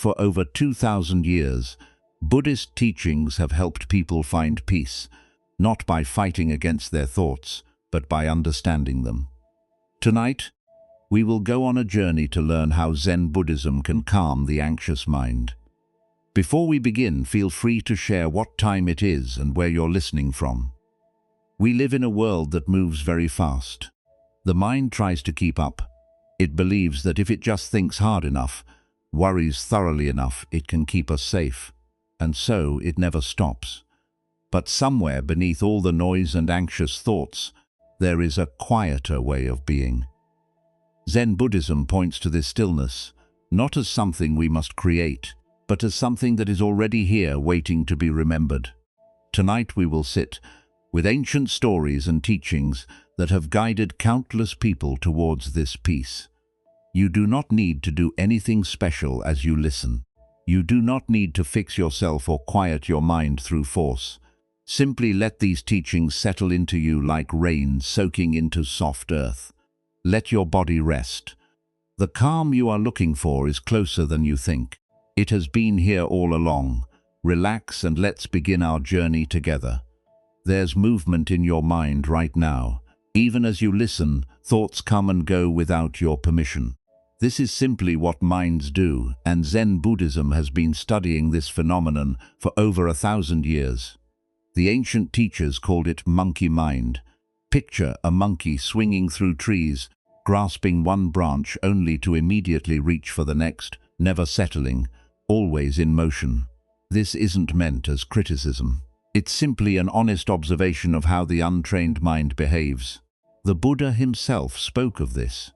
For over 2,000 years, Buddhist teachings have helped people find peace, not by fighting against their thoughts, but by understanding them. Tonight, we will go on a journey to learn how Zen Buddhism can calm the anxious mind. Before we begin, feel free to share what time it is and where you're listening from. We live in a world that moves very fast. The mind tries to keep up. It believes that if it just thinks hard enough, worries thoroughly enough, it can keep us safe. And so it never stops. But somewhere beneath all the noise and anxious thoughts, there is a quieter way of being. Zen Buddhism points to this stillness, not as something we must create, but as something that is already here waiting to be remembered. Tonight we will sit with ancient stories and teachings that have guided countless people towards this peace. You do not need to do anything special as you listen. You do not need to fix yourself or quiet your mind through force. Simply let these teachings settle into you like rain soaking into soft earth. Let your body rest. The calm you are looking for is closer than you think. It has been here all along. Relax and let's begin our journey together. There's movement in your mind right now. Even as you listen, thoughts come and go without your permission. This is simply what minds do, and Zen Buddhism has been studying this phenomenon for over 1,000 years. The ancient teachers called it monkey mind. Picture a monkey swinging through trees, grasping one branch only to immediately reach for the next, never settling, always in motion. This isn't meant as criticism. It's simply an honest observation of how the untrained mind behaves. The Buddha himself spoke of this.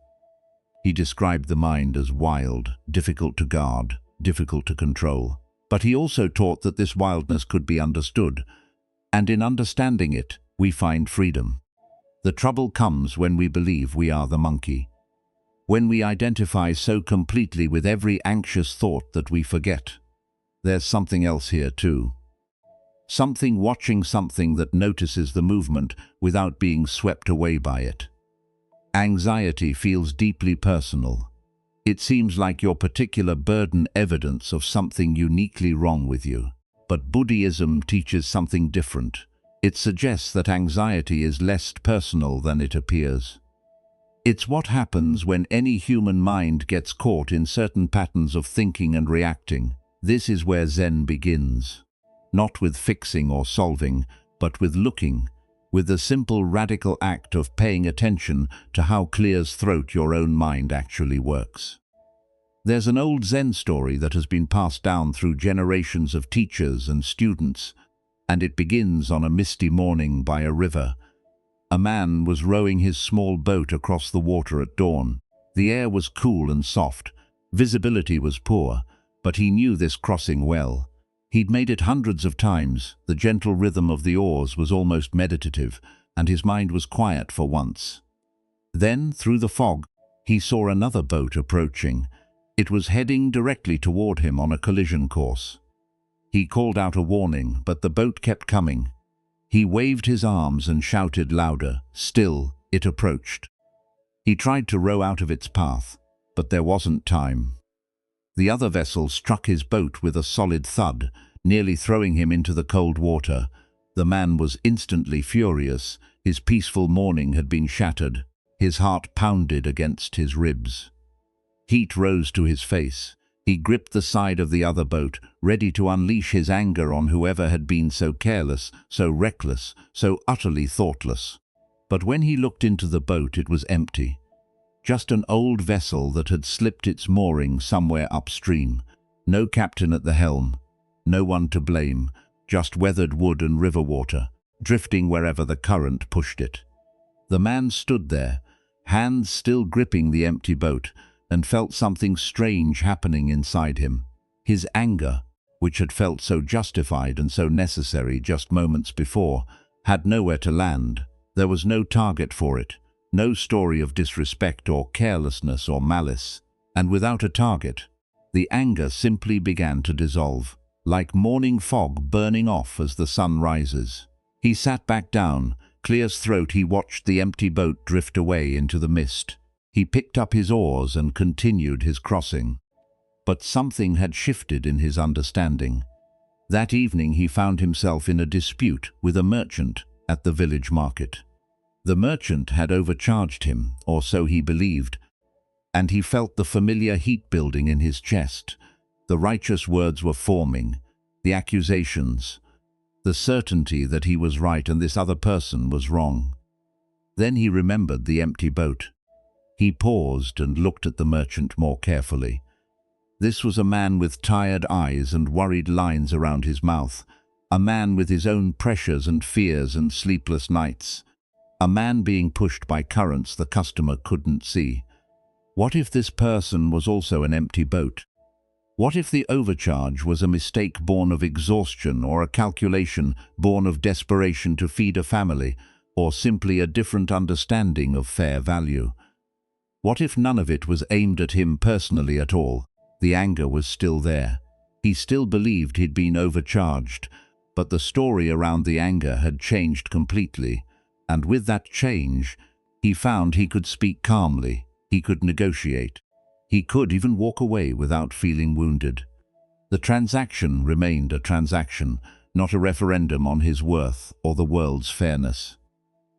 He described the mind as wild, difficult to guard, difficult to control. But he also taught that this wildness could be understood, and in understanding it, we find freedom. The trouble comes when we believe we are the monkey. When we identify so completely with every anxious thought that we forget. There's something else here too. Something watching something that notices the movement without being swept away by it. Anxiety feels deeply personal. It seems like your particular burden evidence of something uniquely wrong with you. But Buddhism teaches something different. It suggests that anxiety is less personal than it appears. It's what happens when any human mind gets caught in certain patterns of thinking and reacting. This is where Zen begins. Not with fixing or solving, but with looking, with the simple radical act of paying attention to how clear throat your own mind actually works. There's an old Zen story that has been passed down through generations of teachers and students, and it begins on a misty morning by a river. A man was rowing his small boat across the water at dawn. The air was cool and soft. Visibility was poor, but he knew this crossing well. He'd made it hundreds of times. The gentle rhythm of the oars was almost meditative, and his mind was quiet for once. Then, through the fog, he saw another boat approaching. It was heading directly toward him on a collision course. He called out a warning, but the boat kept coming. He waved his arms and shouted louder. Still, it approached. He tried to row out of its path, but there wasn't time. The other vessel struck his boat with a solid thud, nearly throwing him into the cold water. The man was instantly furious. His peaceful morning had been shattered. His heart pounded against his ribs. Heat rose to his face. He gripped the side of the other boat, ready to unleash his anger on whoever had been so careless, so reckless, so utterly thoughtless. But when he looked into the boat, it was empty. Just an old vessel that had slipped its mooring somewhere upstream. No captain at the helm. No one to blame. Just weathered wood and river water, drifting wherever the current pushed it. The man stood there, hands still gripping the empty boat, and felt something strange happening inside him. His anger, which had felt so justified and so necessary just moments before, had nowhere to land. There was no target for it, no story of disrespect or carelessness or malice. And without a target, the anger simply began to dissolve, like morning fog burning off as the sun rises. He sat back down. Clear as throat, he watched the empty boat drift away into the mist. He picked up his oars and continued his crossing. But something had shifted in his understanding. That evening he found himself in a dispute with a merchant at the village market. The merchant had overcharged him, or so he believed, and he felt the familiar heat building in his chest. The righteous words were forming, the accusations, the certainty that he was right and this other person was wrong. Then he remembered the empty boat. He paused and looked at the merchant more carefully. This was a man with tired eyes and worried lines around his mouth, a man with his own pressures and fears and sleepless nights, a man being pushed by currents the customer couldn't see. What if this person was also an empty boat? What if the overcharge was a mistake born of exhaustion, or a calculation born of desperation to feed a family, or simply a different understanding of fair value? What if none of it was aimed at him personally at all? The anger was still there. He still believed he'd been overcharged, but the story around the anger had changed completely, and with that change, he found he could speak calmly, he could negotiate. He could even walk away without feeling wounded. The transaction remained a transaction, not a referendum on his worth or the world's fairness.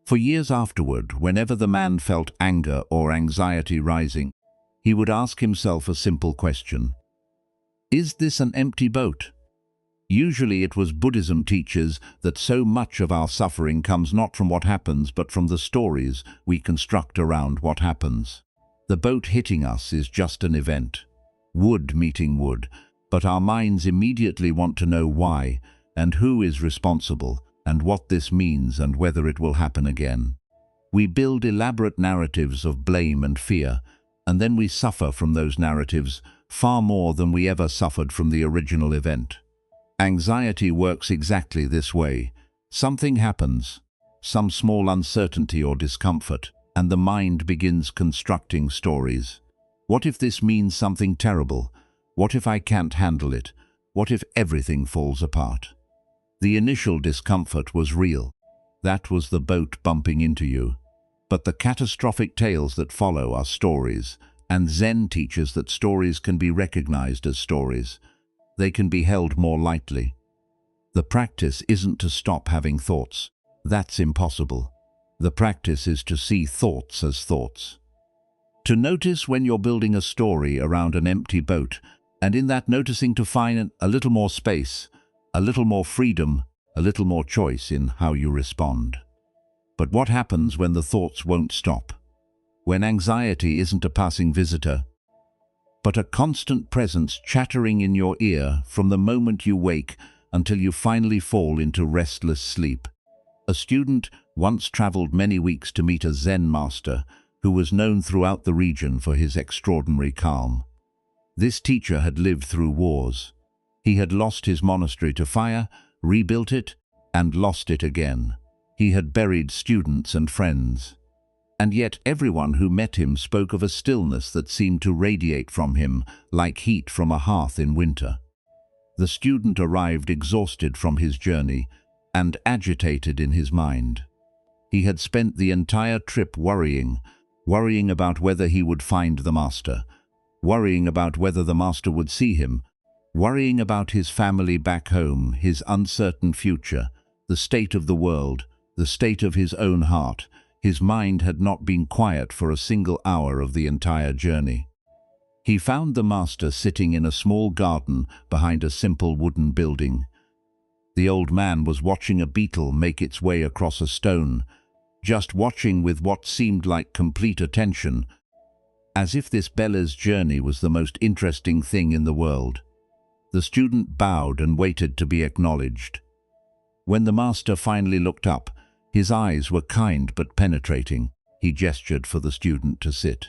For years afterward, whenever the man felt anger or anxiety rising, he would ask himself a simple question: is this an empty boat? Usually it was Buddhism teaches that so much of our suffering comes not from what happens but from the stories we construct around what happens. The boat hitting us is just an event, wood meeting wood, but our minds immediately want to know why and who is responsible and what this means and whether it will happen again. We build elaborate narratives of blame and fear, and then we suffer from those narratives far more than we ever suffered from the original event. Anxiety works exactly this way. Something happens, some small uncertainty or discomfort, and the mind begins constructing stories. What if this means something terrible? What if I can't handle it? What if everything falls apart? The initial discomfort was real. That was the boat bumping into you. But the catastrophic tales that follow are stories, and Zen teaches that stories can be recognized as stories. They can be held more lightly. The practice isn't to stop having thoughts. That's impossible. The practice is to see thoughts as thoughts. To notice when you're building a story around an empty boat, and in that noticing to find a little more space, a little more freedom, a little more choice in how you respond. But what happens when the thoughts won't stop? When anxiety isn't a passing visitor, but a constant presence chattering in your ear from the moment you wake until you finally fall into restless sleep? A student once traveled many weeks to meet a Zen master who was known throughout the region for his extraordinary calm. This teacher had lived through wars. He had lost his monastery to fire, rebuilt it, and lost it again. He had buried students and friends. And yet everyone who met him spoke of a stillness that seemed to radiate from him like heat from a hearth in winter. The student arrived exhausted from his journey and agitated in his mind. He had spent the entire trip worrying about whether he would find the master, worrying about whether the master would see him, worrying about his family back home, his uncertain future, the state of the world, the state of his own heart. His mind had not been quiet for a single hour of the entire journey. He found the master sitting in a small garden behind a simple wooden building. The old man was watching a beetle make its way across a stone, just watching with what seemed like complete attention, as if this Bella's journey was the most interesting thing in the world. The student bowed and waited to be acknowledged. When the master finally looked up, his eyes were kind but penetrating. He gestured for the student to sit.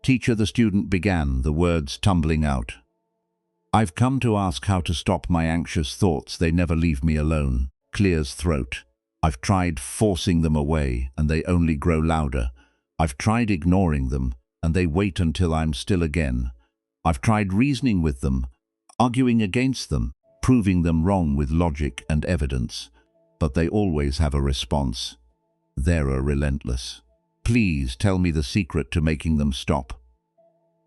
"Teacher," the student began, the words tumbling out. "I've come to ask how to stop my anxious thoughts. They never leave me alone." Clears throat. "I've tried forcing them away, and they only grow louder. I've tried ignoring them, and they wait until I'm still again. I've tried reasoning with them, arguing against them, proving them wrong with logic and evidence. But they always have a response. They're relentless. Please tell me the secret to making them stop."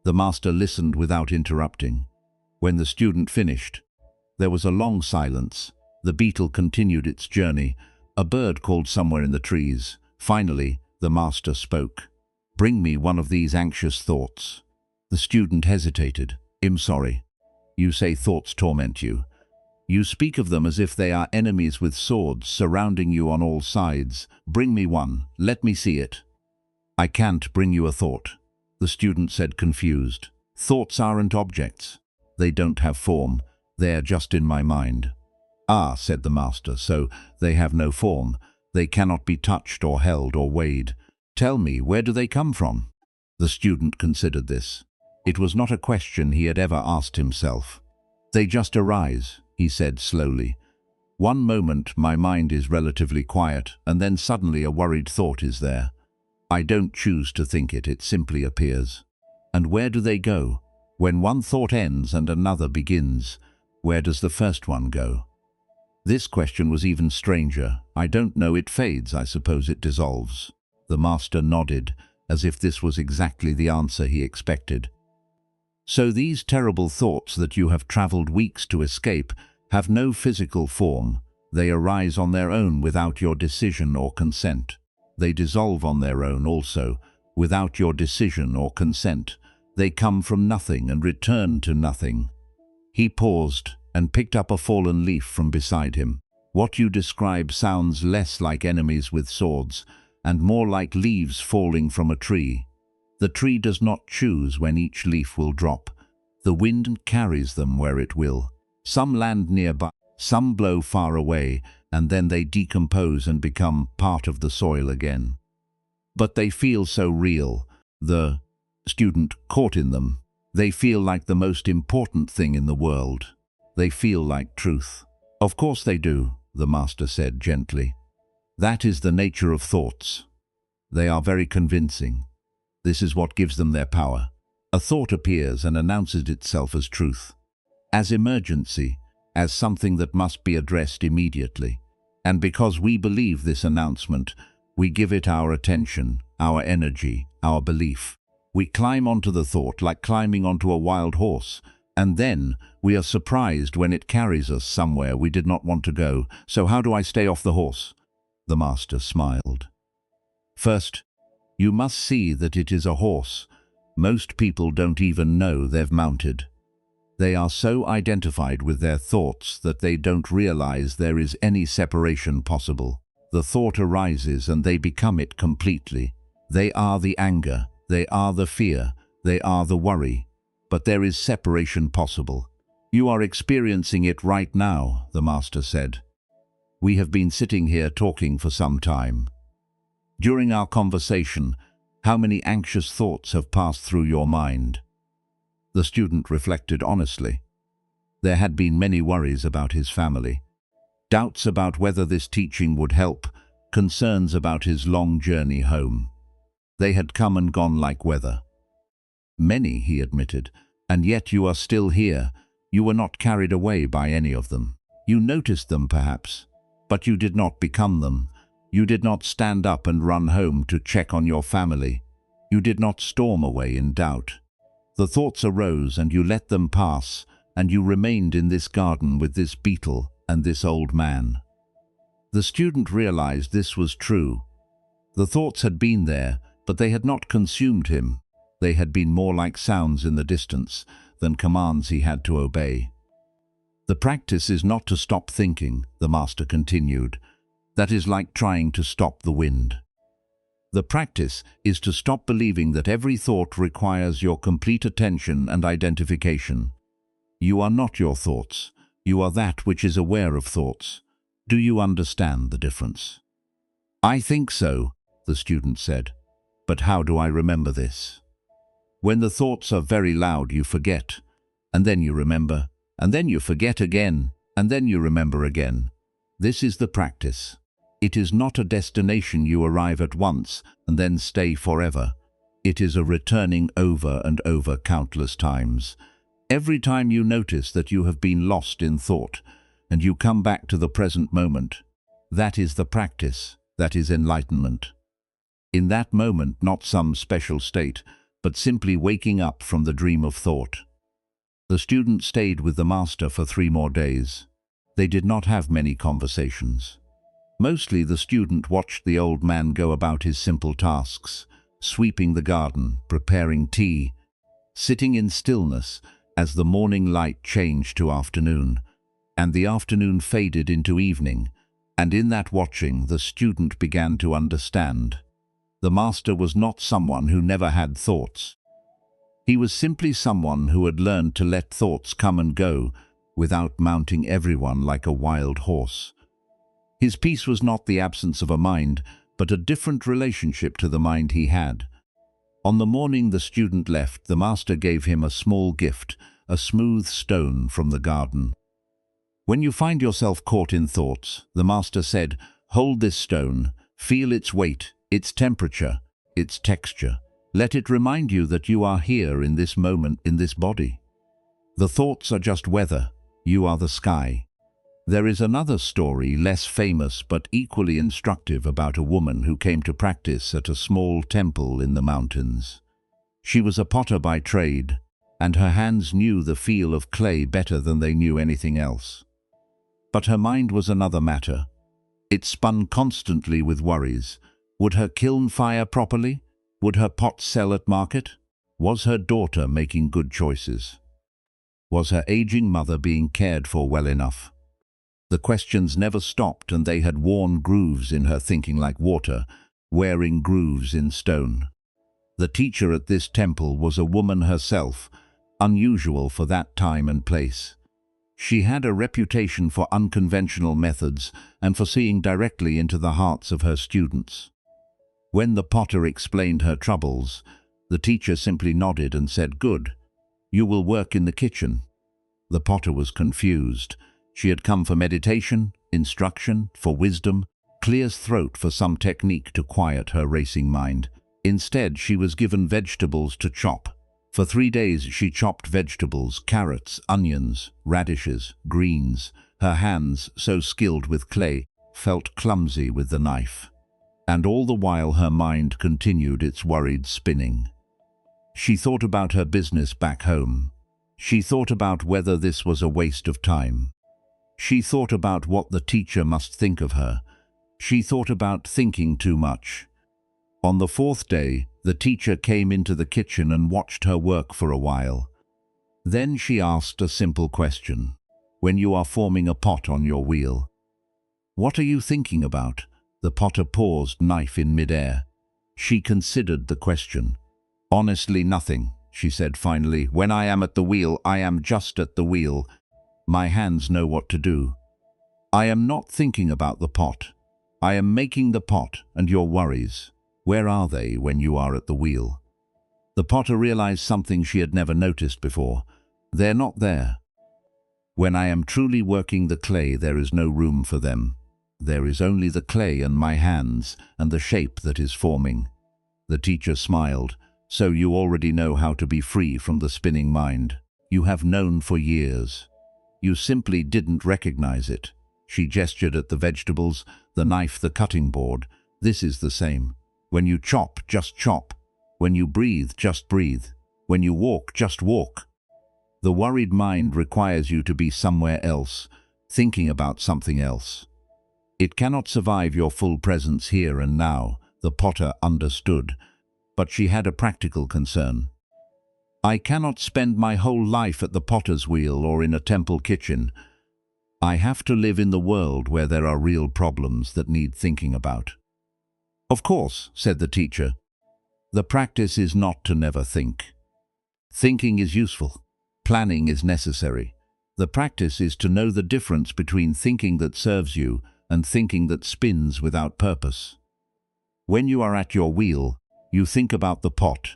The master listened without interrupting. When the student finished, there was a long silence. The beetle continued its journey. A bird called somewhere in the trees. Finally, the master spoke. "Bring me one of these anxious thoughts." The student hesitated. "I'm sorry. You say thoughts torment you. You speak of them as if they are enemies with swords surrounding you on all sides. Bring me one. Let me see it." "I can't bring you a thought," the student said, confused. "Thoughts aren't objects. They don't have form. They're just in my mind." "Ah," said the master, "so they have no form. They cannot be touched or held or weighed. Tell me, where do they come from?" The student considered this. It was not a question he had ever asked himself. "They just arise," he said slowly. "One moment my mind is relatively quiet, and then suddenly a worried thought is there. I don't choose to think it, it simply appears. And where do they go? When one thought ends and another begins, where does the first one go?" This question was even stranger. "I don't know, it fades, I suppose it dissolves." The master nodded, as if this was exactly the answer he expected. "So these terrible thoughts that you have traveled weeks to escape have no physical form. They arise on their own without your decision or consent. They dissolve on their own also, without your decision or consent. They come from nothing and return to nothing." He paused and picked up a fallen leaf from beside him. "What you describe sounds less like enemies with swords and more like leaves falling from a tree. The tree does not choose when each leaf will drop. The wind carries them where it will. Some land nearby, some blow far away, and then they decompose and become part of the soil again. But they feel so real." The student caught in them. "They feel like the most important thing in the world. They feel like truth." "Of course they do," the master said gently. "That is the nature of thoughts. They are very convincing. This is what gives them their power. A thought appears and announces itself as truth, as emergency, as something that must be addressed immediately. And because we believe this announcement, we give it our attention, our energy, our belief. We climb onto the thought like climbing onto a wild horse, and then we are surprised when it carries us somewhere we did not want to go. So how do I stay off the horse?" The master smiled. "First, you must see that it is a horse. Most people don't even know they've mounted. They are so identified with their thoughts that they don't realize there is any separation possible. The thought arises and they become it completely. They are the anger, they are the fear, they are the worry. But there is separation possible. You are experiencing it right now," the master said. "We have been sitting here talking for some time. During our conversation, how many anxious thoughts have passed through your mind?" The student reflected honestly. There had been many worries about his family, doubts about whether this teaching would help, concerns about his long journey home. They had come and gone like weather. "Many," he admitted, "and yet you are still here. You were not carried away by any of them. You noticed them perhaps, but you did not become them. You did not stand up and run home to check on your family. You did not storm away in doubt. The thoughts arose and you let them pass, and you remained in this garden with this beetle and this old man." The student realized this was true. The thoughts had been there, but they had not consumed him. They had been more like sounds in the distance than commands he had to obey. "The practice is not to stop thinking," the master continued. "That is like trying to stop the wind. The practice is to stop believing that every thought requires your complete attention and identification. You are not your thoughts. You are that which is aware of thoughts. Do you understand the difference?" "I think so," the student said. "But how do I remember this?" "When the thoughts are very loud, you forget, and then you remember, and then you forget again, and then you remember again. This is the practice. It is not a destination you arrive at once and then stay forever. It is a returning over and over countless times. Every time you notice that you have been lost in thought, and you come back to the present moment, that is the practice, that is enlightenment. In that moment, not some special state, but simply waking up from the dream of thought. The student stayed with the master for 3 more days. They did not have many conversations. Mostly the student watched the old man go about his simple tasks, sweeping the garden, preparing tea, sitting in stillness as the morning light changed to afternoon, and the afternoon faded into evening, and in that watching the student began to understand. The master was not someone who never had thoughts. He was simply someone who had learned to let thoughts come and go without mounting everyone like a wild horse. His peace was not the absence of a mind, but a different relationship to the mind he had. On the morning the student left, the master gave him a small gift, a smooth stone from the garden. When you find yourself caught in thoughts, the master said, hold this stone, feel its weight, its temperature, its texture. Let it remind you that you are here in this moment, in this body. The thoughts are just weather, you are the sky. There is another story, less famous but equally instructive, about a woman who came to practice at a small temple in the mountains. She was a potter by trade, and her hands knew the feel of clay better than they knew anything else. But her mind was another matter. It spun constantly with worries. Would her kiln fire properly? Would her pot sell at market? Was her daughter making good choices? Was her aging mother being cared for well enough? The questions never stopped, and they had worn grooves in her thinking like water, wearing grooves in stone. The teacher at this temple was a woman herself, unusual for that time and place. She had a reputation for unconventional methods and for seeing directly into the hearts of her students. When the potter explained her troubles, the teacher simply nodded and said, "Good. You will work in the kitchen." The potter was confused. She had come for meditation, instruction, for wisdom, clear throat for some technique to quiet her racing mind. Instead, she was given vegetables to chop. For 3 days she chopped vegetables, carrots, onions, radishes, greens. Her hands, so skilled with clay, felt clumsy with the knife. And all the while her mind continued its worried spinning. She thought about her business back home. She thought about whether this was a waste of time. She thought about what the teacher must think of her. She thought about thinking too much. On the 4th day, the teacher came into the kitchen and watched her work for a while. Then she asked a simple question. When you are forming a pot on your wheel, what are you thinking about? The potter paused, knife in midair. She considered the question. Honestly, nothing, she said finally. When I am at the wheel, I am just at the wheel. My hands know what to do. I am not thinking about the pot. I am making the pot, and your worries. Where are they when you are at the wheel? The potter realized something she had never noticed before. They're not there. When I am truly working the clay, there is no room for them. There is only the clay and my hands and the shape that is forming. The teacher smiled. So you already know how to be free from the spinning mind. You have known for years. You simply didn't recognize it. She gestured at the vegetables, the knife, the cutting board. This is the same. When you chop, just chop. When you breathe, just breathe. When you walk, just walk. The worried mind requires you to be somewhere else, thinking about something else. It cannot survive your full presence here and now, the potter understood. But she had a practical concern. I cannot spend my whole life at the potter's wheel or in a temple kitchen. I have to live in the world where there are real problems that need thinking about. Of course, said the teacher. The practice is not to never think. Thinking is useful. Planning is necessary. The practice is to know the difference between thinking that serves you and thinking that spins without purpose. When you are at your wheel, you think about the pot.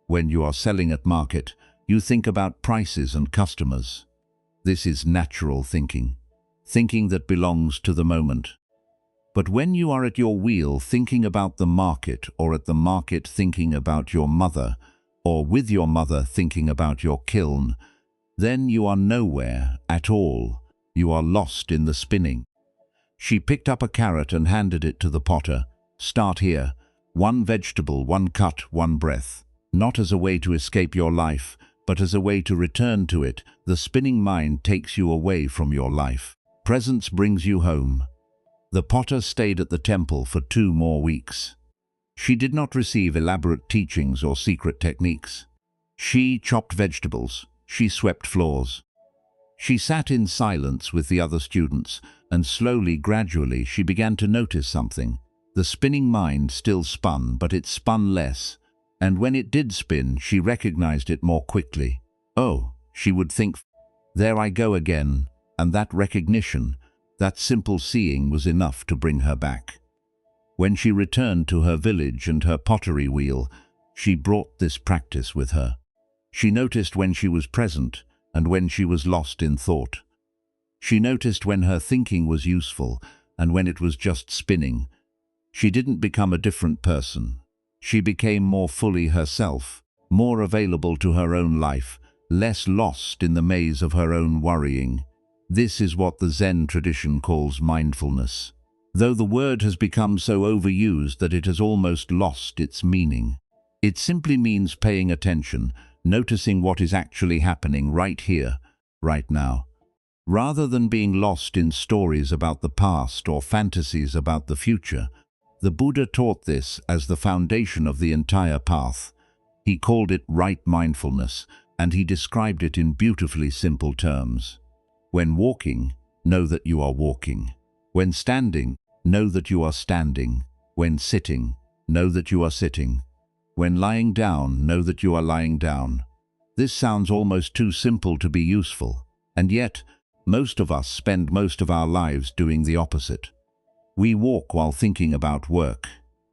When you are selling at market, you think about prices and customers. This is natural thinking, thinking that belongs to the moment. But when you are at your wheel thinking about the market, or at the market thinking about your mother, or with your mother thinking about your kiln, then you are nowhere at all. You are lost in the spinning. She picked up a carrot and handed it to the potter. Start here. 1 vegetable, 1 cut, 1 breath. not as a way to escape your life, but as a way to return to it. The spinning mind takes you away from your life. Presence brings you home. The potter stayed at the temple for 2 more weeks. She did not receive elaborate teachings or secret techniques. She chopped vegetables. She swept floors. She sat in silence with the other students, and slowly, gradually, she began to notice something. The spinning mind still spun, but it spun less. And when it did spin, she recognized it more quickly. Oh, she would think, there I go again. And that recognition, that simple seeing was enough to bring her back. When she returned to her village and her pottery wheel, she brought this practice with her. She noticed when she was present and when she was lost in thought. She noticed when her thinking was useful and when it was just spinning. She didn't become a different person. She became more fully herself, more available to her own life, less lost in the maze of her own worrying. This is what the Zen tradition calls mindfulness. Though the word has become so overused that it has almost lost its meaning. It simply means paying attention, noticing what is actually happening right here, right now. Rather than being lost in stories about the past or fantasies about the future, the Buddha taught this as the foundation of the entire path. He called it right mindfulness, and he described it in beautifully simple terms. When walking, know that you are walking. When standing, know that you are standing. When sitting, know that you are sitting. When lying down, know that you are lying down. This sounds almost too simple to be useful, and yet, most of us spend most of our lives doing the opposite. We walk while thinking about work.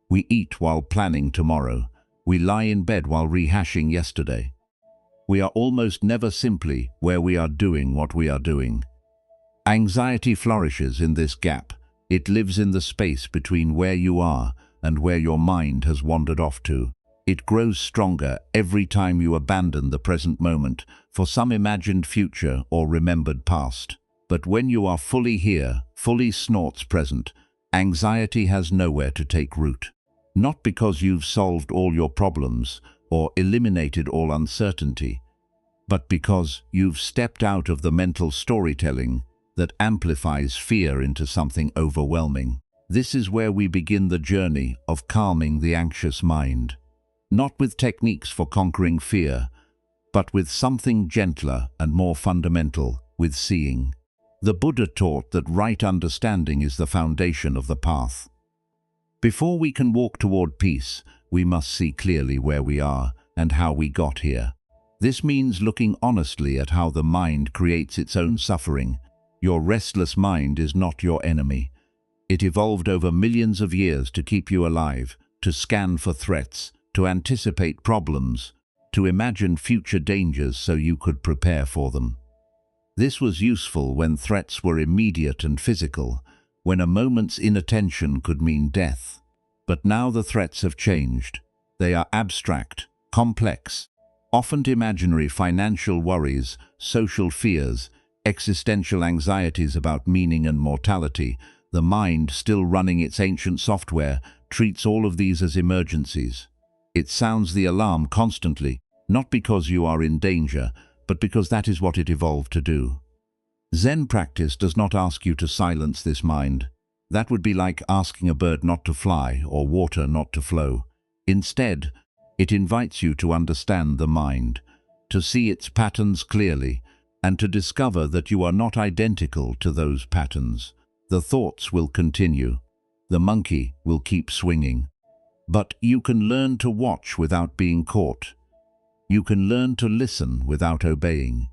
We eat while planning tomorrow. We lie in bed while rehashing yesterday. We are almost never simply where we are doing what we are doing. Anxiety flourishes in this gap. It lives in the space between where you are and where your mind has wandered off to. It grows stronger every time you abandon the present moment for some imagined future or remembered past. But when you are fully here, fully snorts present, anxiety has nowhere to take root. Not because you've solved all your problems or eliminated all uncertainty, but because you've stepped out of the mental storytelling that amplifies fear into something overwhelming. This is where we begin the journey of calming the anxious mind. Not with techniques for conquering fear, but with something gentler and more fundamental, with seeing. The Buddha taught that right understanding is the foundation of the path. Before we can walk toward peace, we must see clearly where we are and how we got here. This means looking honestly at how the mind creates its own suffering. Your restless mind is not your enemy. It evolved over millions of years to keep you alive, to scan for threats, to anticipate problems, to imagine future dangers so you could prepare for them. This was useful when threats were immediate and physical, when a moment's inattention could mean death. But now the threats have changed. They are abstract, complex, often imaginary financial worries, social fears, existential anxieties about meaning and mortality. The mind, still running its ancient software, treats all of these as emergencies. It sounds the alarm constantly, not because you are in danger, but because that is what it evolved to do. Zen practice does not ask you to silence this mind. That would be like asking a bird not to fly or water not to flow. Instead, it invites you to understand the mind, to see its patterns clearly, and to discover that you are not identical to those patterns. The thoughts will continue. The monkey will keep swinging. But you can learn to watch without being caught. You can learn to listen without obeying.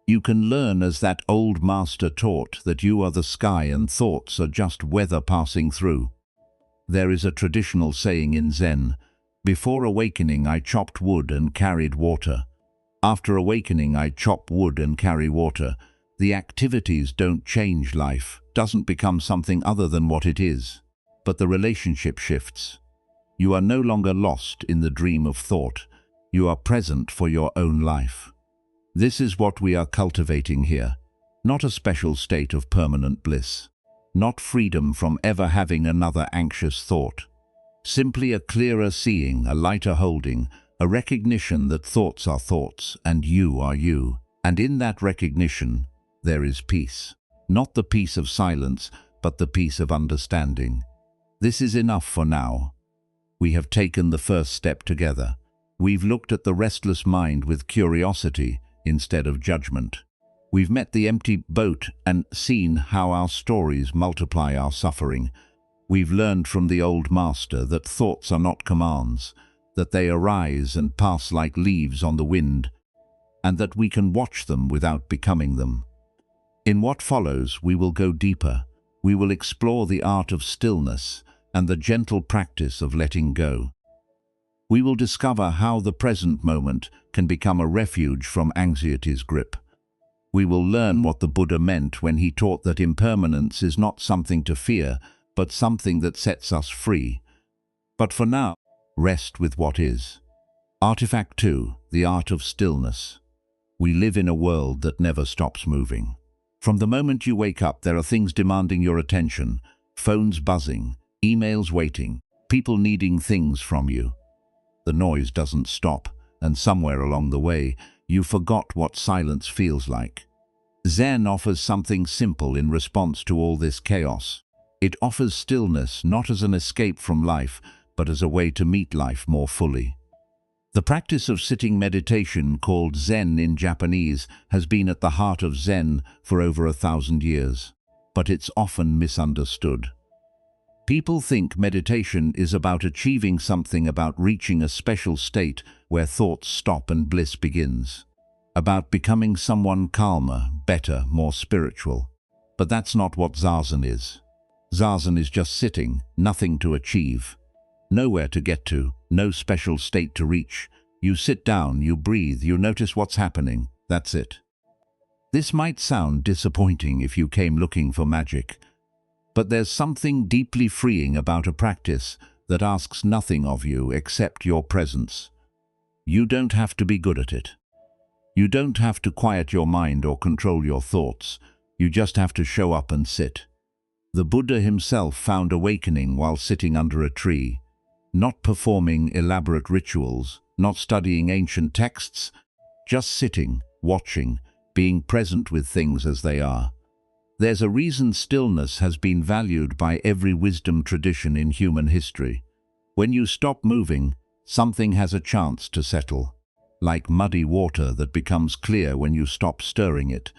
You can learn, as that old master taught, that you are the sky and thoughts are just weather passing through. There is a traditional saying in Zen, "Before awakening I chopped wood and carried water. After awakening I chop wood and carry water." The activities don't change life, doesn't become something other than what it is. But the relationship shifts. You are no longer lost in the dream of thought. You are present for your own life. This is what we are cultivating here. Not a special state of permanent bliss. Not freedom from ever having another anxious thought. Simply a clearer seeing, a lighter holding, a recognition that thoughts are thoughts and you are you. And in that recognition, there is peace. Not the peace of silence, but the peace of understanding. This is enough for now. We have taken the first step together. We've looked at the restless mind with curiosity instead of judgment. We've met the empty boat and seen how our stories multiply our suffering. We've learned from the old master that thoughts are not commands, that they arise and pass like leaves on the wind, and that we can watch them without becoming them. In what follows, we will go deeper. We will explore the art of stillness and the gentle practice of letting go. We will discover how the present moment can become a refuge from anxiety's grip. We will learn what the Buddha meant when he taught that impermanence is not something to fear, but something that sets us free. But for now, rest with what is. Artifact 2, the art of stillness. We live in a world that never stops moving. From the moment you wake up, there are things demanding your attention, phones buzzing, emails waiting, people needing things from you. The noise doesn't stop, and somewhere along the way, you forgot what silence feels like. Zen offers something simple in response to all this chaos. It offers stillness not as an escape from life, but as a way to meet life more fully. The practice of sitting meditation, called Zen in Japanese, has been at the heart of Zen for over 1,000 years, but it's often misunderstood. People think meditation is about achieving something, about reaching a special state where thoughts stop and bliss begins, about becoming someone calmer, better, more spiritual. But that's not what Zazen is. Zazen is just sitting, nothing to achieve, nowhere to get to, no special state to reach. You sit down, you breathe, you notice what's happening. That's it. This might sound disappointing if you came looking for magic, but there's something deeply freeing about a practice that asks nothing of you except your presence. You don't have to be good at it. You don't have to quiet your mind or control your thoughts. You just have to show up and sit. The Buddha himself found awakening while sitting under a tree, not performing elaborate rituals, not studying ancient texts, just sitting, watching, being present with things as they are. There's a reason stillness has been valued by every wisdom tradition in human history. When you stop moving, something has a chance to settle. Like muddy water that becomes clear when you stop stirring it,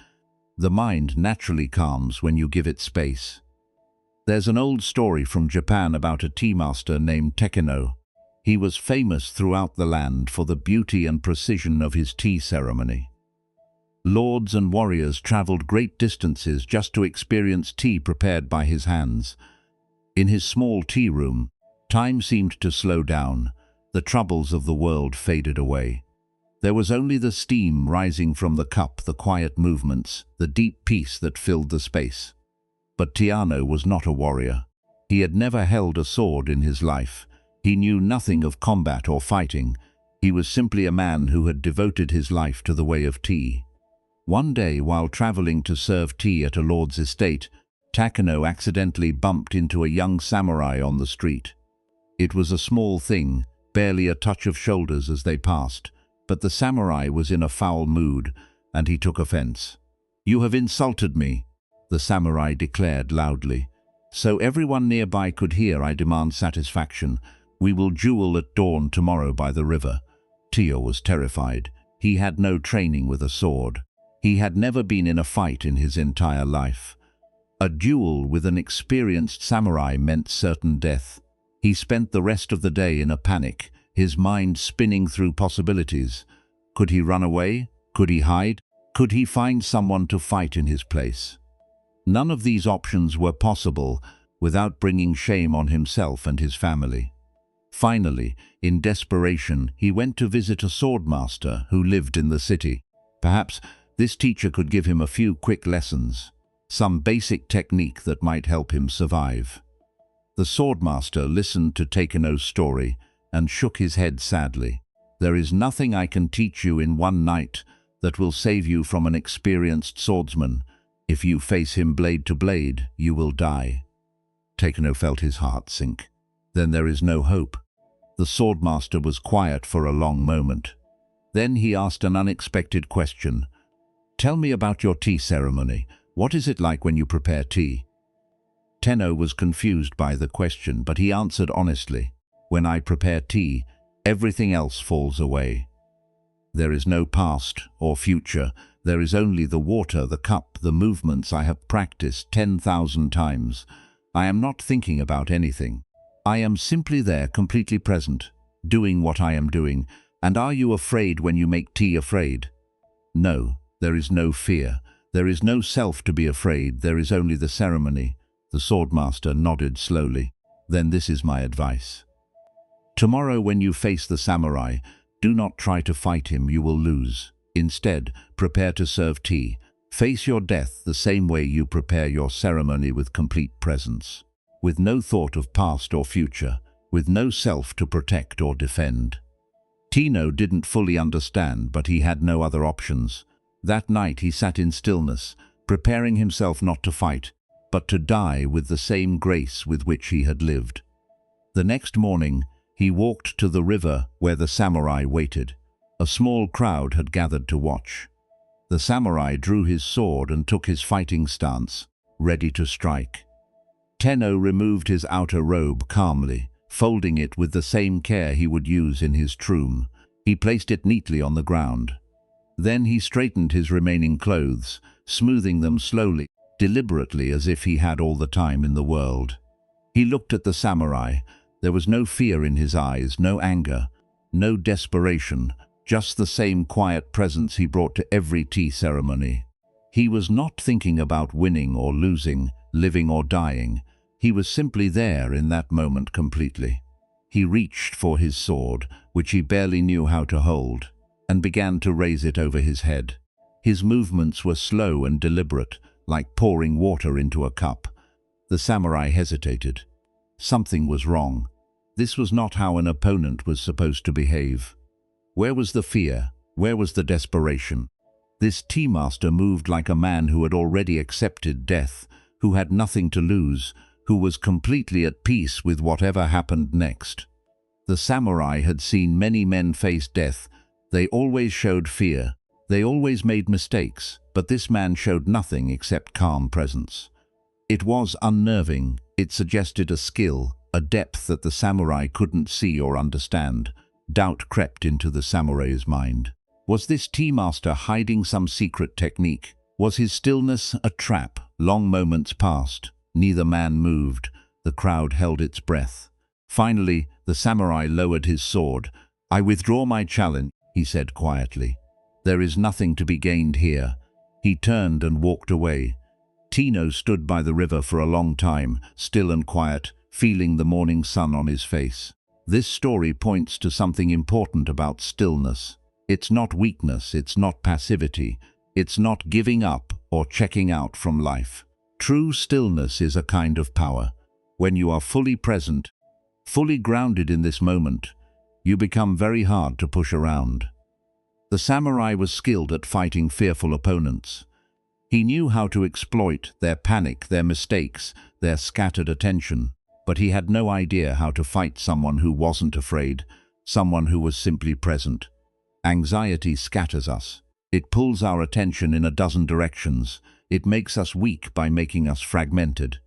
the mind naturally calms when you give it space. There's an old story from Japan about a tea master named Tekeno. He was famous throughout the land for the beauty and precision of his tea ceremony. Lords and warriors traveled great distances just to experience tea prepared by his hands. In his small tea room, time seemed to slow down. The troubles of the world faded away. There was only the steam rising from the cup, the quiet movements, the deep peace that filled the space. But Tiano was not a warrior. He had never held a sword in his life. He knew nothing of combat or fighting. He was simply a man who had devoted his life to the way of tea. One day, while traveling to serve tea at a lord's estate, Takano accidentally bumped into a young samurai on the street. It was a small thing, barely a touch of shoulders as they passed, but the samurai was in a foul mood, and he took offense. "You have insulted me," the samurai declared loudly. "So everyone nearby could hear, I demand satisfaction. We will duel at dawn tomorrow by the river." Tio was terrified. He had no training with a sword. He had never been in a fight in his entire life. A duel with an experienced samurai meant certain death. He spent the rest of the day in a panic, his mind spinning through possibilities. Could he run away? Could he hide? Could he find someone to fight in his place? None of these options were possible without bringing shame on himself and his family. Finally, in desperation, he went to visit a swordmaster who lived in the city. Perhaps this teacher could give him a few quick lessons, some basic technique that might help him survive. The swordmaster listened to Takeno's story and shook his head sadly. "There is nothing I can teach you in one night that will save you from an experienced swordsman. If you face him blade to blade, you will die." Takeno felt his heart sink. "Then there is no hope." The swordmaster was quiet for a long moment. Then he asked an unexpected question. "Tell me about your tea ceremony. What is it like when you prepare tea?" Tenno was confused by the question, but he answered honestly. "When I prepare tea, everything else falls away. There is no past or future. There is only the water, the cup, the movements I have practiced 10,000 times. I am not thinking about anything. I am simply there, completely present, doing what I am doing. And are you afraid when you make tea afraid?" "No, there is no fear. There is no self to be afraid. There is only the ceremony." The swordmaster nodded slowly. "Then this is my advice. Tomorrow when you face the samurai, do not try to fight him, you will lose. Instead, prepare to serve tea. Face your death the same way you prepare your ceremony, with complete presence, with no thought of past or future, with no self to protect or defend." Tenno didn't fully understand, but he had no other options. That night he sat in stillness, preparing himself not to fight, but to die with the same grace with which he had lived. The next morning, he walked to the river where the samurai waited. A small crowd had gathered to watch. The samurai drew his sword and took his fighting stance, ready to strike. Tenno removed his outer robe calmly, folding it with the same care he would use in his tomb. He placed it neatly on the ground. Then he straightened his remaining clothes, smoothing them slowly, deliberately, as if he had all the time in the world. He looked at the samurai. There was no fear in his eyes, no anger, no desperation, just the same quiet presence he brought to every tea ceremony. He was not thinking about winning or losing, living or dying. He was simply there in that moment completely. He reached for his sword, which he barely knew how to hold, and began to raise it over his head. His movements were slow and deliberate, like pouring water into a cup. The samurai hesitated. Something was wrong. This was not how an opponent was supposed to behave. Where was the fear? Where was the desperation? This tea master moved like a man who had already accepted death, who had nothing to lose, who was completely at peace with whatever happened next. The samurai had seen many men face death. They always showed fear. They always made mistakes, but this man showed nothing except calm presence. It was unnerving. It suggested a skill, a depth that the samurai couldn't see or understand. Doubt crept into the samurai's mind. Was this tea master hiding some secret technique? Was his stillness a trap? Long moments passed. Neither man moved. The crowd held its breath. Finally, the samurai lowered his sword. "I withdraw my challenge," he said quietly. "There is nothing to be gained here." He turned and walked away. Tenno stood by the river for a long time, still and quiet, feeling the morning sun on his face. This story points to something important about stillness. It's not weakness, it's not passivity, it's not giving up or checking out from life. True stillness is a kind of power. When you are fully present, fully grounded in this moment, you become very hard to push around. The samurai was skilled at fighting fearful opponents. He knew how to exploit their panic, their mistakes, their scattered attention, but he had no idea how to fight someone who wasn't afraid, someone who was simply present. Anxiety scatters us. It pulls our attention in a dozen directions. It makes us weak by making us fragmented.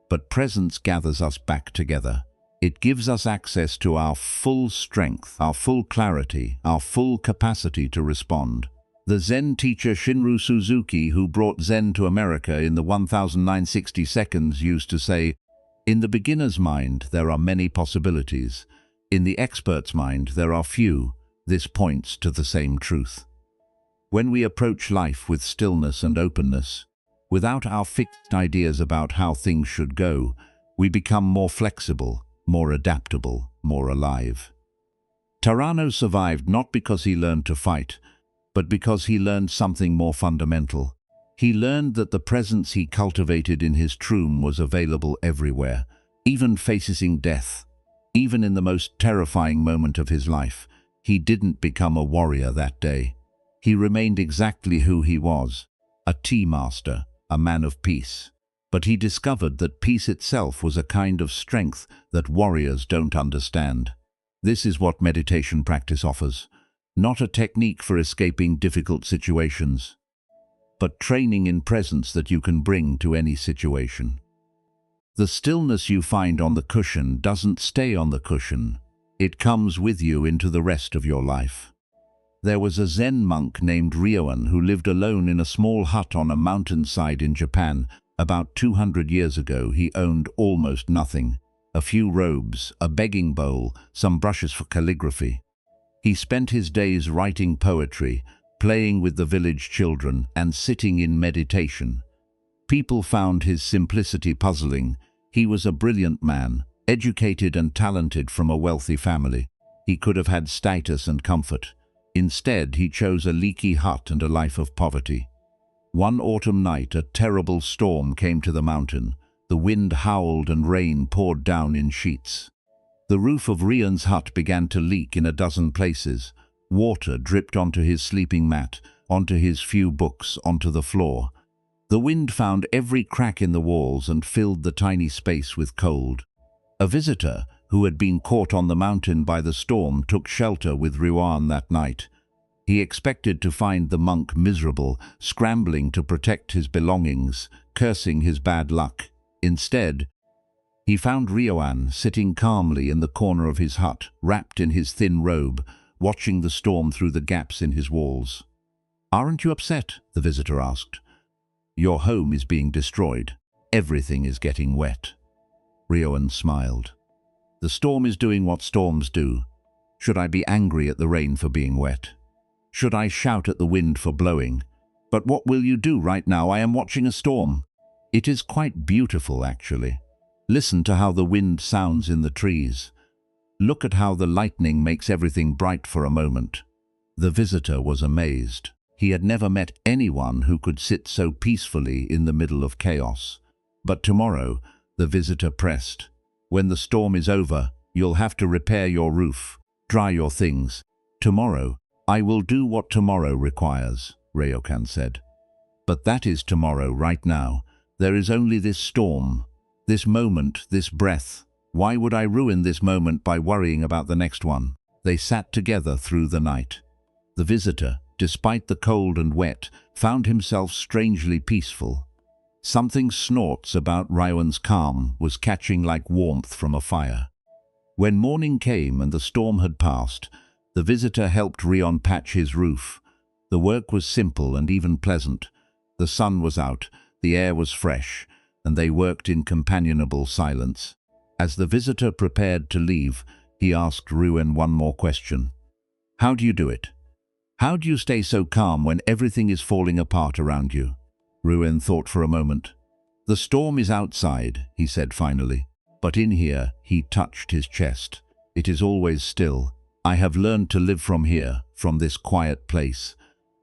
But presence gathers us back together. It gives us access to our full strength, our full clarity, our full capacity to respond. The Zen teacher Shinru Suzuki, who brought Zen to America in the 1960 seconds, used to say, "In the beginner's mind, there are many possibilities. In the expert's mind, there are few." This points to the same truth. When we approach life with stillness and openness, without our fixed ideas about how things should go, we become more flexible, more adaptable, more alive. Tarano survived not because he learned to fight, but because he learned something more fundamental. He learned that the presence he cultivated in his tomb was available everywhere, even facing death. Even in the most terrifying moment of his life, he didn't become a warrior that day. He remained exactly who he was, a tea master, a man of peace. But he discovered that peace itself was a kind of strength that warriors don't understand. This is what meditation practice offers. Not a technique for escaping difficult situations, but training in presence that you can bring to any situation. The stillness you find on the cushion doesn't stay on the cushion. It comes with you into the rest of your life. There was a Zen monk named Ryoan who lived alone in a small hut on a mountainside in Japan. About 200 years ago, he owned almost nothing. A few robes, a begging bowl, some brushes for calligraphy. He spent his days writing poetry, playing with the village children, and sitting in meditation. People found his simplicity puzzling. He was a brilliant man, educated and talented from a wealthy family. He could have had status and comfort. Instead, he chose a leaky hut and a life of poverty. One autumn night, a terrible storm came to the mountain. The wind howled and rain poured down in sheets. The roof of Ryoan's hut began to leak in a dozen places. Water dripped onto his sleeping mat, onto his few books, onto the floor. The wind found every crack in the walls and filled the tiny space with cold. A visitor, who had been caught on the mountain by the storm, took shelter with Ryoan that night. He expected to find the monk miserable, scrambling to protect his belongings, cursing his bad luck. Instead, he found Ryoan sitting calmly in the corner of his hut, wrapped in his thin robe, watching the storm through the gaps in his walls. "Aren't you upset?" the visitor asked. "Your home is being destroyed. Everything is getting wet." Ryoan smiled. "The storm is doing what storms do. Should I be angry at the rain for being wet? Should I shout at the wind for blowing? But what will you do right now? I am watching a storm. It is quite beautiful, actually. Listen to how the wind sounds in the trees. Look at how the lightning makes everything bright for a moment." The visitor was amazed. He had never met anyone who could sit so peacefully in the middle of chaos. "But tomorrow," the visitor pressed, "when the storm is over, you'll have to repair your roof, dry your things. Tomorrow, I will do what tomorrow requires," Ryoan said. "But that is tomorrow right now. There is only this storm, this moment, this breath. Why would I ruin this moment by worrying about the next one?" They sat together through the night. The visitor, despite the cold and wet, found himself strangely peaceful. Something snorts about Ryoan's calm was catching like warmth from a fire. When morning came and the storm had passed, the visitor helped Ryoan patch his roof. The work was simple and even pleasant. The sun was out, the air was fresh, and they worked in companionable silence. As the visitor prepared to leave, he asked Ryoan one more question. "How do you do it? How do you stay so calm when everything is falling apart around you?" Ryoan thought for a moment. "The storm is outside," he said finally. "But in here," he touched his chest, "it is always still. I have learned to live from here, from this quiet place.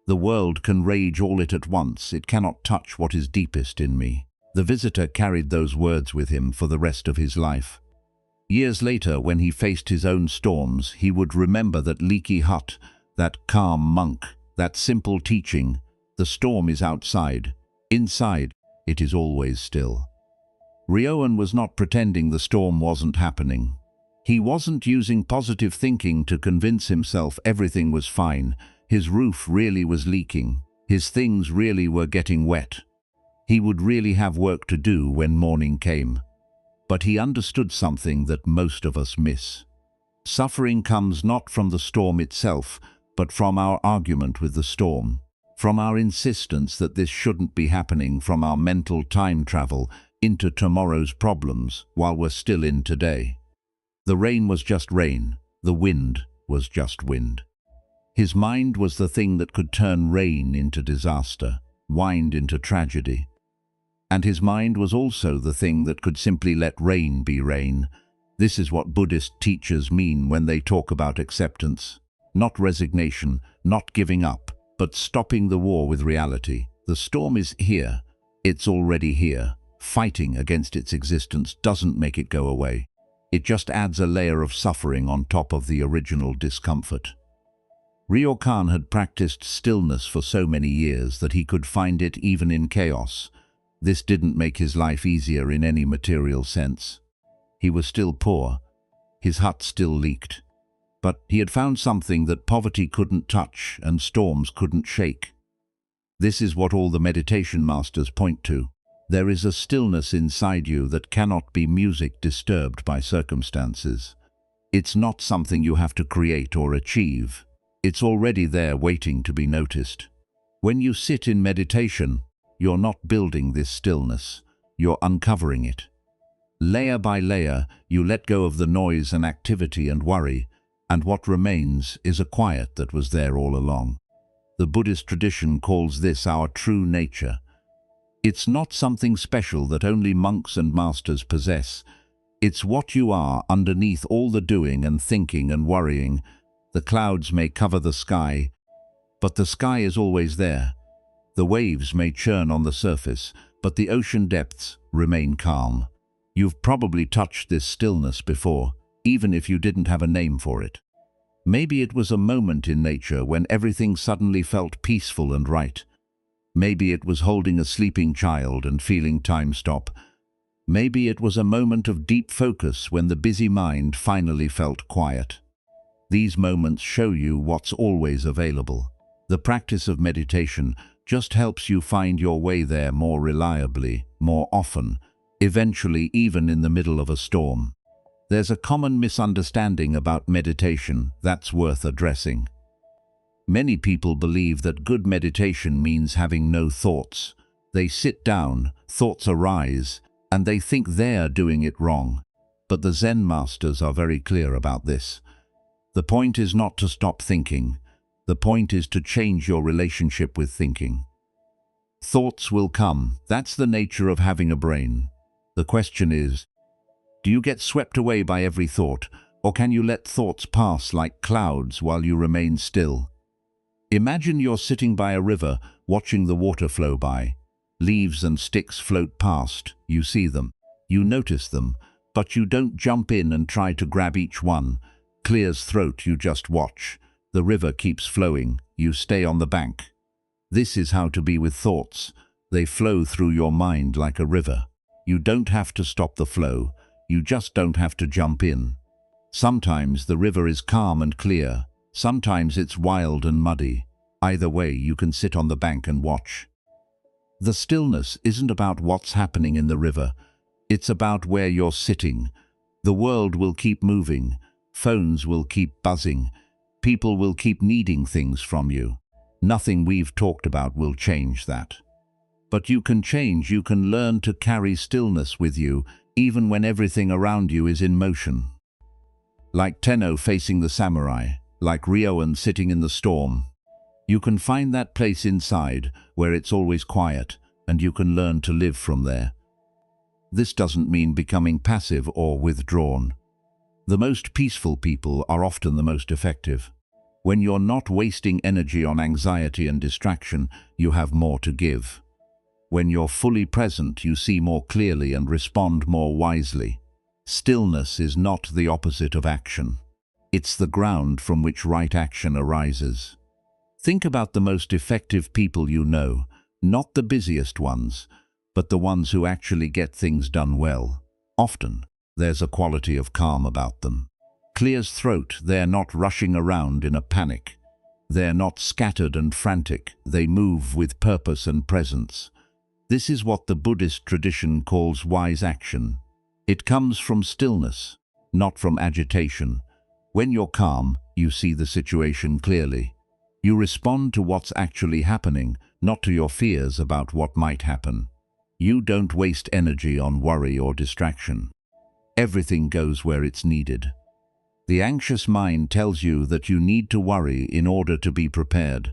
The world can rage all at once. It cannot touch what is deepest in me." The visitor carried those words with him for the rest of his life. Years later, when he faced his own storms, he would remember that leaky hut, that calm monk, that simple teaching. The storm is outside. Inside, it is always still. Ryoan was not pretending the storm wasn't happening. He wasn't using positive thinking to convince himself everything was fine. His roof really was leaking. His things really were getting wet. He would really have work to do when morning came. But he understood something that most of us miss. Suffering comes not from the storm itself, but from our argument with the storm, from our insistence that this shouldn't be happening, from our mental time travel into tomorrow's problems while we're still in today. The rain was just rain. The wind was just wind. His mind was the thing that could turn rain into disaster, wind into tragedy. And his mind was also the thing that could simply let rain be rain. This is what Buddhist teachers mean when they talk about acceptance. Not resignation, not giving up, but stopping the war with reality. The storm is here. It's already here. Fighting against its existence doesn't make it go away. It just adds a layer of suffering on top of the original discomfort. Ryoan had practiced stillness for so many years that he could find it even in chaos. This didn't make his life easier in any material sense. He was still poor. His hut still leaked. But he had found something that poverty couldn't touch and storms couldn't shake. This is what all the meditation masters point to. There is a stillness inside you that cannot be music disturbed by circumstances. It's not something you have to create or achieve. It's already there waiting to be noticed. When you sit in meditation, you're not building this stillness, you're uncovering it. Layer by layer, you let go of the noise and activity and worry, and what remains is a quiet that was there all along. The Buddhist tradition calls this our true nature. It's not something special that only monks and masters possess. It's what you are underneath all the doing and thinking and worrying. The clouds may cover the sky, but the sky is always there. The waves may churn on the surface, but the ocean depths remain calm. You've probably touched this stillness before, even if you didn't have a name for it. Maybe it was a moment in nature when everything suddenly felt peaceful and right. Maybe it was holding a sleeping child and feeling time stop. Maybe it was a moment of deep focus when the busy mind finally felt quiet. These moments show you what's always available. The practice of meditation just helps you find your way there more reliably, more often, eventually even in the middle of a storm. There's a common misunderstanding about meditation that's worth addressing. Many people believe that good meditation means having no thoughts. They sit down, thoughts arise, and they think they're doing it wrong. But the Zen masters are very clear about this. The point is not to stop thinking. The point is to change your relationship with thinking. Thoughts will come. That's the nature of having a brain. The question is, do you get swept away by every thought, or can you let thoughts pass like clouds while you remain still? Imagine you're sitting by a river, watching the water flow by. Leaves and sticks float past, you see them, you notice them, but you don't jump in and try to grab each one. Clear as throat, you just watch. The river keeps flowing, you stay on the bank. This is how to be with thoughts. They flow through your mind like a river. You don't have to stop the flow, you just don't have to jump in. Sometimes the river is calm and clear, sometimes it's wild and muddy. Either way, you can sit on the bank and watch. The stillness isn't about what's happening in the river, it's about where you're sitting. The world will keep moving, phones will keep buzzing, people will keep needing things from you. Nothing we've talked about will change that. But you can change, you can learn to carry stillness with you, even when everything around you is in motion. Like Tenno facing the samurai, like Ryoan sitting in the storm. You can find that place inside where it's always quiet, and you can learn to live from there. This doesn't mean becoming passive or withdrawn. The most peaceful people are often the most effective. When you're not wasting energy on anxiety and distraction, you have more to give. When you're fully present, you see more clearly and respond more wisely. Stillness is not the opposite of action. It's the ground from which right action arises. Think about the most effective people you know, not the busiest ones, but the ones who actually get things done well. Often, there's a quality of calm about them. Clear as throat, they're not rushing around in a panic. They're not scattered and frantic, they move with purpose and presence. This is what the Buddhist tradition calls wise action. It comes from stillness, not from agitation. When you're calm, you see the situation clearly. You respond to what's actually happening, not to your fears about what might happen. You don't waste energy on worry or distraction. Everything goes where it's needed. The anxious mind tells you that you need to worry in order to be prepared.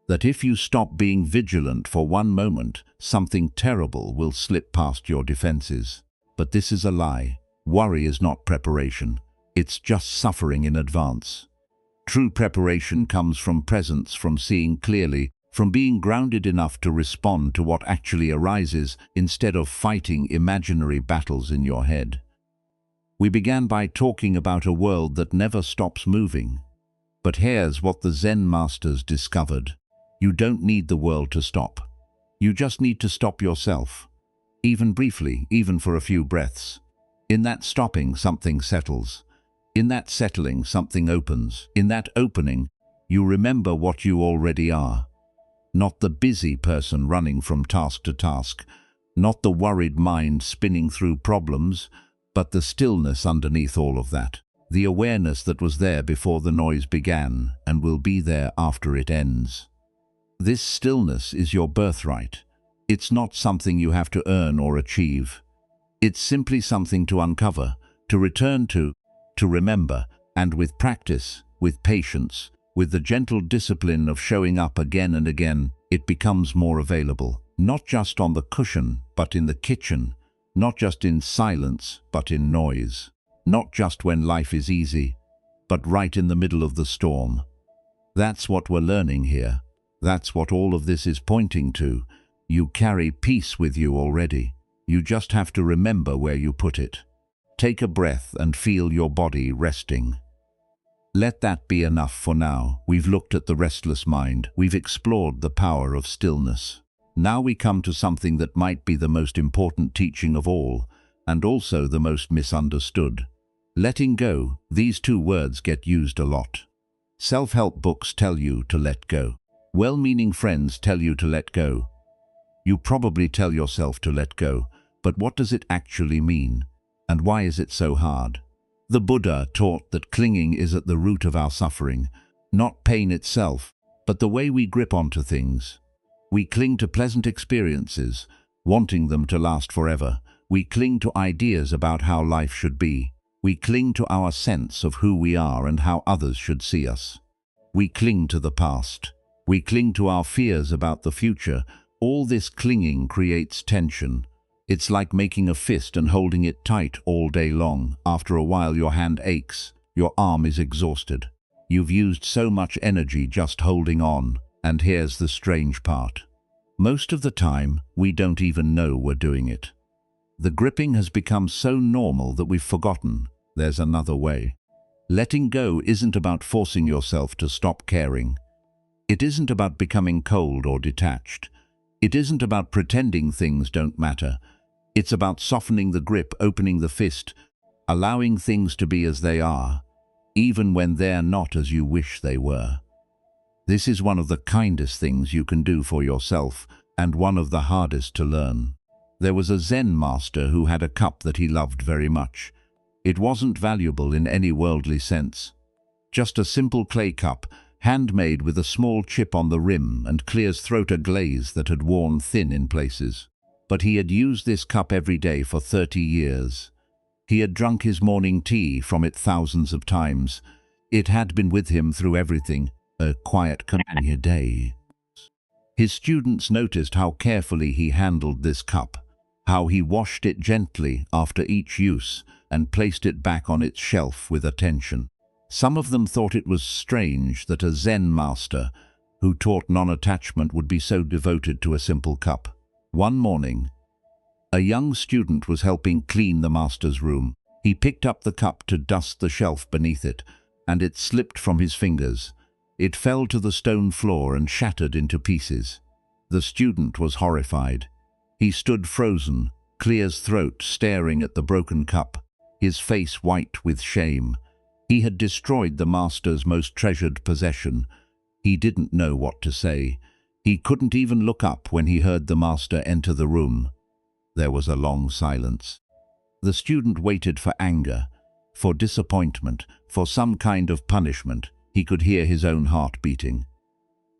That if you stop being vigilant for one moment, something terrible will slip past your defenses. But this is a lie. Worry is not preparation. It's just suffering in advance. True preparation comes from presence, from seeing clearly, from being grounded enough to respond to what actually arises instead of fighting imaginary battles in your head. We began by talking about a world that never stops moving. But here's what the Zen masters discovered. You don't need the world to stop. You just need to stop yourself. Even briefly, even for a few breaths. In that stopping, something settles. In that settling, something opens. In that opening, you remember what you already are. Not the busy person running from task to task, not the worried mind spinning through problems, but the stillness underneath all of that. The awareness that was there before the noise began and will be there after it ends. This stillness is your birthright. It's not something you have to earn or achieve. It's simply something to uncover, to return to remember, and with practice, with patience, with the gentle discipline of showing up again and again, it becomes more available. Not just on the cushion, but in the kitchen. Not just in silence, but in noise. Not just when life is easy, but right in the middle of the storm. That's what we're learning here. That's what all of this is pointing to. You carry peace with you already. You just have to remember where you put it. Take a breath and feel your body resting. Let that be enough for now. We've looked at the restless mind. We've explored the power of stillness. Now we come to something that might be the most important teaching of all, and also the most misunderstood. Letting go. These two words get used a lot. Self-help books tell you to let go. Well-meaning friends tell you to let go. You probably tell yourself to let go, but what does it actually mean? And why is it so hard? The Buddha taught that clinging is at the root of our suffering, not pain itself, but the way we grip onto things. We cling to pleasant experiences, wanting them to last forever. We cling to ideas about how life should be. We cling to our sense of who we are and how others should see us. We cling to the past. We cling to our fears about the future. All this clinging creates tension. It's like making a fist and holding it tight all day long. After a while your hand aches, your arm is exhausted. You've used so much energy just holding on, and here's the strange part. Most of the time, we don't even know we're doing it. The gripping has become so normal that we've forgotten there's another way. Letting go isn't about forcing yourself to stop caring. It isn't about becoming cold or detached. It isn't about pretending things don't matter. It's about softening the grip, opening the fist, allowing things to be as they are, even when they're not as you wish they were. This is one of the kindest things you can do for yourself, and one of the hardest to learn. There was a Zen master who had a cup that he loved very much. It wasn't valuable in any worldly sense. Just a simple clay cup, handmade with a small chip on the rim and clear's throater glaze that had worn thin in places. But he had used this cup every day for 30 years. He had drunk his morning tea from it thousands of times. It had been with him through everything, a quiet company a day. His students noticed how carefully he handled this cup, how he washed it gently after each use and placed it back on its shelf with attention. Some of them thought it was strange that a Zen master who taught non-attachment would be so devoted to a simple cup. One morning, a young student was helping clean the master's room. He picked up the cup to dust the shelf beneath it, and it slipped from his fingers. It fell to the stone floor and shattered into pieces. The student was horrified. He stood frozen, clear's throat staring at the broken cup, his face white with shame. He had destroyed the master's most treasured possession. He didn't know what to say. He couldn't even look up when he heard the master enter the room. There was a long silence. The student waited for anger, for disappointment, for some kind of punishment. He could hear his own heart beating.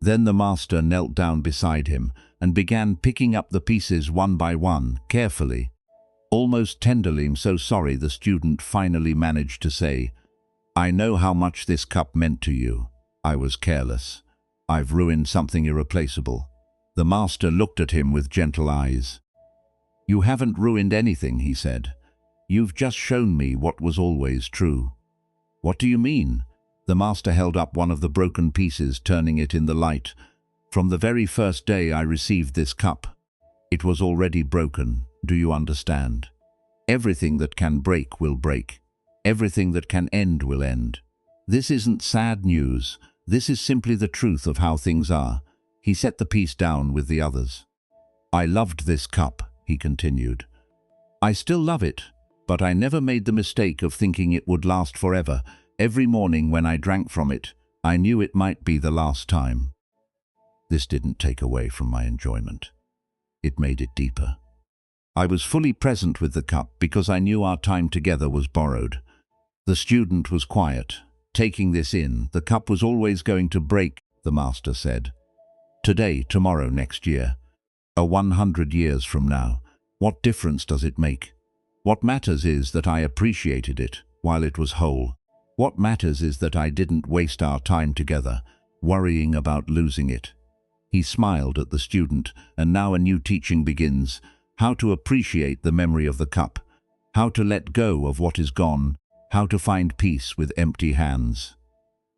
Then the master knelt down beside him and began picking up the pieces one by one, carefully. Almost tenderly, so sorry, the student finally managed to say, "I know how much this cup meant to you. I was careless. I've ruined something irreplaceable." The master looked at him with gentle eyes. "You haven't ruined anything," he said. "You've just shown me what was always true." "What do you mean?" The master held up one of the broken pieces, turning it in the light. "From the very first day I received this cup, it was already broken. Do you understand? Everything that can break will break. Everything that can end will end. This isn't sad news. This is simply the truth of how things are." He set the piece down with the others. "I loved this cup," he continued. "I still love it. But I never made the mistake of thinking it would last forever. Every morning when I drank from it, I knew it might be the last time. This didn't take away from my enjoyment. It made it deeper. I was fully present with the cup because I knew our time together was borrowed. The student was quiet, taking this in. The cup was always going to break, the master said. Today, tomorrow, next year, 100 years from now, what difference does it make? What matters is that I appreciated it while it was whole. What matters is that I didn't waste our time together, worrying about losing it. He smiled at the student, and now a new teaching begins: how to appreciate the memory of the cup, how to let go of what is gone, how to find peace with empty hands.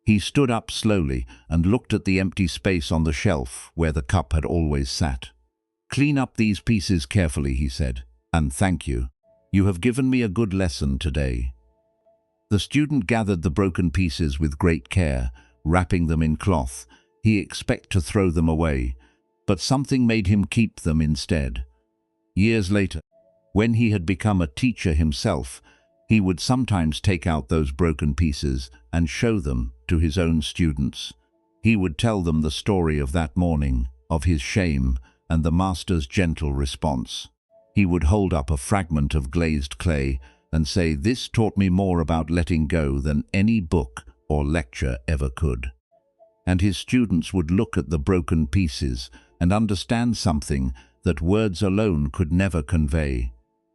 He stood up slowly and looked at the empty space on the shelf where the cup had always sat. "Clean up these pieces carefully," he said, "and thank you. You have given me a good lesson today." The student gathered the broken pieces with great care, wrapping them in cloth. He expected to throw them away, but something made him keep them instead. Years later, when he had become a teacher himself, he would sometimes take out those broken pieces and show them to his own students. He would tell them the story of that morning, of his shame, and the master's gentle response. He would hold up a fragment of glazed clay and say, "This taught me more about letting go than any book or lecture ever could." And his students would look at the broken pieces and understand something that words alone could never convey: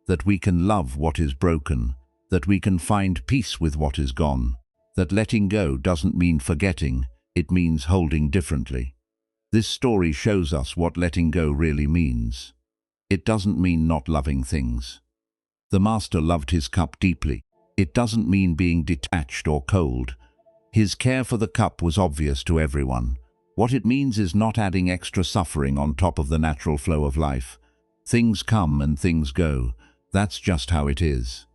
that we can love what is broken, that we can find peace with what is gone, that letting go doesn't mean forgetting, it means holding differently. This story shows us what letting go really means. It doesn't mean not loving things. The master loved his cup deeply. It doesn't mean being detached or cold. His care for the cup was obvious to everyone. What it means is not adding extra suffering on top of the natural flow of life. Things come and things go. That's just how it is.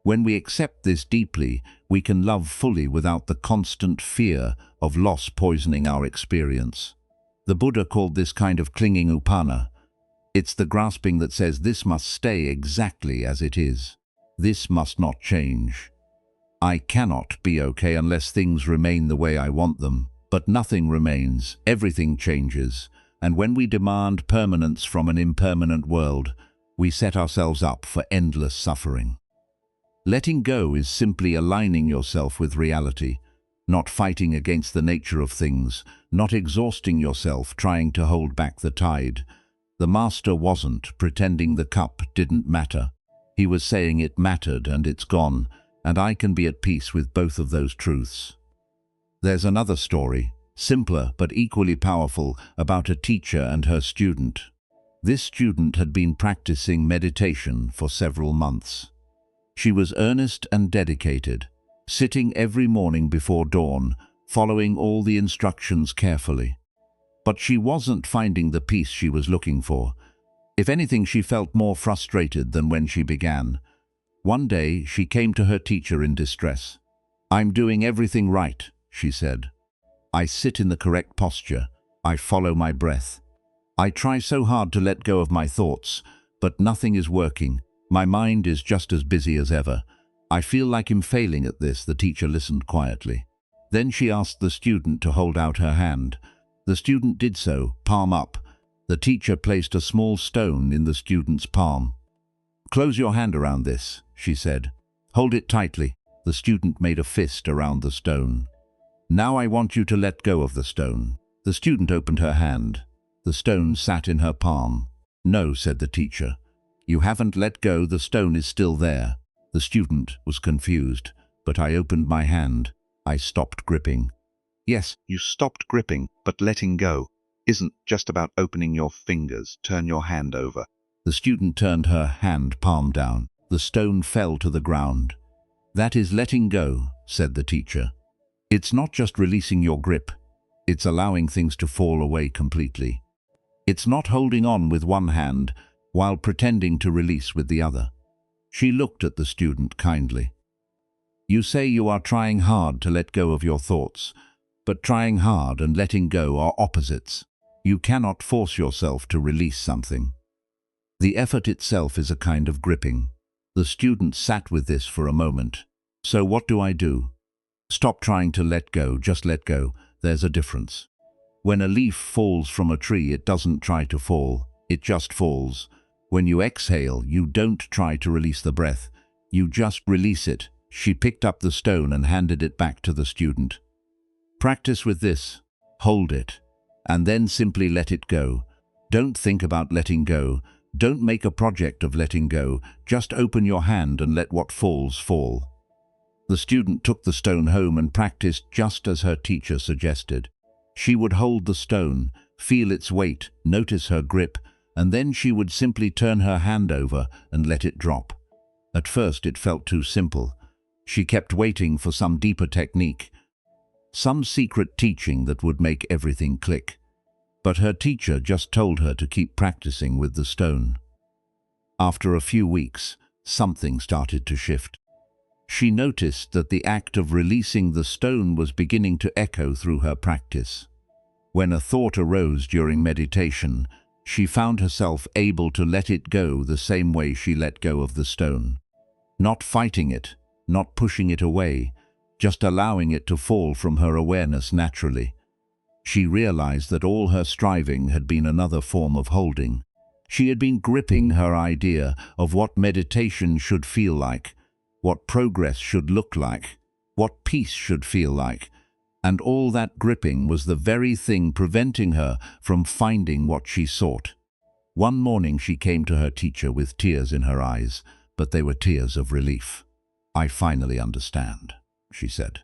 When we accept this deeply, we can love fully without the constant fear of loss poisoning our experience. The Buddha called this kind of clinging upana. It's the grasping that says this must stay exactly as it is. This must not change. I cannot be okay unless things remain the way I want them. But nothing remains, everything changes. And when we demand permanence from an impermanent world, we set ourselves up for endless suffering. Letting go is simply aligning yourself with reality, not fighting against the nature of things, not exhausting yourself trying to hold back the tide. The master wasn't pretending the cup didn't matter. He was saying it mattered and it's gone, and I can be at peace with both of those truths. There's another story, simpler but equally powerful, about a teacher and her student. This student had been practicing meditation for several months. She was earnest and dedicated, sitting every morning before dawn, following all the instructions carefully. But she wasn't finding the peace she was looking for. If anything, she felt more frustrated than when she began. One day, she came to her teacher in distress. "I'm doing everything right," she said. "I sit in the correct posture. I follow my breath. I try so hard to let go of my thoughts, but nothing is working. My mind is just as busy as ever. I feel like I'm failing at this." The teacher listened quietly. Then she asked the student to hold out her hand. The student did so, palm up. The teacher placed a small stone in the student's palm. "Close your hand around this," she said. "Hold it tightly." The student made a fist around the stone. "Now I want you to let go of the stone." The student opened her hand. The stone sat in her palm. "No," said the teacher. "You haven't let go, the stone is still there." The student was confused, but I opened my hand. I stopped gripping. Yes, you stopped gripping, but letting go isn't just about opening your fingers. Turn your hand over. The student turned her hand palm down. The stone fell to the ground. "That is letting go," said the teacher. "It's not just releasing your grip. It's allowing things to fall away completely. It's not holding on with one hand while pretending to release with the other." She looked at the student kindly. "You say you are trying hard to let go of your thoughts, but trying hard and letting go are opposites. You cannot force yourself to release something. The effort itself is a kind of gripping. The student sat with this for a moment. So what do I do? Stop trying to let go, just let go. There's a difference. When a leaf falls from a tree, it doesn't try to fall, it just falls. When you exhale, you don't try to release the breath, you just release it. She picked up the stone and handed it back to the student. Practice with this. Hold it, and then simply let it go. Don't think about letting go. Don't make a project of letting go. Just open your hand and let what falls fall. The student took the stone home and practiced just as her teacher suggested. She would hold the stone, feel its weight, notice her grip, and then she would simply turn her hand over and let it drop. At first it felt too simple. She kept waiting for some deeper technique, some secret teaching that would make everything click. But her teacher just told her to keep practicing with the stone. After a few weeks, something started to shift. She noticed that the act of releasing the stone was beginning to echo through her practice. When a thought arose during meditation, she found herself able to let it go the same way she let go of the stone. Not fighting it, not pushing it away, just allowing it to fall from her awareness naturally. She realized that all her striving had been another form of holding. She had been gripping her idea of what meditation should feel like, what progress should look like, what peace should feel like, and all that gripping was the very thing preventing her from finding what she sought. One morning she came to her teacher with tears in her eyes, but they were tears of relief. "I finally understand," she said.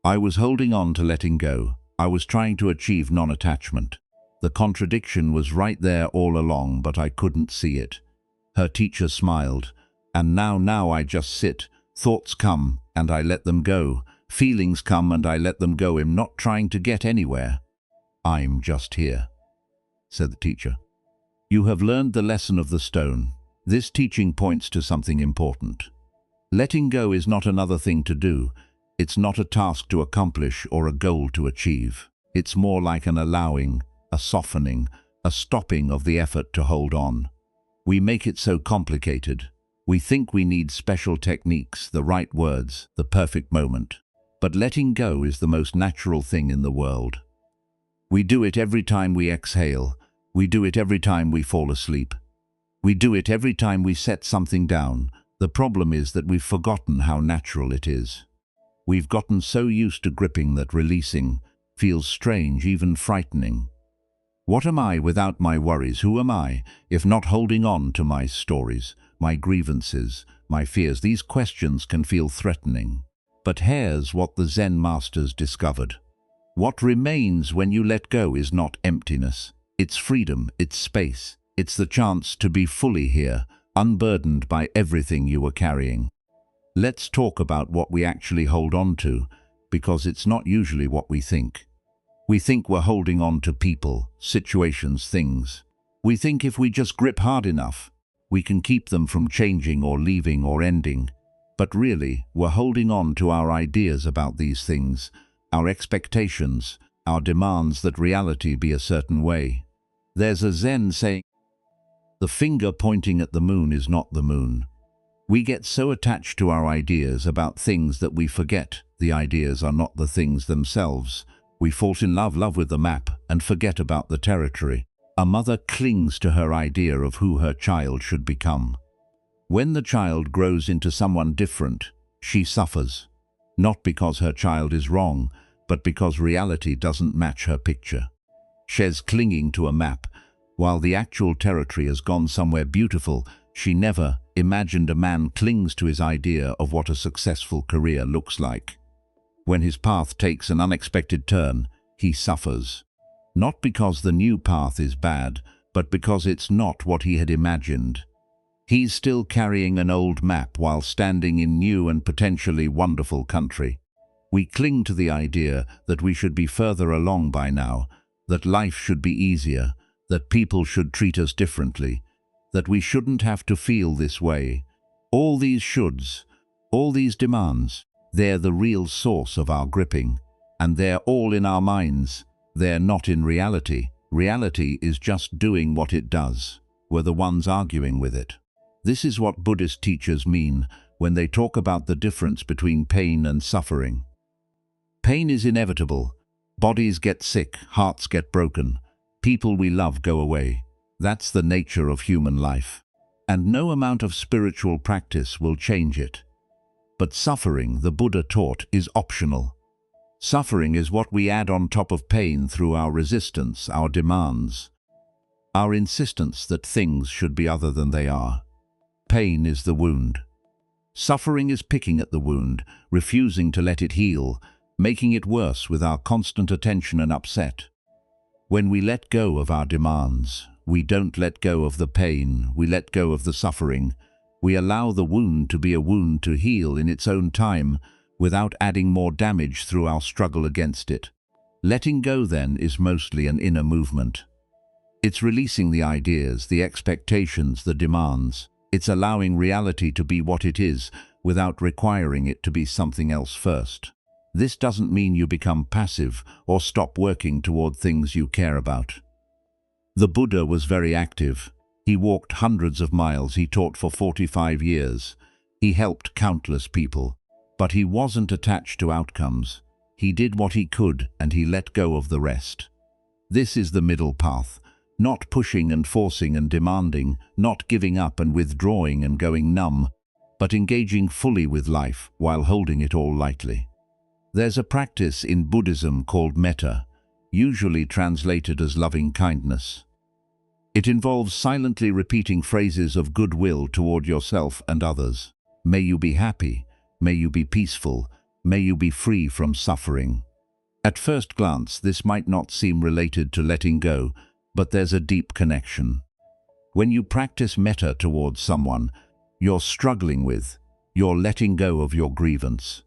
"I was holding on to letting go. I was trying to achieve non-attachment. The contradiction was right there all along, but I couldn't see it." Her teacher smiled. "And now I just sit. Thoughts come and I let them go. Feelings come and I let them go. I'm not trying to get anywhere. I'm just here," said the teacher. "You have learned the lesson of the stone. This teaching points to something important. Letting go is not another thing to do. It's not a task to accomplish or a goal to achieve. It's more like an allowing, a softening, a stopping of the effort to hold on. We make it so complicated. We think we need special techniques, the right words, the perfect moment. But letting go is the most natural thing in the world. We do it every time we exhale. We do it every time we fall asleep. We do it every time we set something down. The problem is that we've forgotten how natural it is. We've gotten so used to gripping that releasing feels strange, even frightening. What am I without my worries? Who am I if not holding on to my stories, my grievances, my fears? These questions can feel threatening. But here's what the Zen masters discovered. What remains when you let go is not emptiness. It's freedom, it's space. It's the chance to be fully here, unburdened by everything you were carrying. Let's talk about what we actually hold on to, because it's not usually what we think. We think we're holding on to people, situations, things. We think if we just grip hard enough, we can keep them from changing or leaving or ending. But really, we're holding on to our ideas about these things, our expectations, our demands that reality be a certain way. There's a Zen saying, "The finger pointing at the moon is not the moon." We get so attached to our ideas about things that we forget the ideas are not the things themselves. We fall in love with the map and forget about the territory. A mother clings to her idea of who her child should become. When the child grows into someone different, she suffers, not because her child is wrong, but because reality doesn't match her picture. She's clinging to a map, while the actual territory has gone somewhere beautiful. She never imagined a man clings to his idea of what a successful career looks like. When his path takes an unexpected turn, he suffers. Not because the new path is bad, but because it's not what he had imagined. He's still carrying an old map while standing in new and potentially wonderful country. We cling to the idea that we should be further along by now, that life should be easier, that people should treat us differently, that we shouldn't have to feel this way. All these shoulds, all these demands, they're the real source of our gripping, and they're all in our minds. They're not in reality. Reality is just doing what it does. We're the ones arguing with it. This is what Buddhist teachers mean when they talk about the difference between pain and suffering. Pain is inevitable. Bodies get sick, hearts get broken, people we love go away. That's the nature of human life. And no amount of spiritual practice will change it. But suffering, the Buddha taught, is optional. Suffering is what we add on top of pain through our resistance, our demands, our insistence that things should be other than they are. Pain is the wound. Suffering is picking at the wound, refusing to let it heal, making it worse with our constant attention and upset. When we let go of our demands, we don't let go of the pain, we let go of the suffering. We allow the wound to be a wound to heal in its own time, without adding more damage through our struggle against it. Letting go, then, is mostly an inner movement. It's releasing the ideas, the expectations, the demands. It's allowing reality to be what it is, without requiring it to be something else first. This doesn't mean you become passive or stop working toward things you care about. The Buddha was very active. He walked hundreds of miles, he taught for 45 years. He helped countless people. But he wasn't attached to outcomes. He did what he could and he let go of the rest. This is the middle path. Not pushing and forcing and demanding, not giving up and withdrawing and going numb, but engaging fully with life while holding it all lightly. There's a practice in Buddhism called metta, usually translated as loving kindness. It involves silently repeating phrases of goodwill toward yourself and others. May you be happy. May you be peaceful. May you be free from suffering. At first glance, this might not seem related to letting go, but there's a deep connection. When you practice metta towards someone you're struggling with, you're letting go of your grievance.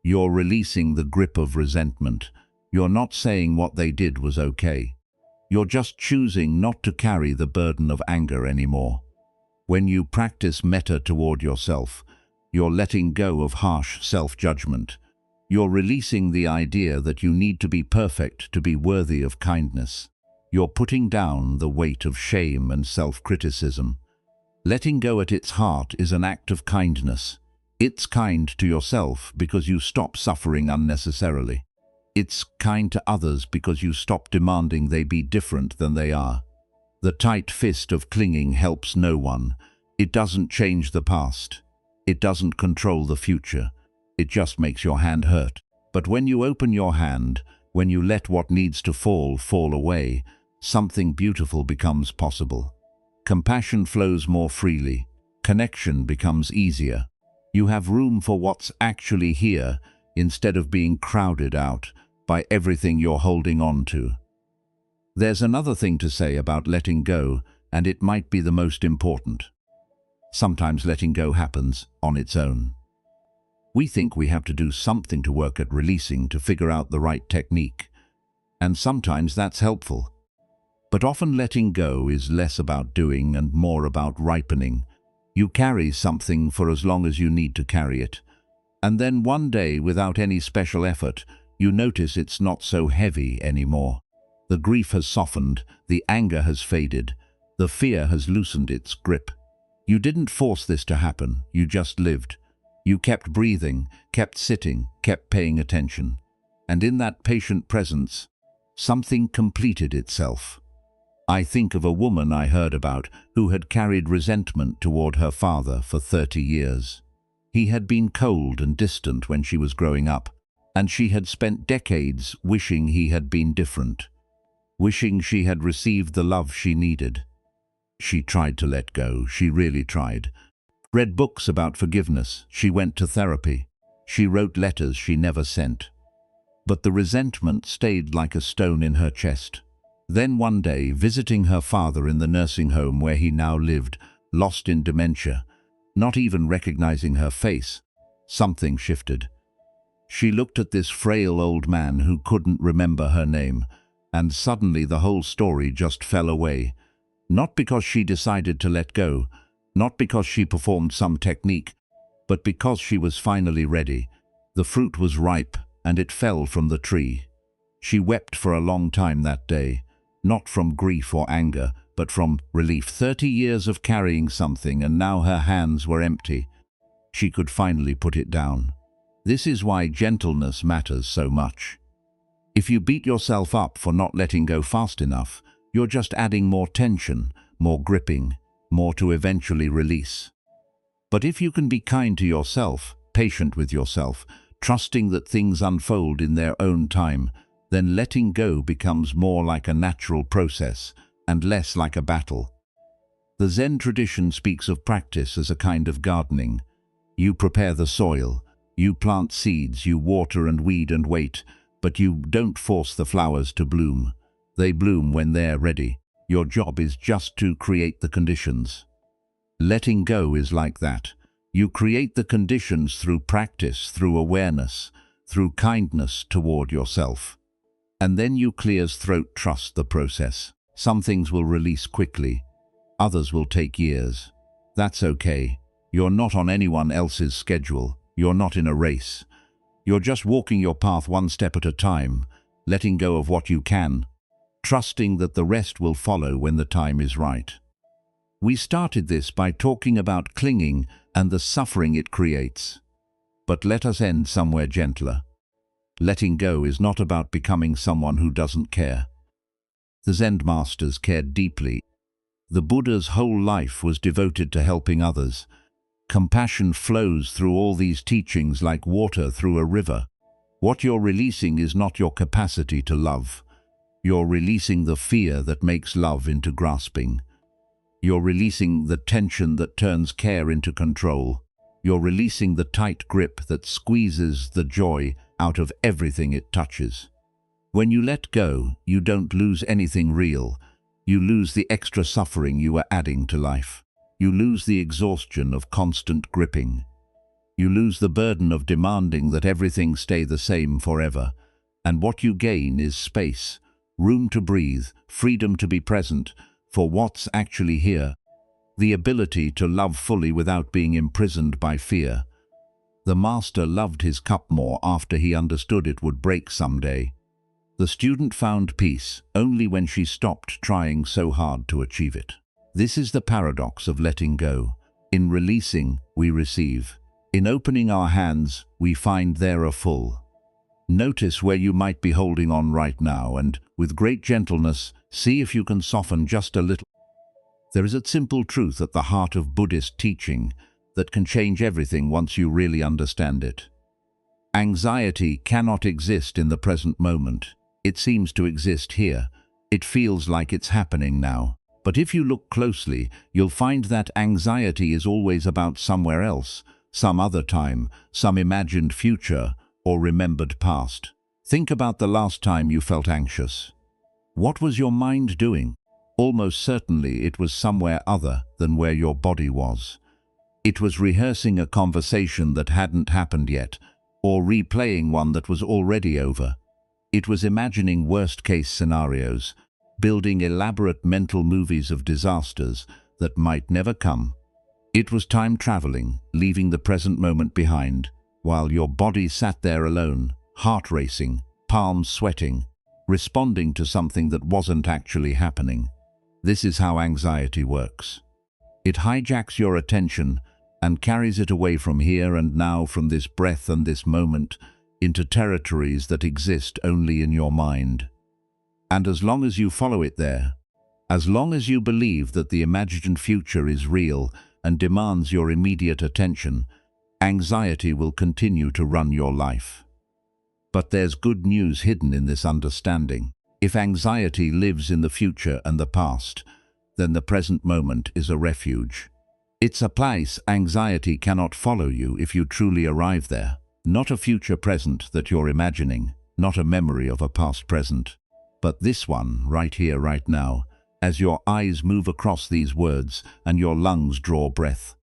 You're releasing the grip of resentment. You're not saying what they did was okay. You're just choosing not to carry the burden of anger anymore. When you practice metta toward yourself, you're letting go of harsh self-judgment. You're releasing the idea that you need to be perfect to be worthy of kindness. You're putting down the weight of shame and self-criticism. Letting go at its heart is an act of kindness. It's kind to yourself because you stop suffering unnecessarily. It's kind to others because you stop demanding they be different than they are. The tight fist of clinging helps no one. It doesn't change the past. It doesn't control the future. It just makes your hand hurt. But when you open your hand, when you let what needs to fall away, something beautiful becomes possible. Compassion flows more freely. Connection becomes easier. You have room for what's actually here instead of being crowded out by everything you're holding on to. There's another thing to say about letting go, and it might be the most important. Sometimes letting go happens on its own. We think we have to do something to work at releasing to figure out the right technique, and sometimes that's helpful. But often letting go is less about doing and more about ripening. You carry something for as long as you need to carry it, and then one day, without any special effort, you notice it's not so heavy anymore. The grief has softened, the anger has faded, the fear has loosened its grip. You didn't force this to happen, you just lived. You kept breathing, kept sitting, kept paying attention. And in that patient presence, something completed itself. I think of a woman I heard about who had carried resentment toward her father for 30 years. He had been cold and distant when she was growing up, and she had spent decades wishing he had been different, wishing she had received the love she needed. She tried to let go, she really tried. Read books about forgiveness, she went to therapy, she wrote letters she never sent. But the resentment stayed like a stone in her chest. Then one day, visiting her father in the nursing home where he now lived, lost in dementia, not even recognizing her face, something shifted. She looked at this frail old man who couldn't remember her name, and suddenly the whole story just fell away. Not because she decided to let go, not because she performed some technique, but because she was finally ready. The fruit was ripe, and it fell from the tree. She wept for a long time that day, not from grief or anger, but from relief. 30 years of carrying something, and now her hands were empty. She could finally put it down. This is why gentleness matters so much. If you beat yourself up for not letting go fast enough, you're just adding more tension, more gripping, more to eventually release. But if you can be kind to yourself, patient with yourself, trusting that things unfold in their own time, then letting go becomes more like a natural process and less like a battle. The Zen tradition speaks of practice as a kind of gardening. You prepare the soil, you plant seeds, you water and weed and wait, but you don't force the flowers to bloom. They bloom when they're ready. Your job is just to create the conditions. Letting go is like that. You create the conditions through practice, through awareness, through kindness toward yourself. And then you clear as throat. Trust the process. Some things will release quickly. Others will take years. That's okay. You're not on anyone else's schedule. You're not in a race. You're just walking your path one step at a time, letting go of what you can, trusting that the rest will follow when the time is right. We started this by talking about clinging and the suffering it creates. But let us end somewhere gentler. Letting go is not about becoming someone who doesn't care. The Zen masters cared deeply. The Buddha's whole life was devoted to helping others. Compassion flows through all these teachings like water through a river. What you're releasing is not your capacity to love. You're releasing the fear that makes love into grasping. You're releasing the tension that turns care into control. You're releasing the tight grip that squeezes the joy out of everything it touches. When you let go, you don't lose anything real. You lose the extra suffering you are adding to life. You lose the exhaustion of constant gripping. You lose the burden of demanding that everything stay the same forever. And what you gain is space, room to breathe, freedom to be present for what's actually here, the ability to love fully without being imprisoned by fear. The master loved his cup more after he understood it would break someday. The student found peace only when she stopped trying so hard to achieve it. This is the paradox of letting go. In releasing, we receive. In opening our hands, we find they are full. Notice where you might be holding on right now, and with great gentleness, see if you can soften just a little. There is a simple truth at the heart of Buddhist teaching that can change everything once you really understand it. Anxiety cannot exist in the present moment. It seems to exist here. It feels like it's happening now. But if you look closely, you'll find that anxiety is always about somewhere else, some other time, some imagined future, or remembered past. Think about the last time you felt anxious. What was your mind doing? Almost certainly it was somewhere other than where your body was. It was rehearsing a conversation that hadn't happened yet, or replaying one that was already over. It was imagining worst-case scenarios, building elaborate mental movies of disasters that might never come. It was time traveling, leaving the present moment behind, while your body sat there alone, heart racing, palms sweating, responding to something that wasn't actually happening. This is how anxiety works. It hijacks your attention and carries it away from here and now, from this breath and this moment, into territories that exist only in your mind. And as long as you follow it there, as long as you believe that the imagined future is real and demands your immediate attention, anxiety will continue to run your life. But there's good news hidden in this understanding. If anxiety lives in the future and the past, then the present moment is a refuge. It's a place anxiety cannot follow you if you truly arrive there. Not a future present that you're imagining, not a memory of a past present, but this one, right here, right now, as your eyes move across these words and your lungs draw breath.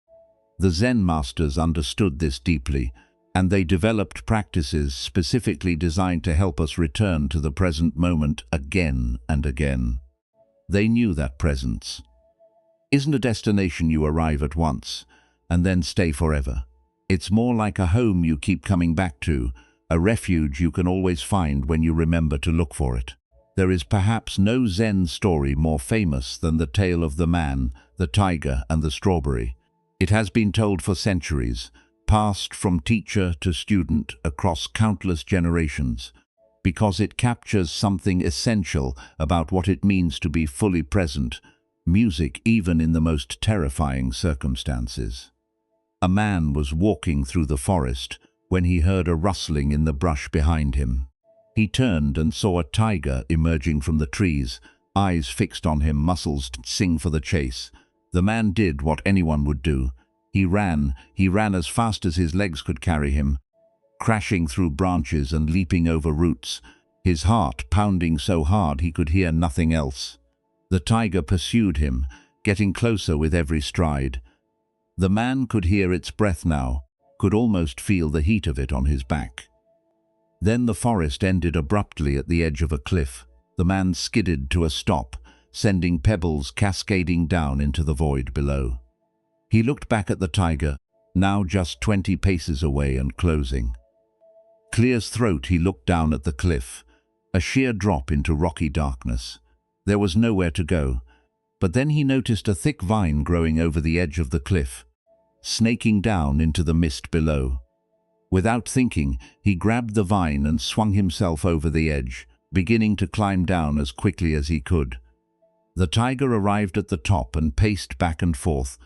The Zen masters understood this deeply, and they developed practices specifically designed to help us return to the present moment again and again. They knew that presence isn't a destination you arrive at once and then stay forever. It's more like a home you keep coming back to, a refuge you can always find when you remember to look for it. There is perhaps no Zen story more famous than the tale of the man, the tiger, and the strawberry. It has been told for centuries, passed from teacher to student across countless generations, because it captures something essential about what it means to be fully present, music even in the most terrifying circumstances. A man was walking through the forest when he heard a rustling in the brush behind him. He turned and saw a tiger emerging from the trees, eyes fixed on him, muscles sing for the chase. The man did what anyone would do. He ran as fast as his legs could carry him, crashing through branches and leaping over roots, his heart pounding so hard he could hear nothing else. The tiger pursued him, getting closer with every stride. The man could hear its breath now, could almost feel the heat of it on his back. Then the forest ended abruptly at the edge of a cliff. The man skidded to a stop, sending pebbles cascading down into the void below. He looked back at the tiger, now just 20 paces away and closing. Clear's throat, he looked down at the cliff, a sheer drop into rocky darkness. There was nowhere to go, but then he noticed a thick vine growing over the edge of the cliff, snaking down into the mist below. Without thinking, he grabbed the vine and swung himself over the edge, beginning to climb down as quickly as he could. The tiger arrived at the top and paced back and forth,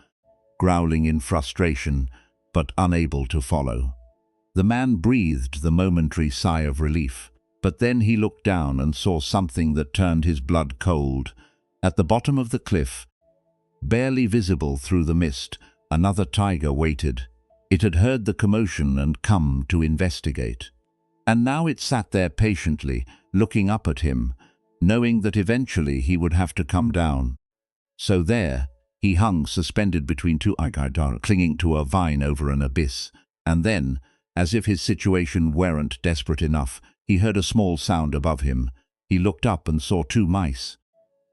growling in frustration, but unable to follow. The man breathed the momentary sigh of relief, but then he looked down and saw something that turned his blood cold. At the bottom of the cliff, barely visible through the mist, another tiger waited. It had heard the commotion and come to investigate. And now it sat there patiently, looking up at him, knowing that eventually he would have to come down. So there, he hung suspended between two tigers, clinging to a vine over an abyss. And then, as if his situation weren't desperate enough, he heard a small sound above him. He looked up and saw two mice,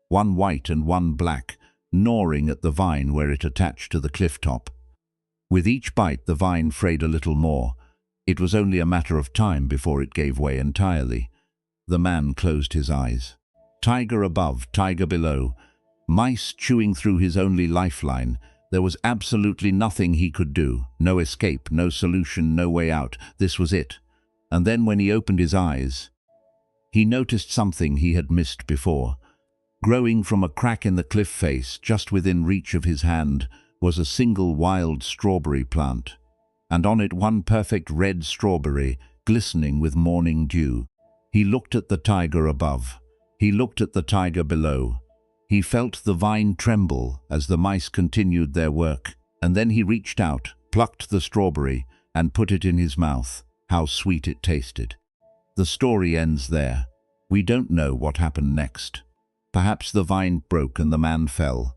one white and one black, gnawing at the vine where it attached to the cliff top. With each bite, the vine frayed a little more. It was only a matter of time before it gave way entirely. The man closed his eyes. Tiger above, tiger below, mice chewing through his only lifeline. There was absolutely nothing he could do. No escape, no solution, no way out. This was it. And then when he opened his eyes, he noticed something he had missed before. Growing from a crack in the cliff face, just within reach of his hand, was a single wild strawberry plant, and on it one perfect red strawberry, glistening with morning dew. He looked at the tiger above. He looked at the tiger below. He felt the vine tremble as the mice continued their work, and then he reached out, plucked the strawberry, and put it in his mouth. How sweet it tasted. The story ends there. We don't know what happened next. Perhaps the vine broke and the man fell.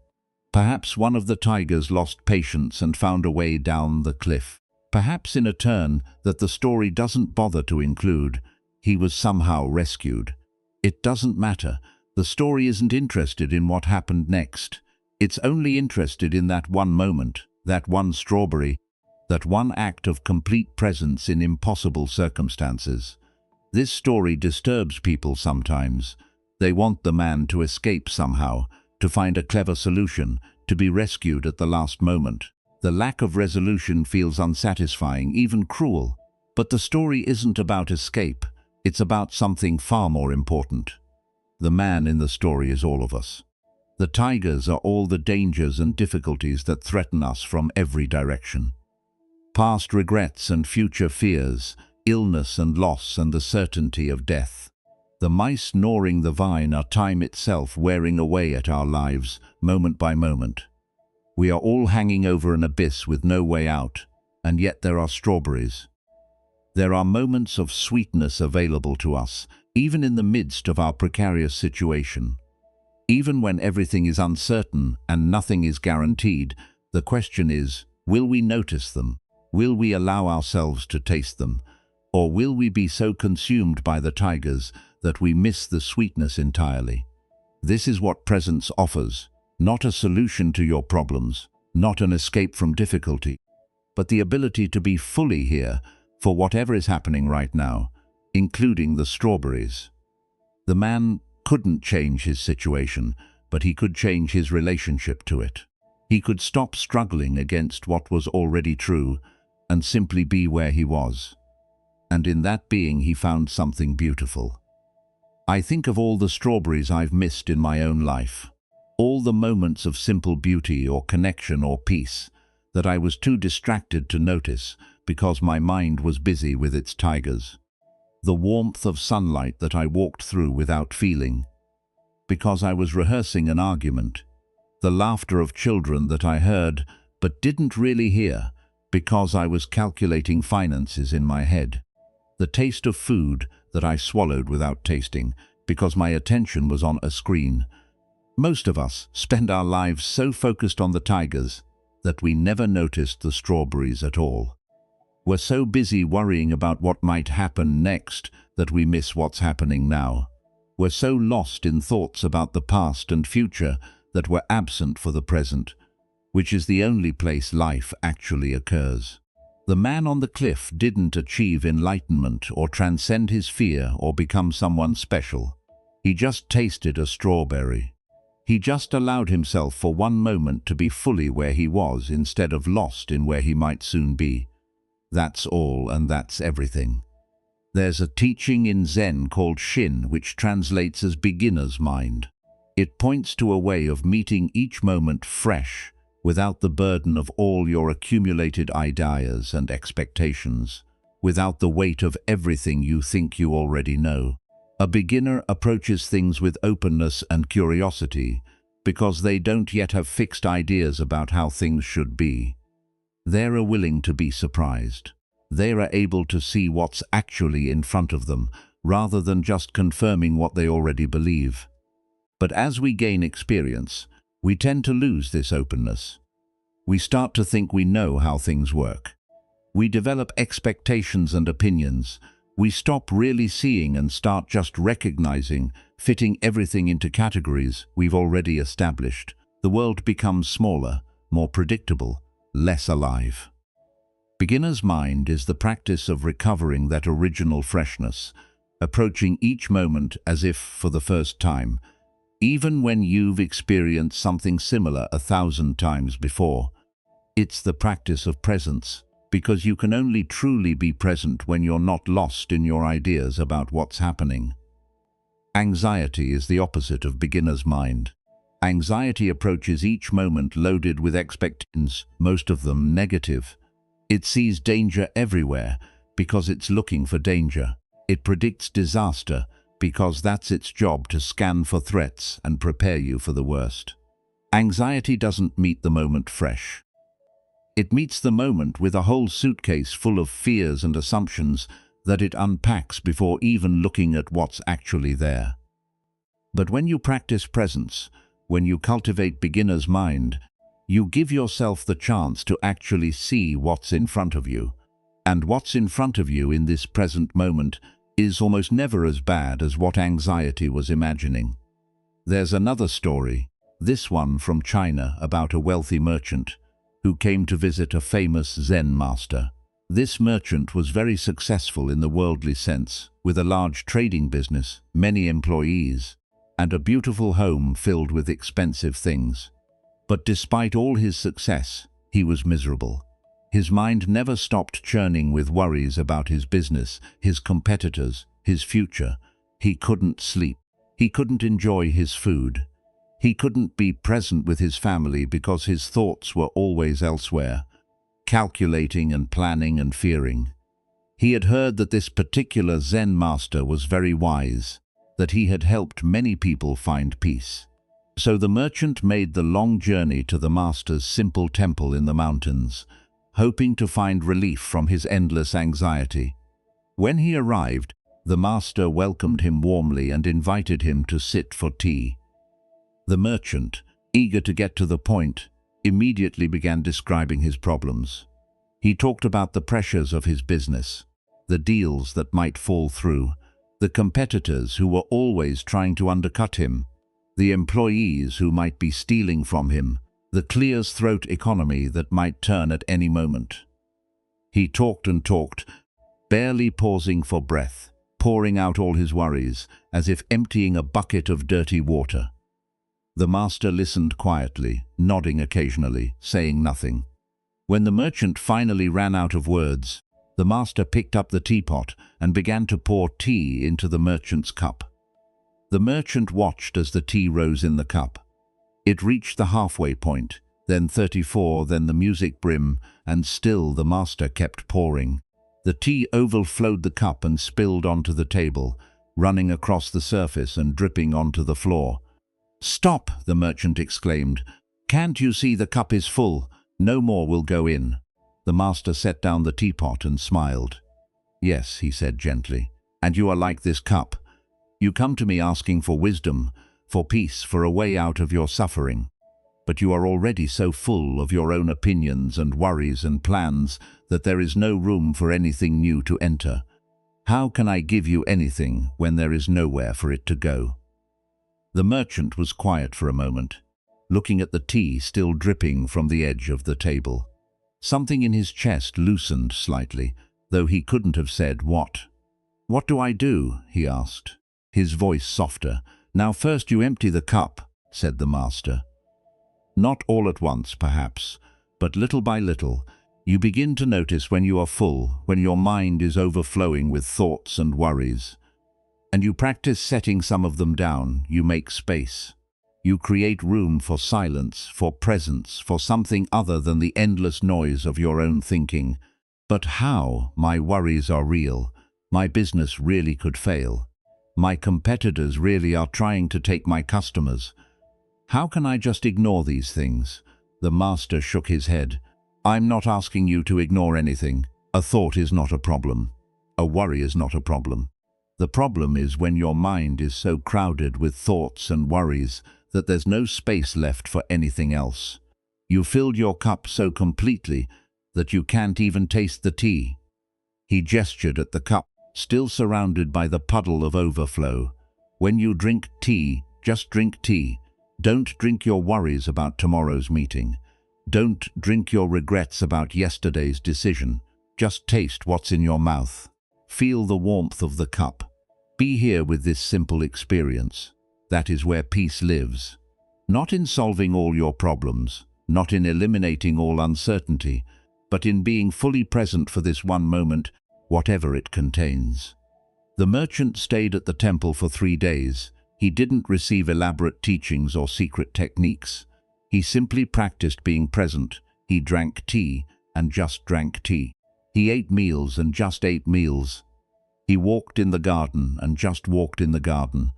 Perhaps one of the tigers lost patience and found a way down the cliff. Perhaps in a turn that the story doesn't bother to include, he was somehow rescued. It doesn't matter. The story isn't interested in what happened next. It's only interested in that one moment, that one strawberry, that one act of complete presence in impossible circumstances. This story disturbs people sometimes. They want the man to escape somehow, to find a clever solution, to be rescued at the last moment. The lack of resolution feels unsatisfying, even cruel. But the story isn't about escape. It's about something far more important. The man in the story is all of us. The tigers are all the dangers and difficulties that threaten us from every direction. Past regrets and future fears, illness and loss and the certainty of death. The mice gnawing the vine are time itself wearing away at our lives, moment by moment. We are all hanging over an abyss with no way out, and yet there are strawberries. There are moments of sweetness available to us, even in the midst of our precarious situation. Even when everything is uncertain and nothing is guaranteed, the question is, will we notice them? Will we allow ourselves to taste them? Or will we be so consumed by the tigers that we miss the sweetness entirely? This is what presence offers, not a solution to your problems, not an escape from difficulty, but the ability to be fully here for whatever is happening right now, including the strawberries. The man couldn't change his situation, but he could change his relationship to it. He could stop struggling against what was already true and simply be where he was. And in that being he found something beautiful. I think of all the strawberries I've missed in my own life, all the moments of simple beauty or connection or peace that I was too distracted to notice because my mind was busy with its tigers. The warmth of sunlight that I walked through without feeling, because I was rehearsing an argument. The laughter of children that I heard but didn't really hear because I was calculating finances in my head. The taste of food that I swallowed without tasting because my attention was on a screen. Most of us spend our lives so focused on the tigers that we never noticed the strawberries at all. We're so busy worrying about what might happen next that we miss what's happening now. We're so lost in thoughts about the past and future that we're absent for the present, which is the only place life actually occurs. The man on the cliff didn't achieve enlightenment or transcend his fear or become someone special. He just tasted a strawberry. He just allowed himself for one moment to be fully where he was instead of lost in where he might soon be. That's all, and that's everything. There's a teaching in Zen called Shin, which translates as beginner's mind. It points to a way of meeting each moment fresh, without the burden of all your accumulated ideas and expectations, without the weight of everything you think you already know. A beginner approaches things with openness and curiosity because they don't yet have fixed ideas about how things should be. They're willing to be surprised. They are able to see what's actually in front of them, rather than just confirming what they already believe. But as we gain experience, we tend to lose this openness. We start to think we know how things work. We develop expectations and opinions. We stop really seeing and start just recognizing, fitting everything into categories we've already established. The world becomes smaller, more predictable, less alive. Beginner's mind is the practice of recovering that original freshness, approaching each moment as if for the first time, even when you've experienced something similar 1,000 times before. It's the practice of presence, because you can only truly be present when you're not lost in your ideas about what's happening. Anxiety is the opposite of beginner's mind. Anxiety approaches each moment loaded with expectations, most of them negative. It sees danger everywhere because it's looking for danger. It predicts disaster because that's its job, to scan for threats and prepare you for the worst. Anxiety doesn't meet the moment fresh. It meets the moment with a whole suitcase full of fears and assumptions that it unpacks before even looking at what's actually there. But when you practice presence, when you cultivate beginner's mind, you give yourself the chance to actually see what's in front of you. And what's in front of you in this present moment is almost never as bad as what anxiety was imagining. There's another story, this one from China, about a wealthy merchant who came to visit a famous Zen master. This merchant was very successful in the worldly sense, with a large trading business, many employees, and a beautiful home filled with expensive things. But despite all his success, he was miserable. His mind never stopped churning with worries about his business, his competitors, his future. He couldn't sleep. He couldn't enjoy his food. He couldn't be present with his family because his thoughts were always elsewhere, calculating and planning and fearing. He had heard that this particular Zen master was very wise, that he had helped many people find peace. So the merchant made the long journey to the master's simple temple in the mountains, hoping to find relief from his endless anxiety. When he arrived, the master welcomed him warmly and invited him to sit for tea. The merchant, eager to get to the point, immediately began describing his problems. He talked about the pressures of his business, the deals that might fall through, the competitors who were always trying to undercut him, the employees who might be stealing from him, the clear-throat economy that might turn at any moment. He talked and talked, barely pausing for breath, pouring out all his worries, as if emptying a bucket of dirty water. The master listened quietly, nodding occasionally, saying nothing. When the merchant finally ran out of words, the master picked up the teapot and began to pour tea into the merchant's cup. The merchant watched as the tea rose in the cup. It reached the halfway point, then 34, then the music brim, and still the master kept pouring. The tea overflowed the cup and spilled onto the table, running across the surface and dripping onto the floor. "Stop!" the merchant exclaimed. "Can't you see the cup is full? No more will go in." The master set down the teapot and smiled. "Yes," he said gently, "and you are like this cup. You come to me asking for wisdom, for peace, for a way out of your suffering. But you are already so full of your own opinions and worries and plans that there is no room for anything new to enter. How can I give you anything when there is nowhere for it to go?" The merchant was quiet for a moment, looking at the tea still dripping from the edge of the table. Something in his chest loosened slightly, though he couldn't have said what. "What do I do?" he asked, his voice softer. "Now first you empty the cup," said the master. "Not all at once, perhaps, but little by little. You begin to notice when you are full, when your mind is overflowing with thoughts and worries. And you practice setting some of them down. You make space. You create room for silence, for presence, for something other than the endless noise of your own thinking. But how? My worries are real. My business really could fail. My competitors really are trying to take my customers. How can I just ignore these things?" The master shook his head. "I'm not asking you to ignore anything. A thought is not a problem. A worry is not a problem. The problem is when your mind is so crowded with thoughts and worries that there's no space left for anything else. You filled your cup so completely that you can't even taste the tea." He gestured at the cup, still surrounded by the puddle of overflow. "When you drink tea, just drink tea. Don't drink your worries about tomorrow's meeting. Don't drink your regrets about yesterday's decision. Just taste what's in your mouth. Feel the warmth of the cup. Be here with this simple experience. That is where peace lives. Not in solving all your problems, not in eliminating all uncertainty, but in being fully present for this one moment, whatever it contains." The merchant stayed at the temple for 3 days. He didn't receive elaborate teachings or secret techniques. He simply practiced being present. He drank tea and just drank tea. He ate meals and just ate meals. He walked in the garden and just walked in the garden.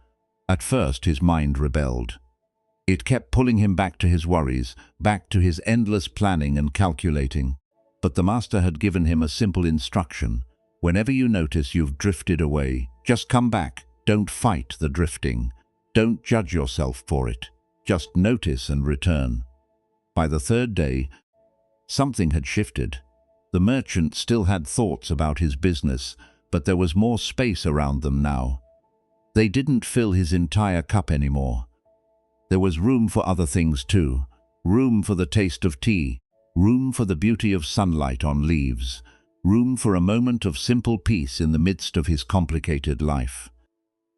At first his mind rebelled. It kept pulling him back to his worries, back to his endless planning and calculating. But the master had given him a simple instruction. Whenever you notice you've drifted away, just come back. Don't fight the drifting. Don't judge yourself for it. Just notice and return. By the 3rd day, something had shifted. The merchant still had thoughts about his business, but there was more space around them now. They didn't fill his entire cup anymore. There was room for other things too. Room for the taste of tea. Room for the beauty of sunlight on leaves. Room for a moment of simple peace in the midst of his complicated life.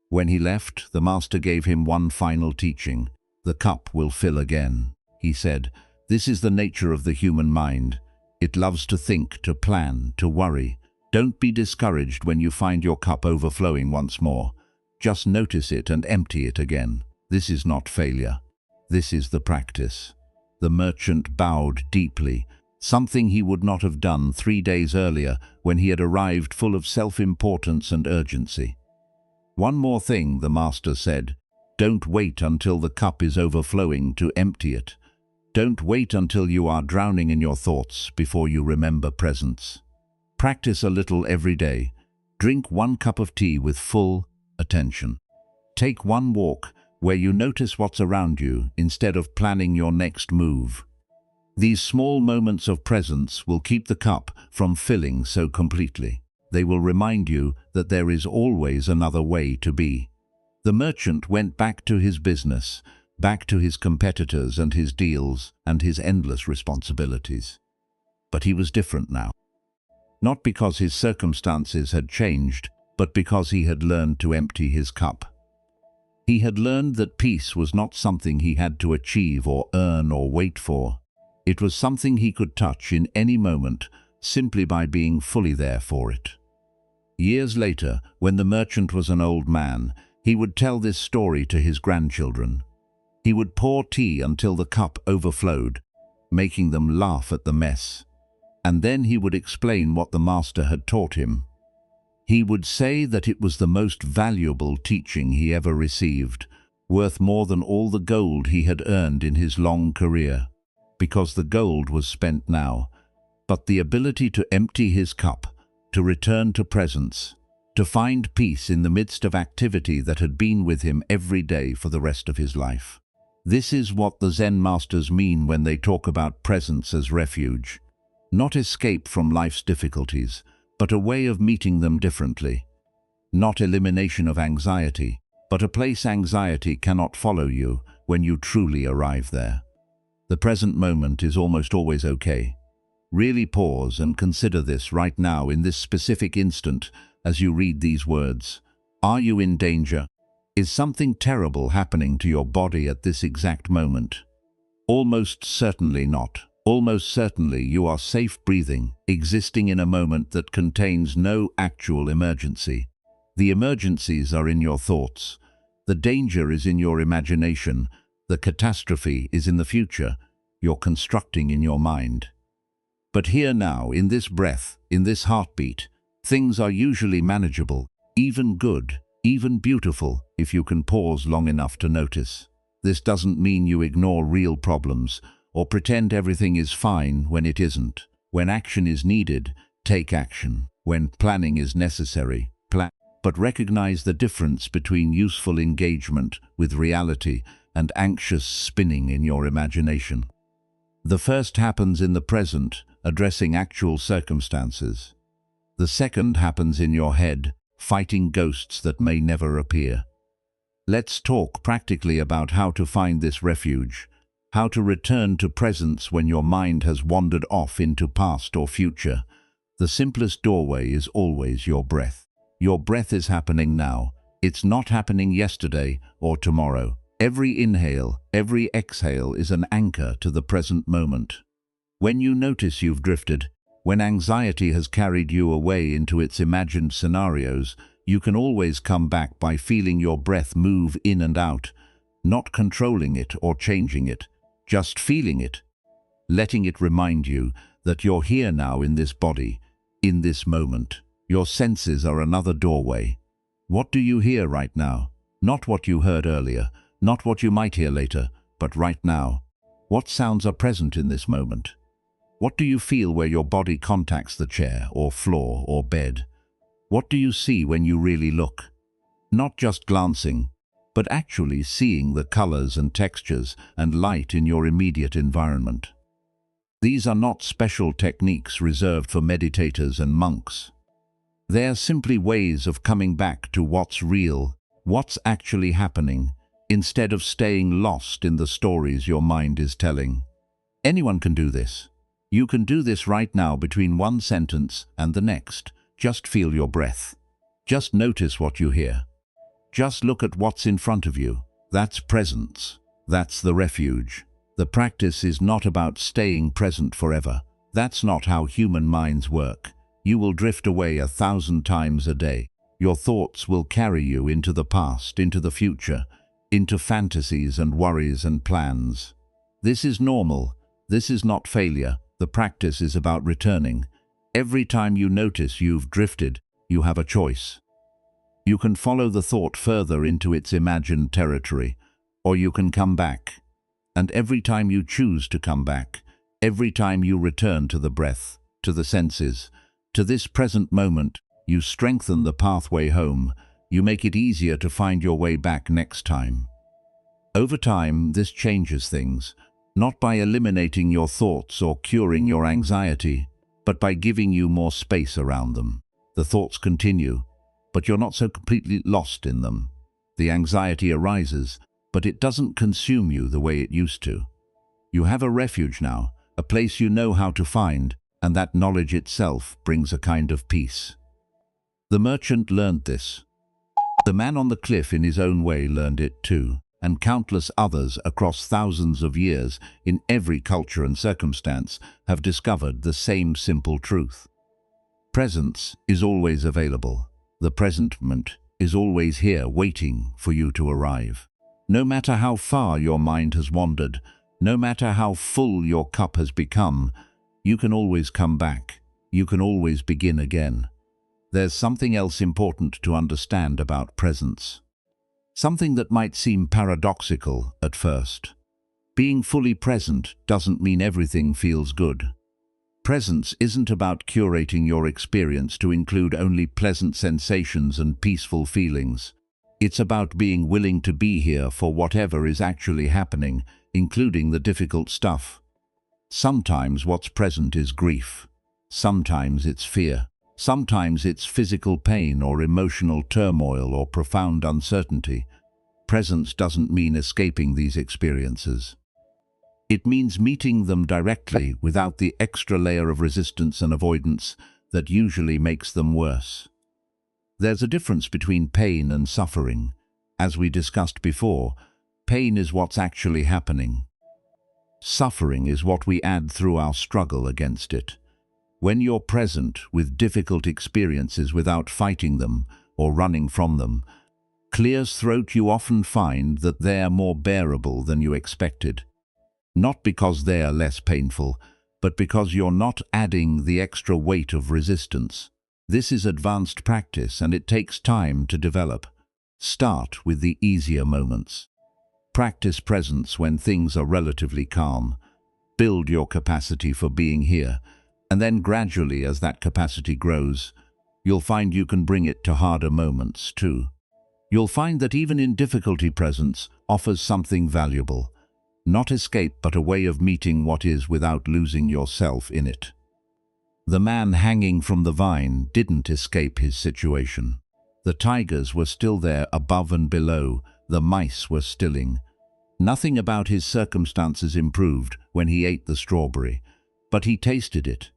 When he left, the master gave him one final teaching. "The cup will fill again," he said. "This is the nature of the human mind. It loves to think, to plan, to worry. Don't be discouraged when you find your cup overflowing once more. Just notice it and empty it again. This is not failure. This is the practice." The merchant bowed deeply, something he would not have done 3 days earlier when he had arrived full of self-importance and urgency. "One more thing," the master said. "Don't wait until the cup is overflowing to empty it. Don't wait until you are drowning in your thoughts before you remember presence. Practice a little every day. Drink 1 cup of tea with full attention. Take 1 walk where you notice what's around you instead of planning your next move. These small moments of presence will keep the cup from filling so completely. They will remind you that there is always another way to be." The merchant went back to his business, back to his competitors and his deals and his endless responsibilities. But he was different now. Not because his circumstances had changed, but because he had learned to empty his cup. He had learned that peace was not something he had to achieve or earn or wait for. It was something he could touch in any moment, simply by being fully there for it. Years later, when the merchant was an old man, he would tell this story to his grandchildren. He would pour tea until the cup overflowed, making them laugh at the mess. And then he would explain what the master had taught him. He would say that it was the most valuable teaching he ever received, worth more than all the gold he had earned in his long career, because the gold was spent now. But the ability to empty his cup, to return to presence, to find peace in the midst of activity that had been with him every day for the rest of his life. This is what the Zen masters mean when they talk about presence as refuge. Not escape from life's difficulties, but a way of meeting them differently. Not elimination of anxiety, but a place anxiety cannot follow you when you truly arrive there. The present moment is almost always okay. Really pause and consider this right now in this specific instant as you read these words. Are you in danger? Is something terrible happening to your body at this exact moment? Almost certainly not. Almost certainly you are safe breathing, existing in a moment that contains no actual emergency. The emergencies are in your thoughts. The danger is in your imagination. The catastrophe is in the future you're constructing in your mind. But here now, in this breath, in this heartbeat, things are usually manageable, even good, even beautiful, if you can pause long enough to notice. This doesn't mean you ignore real problems, or pretend everything is fine when it isn't. When action is needed, take action. When planning is necessary, plan. But recognize the difference between useful engagement with reality and anxious spinning in your imagination. The first happens in the present, addressing actual circumstances. The second happens in your head, fighting ghosts that may never appear. Let's talk practically about how to find this refuge. How to return to presence when your mind has wandered off into past or future. The simplest doorway is always your breath. Your breath is happening now. It's not happening yesterday or tomorrow. Every inhale, every exhale is an anchor to the present moment. When you notice you've drifted, when anxiety has carried you away into its imagined scenarios, you can always come back by feeling your breath move in and out, not controlling it or changing it. Just feeling it, letting it remind you that you're here now in this body, in this moment. Your senses are another doorway. What do you hear right now? Not what you heard earlier, not what you might hear later, but right now. What sounds are present in this moment? What do you feel where your body contacts the chair or floor or bed? What do you see when you really look? Not just glancing, but actually seeing the colors and textures and light in your immediate environment. These are not special techniques reserved for meditators and monks. They are simply ways of coming back to what's real, what's actually happening, instead of staying lost in the stories your mind is telling. Anyone can do this. You can do this right now between one sentence and the next. Just feel your breath. Just notice what you hear. Just look at what's in front of you. That's presence. That's the refuge. The practice is not about staying present forever. That's not how human minds work. You will drift away 1,000 times a day. Your thoughts will carry you into the past, into the future, into fantasies and worries and plans. This is normal. This is not failure. The practice is about returning. Every time you notice you've drifted, you have a choice. You can follow the thought further into its imagined territory, or you can come back. And every time you choose to come back, every time you return to the breath, to the senses, to this present moment, you strengthen the pathway home. You make it easier to find your way back next time. Over time, this changes things, not by eliminating your thoughts or curing your anxiety, but by giving you more space around them. The thoughts continue, but you're not so completely lost in them. The anxiety arises, but it doesn't consume you the way it used to. You have a refuge now, a place you know how to find, and that knowledge itself brings a kind of peace. The merchant learned this. The man on the cliff in his own way learned it too, and countless others across thousands of years in every culture and circumstance have discovered the same simple truth. Presence is always available. The present moment is always here waiting for you to arrive. No matter how far your mind has wandered, no matter how full your cup has become, you can always come back. You can always begin again. There's something else important to understand about presence. Something that might seem paradoxical at first. Being fully present doesn't mean everything feels good. Presence isn't about curating your experience to include only pleasant sensations and peaceful feelings. It's about being willing to be here for whatever is actually happening, including the difficult stuff. Sometimes what's present is grief. Sometimes it's fear. Sometimes it's physical pain or emotional turmoil or profound uncertainty. Presence doesn't mean escaping these experiences. It means meeting them directly without the extra layer of resistance and avoidance that usually makes them worse. There's a difference between pain and suffering. As we discussed before, pain is what's actually happening. Suffering is what we add through our struggle against it. When you're present with difficult experiences without fighting them or running from them, clear as throat, you often find that they're more bearable than you expected. Not because they are less painful, but because you're not adding the extra weight of resistance. This is advanced practice and it takes time to develop. Start with the easier moments. Practice presence when things are relatively calm. Build your capacity for being here, and then gradually, as that capacity grows, you'll find you can bring it to harder moments too. You'll find that even in difficulty, presence offers something valuable. Not escape, but a way of meeting what is without losing yourself in it. The man hanging from the vine didn't escape his situation. The tigers were still there above and below, the mice were stilling. Nothing about his circumstances improved when he ate the strawberry, but he tasted it.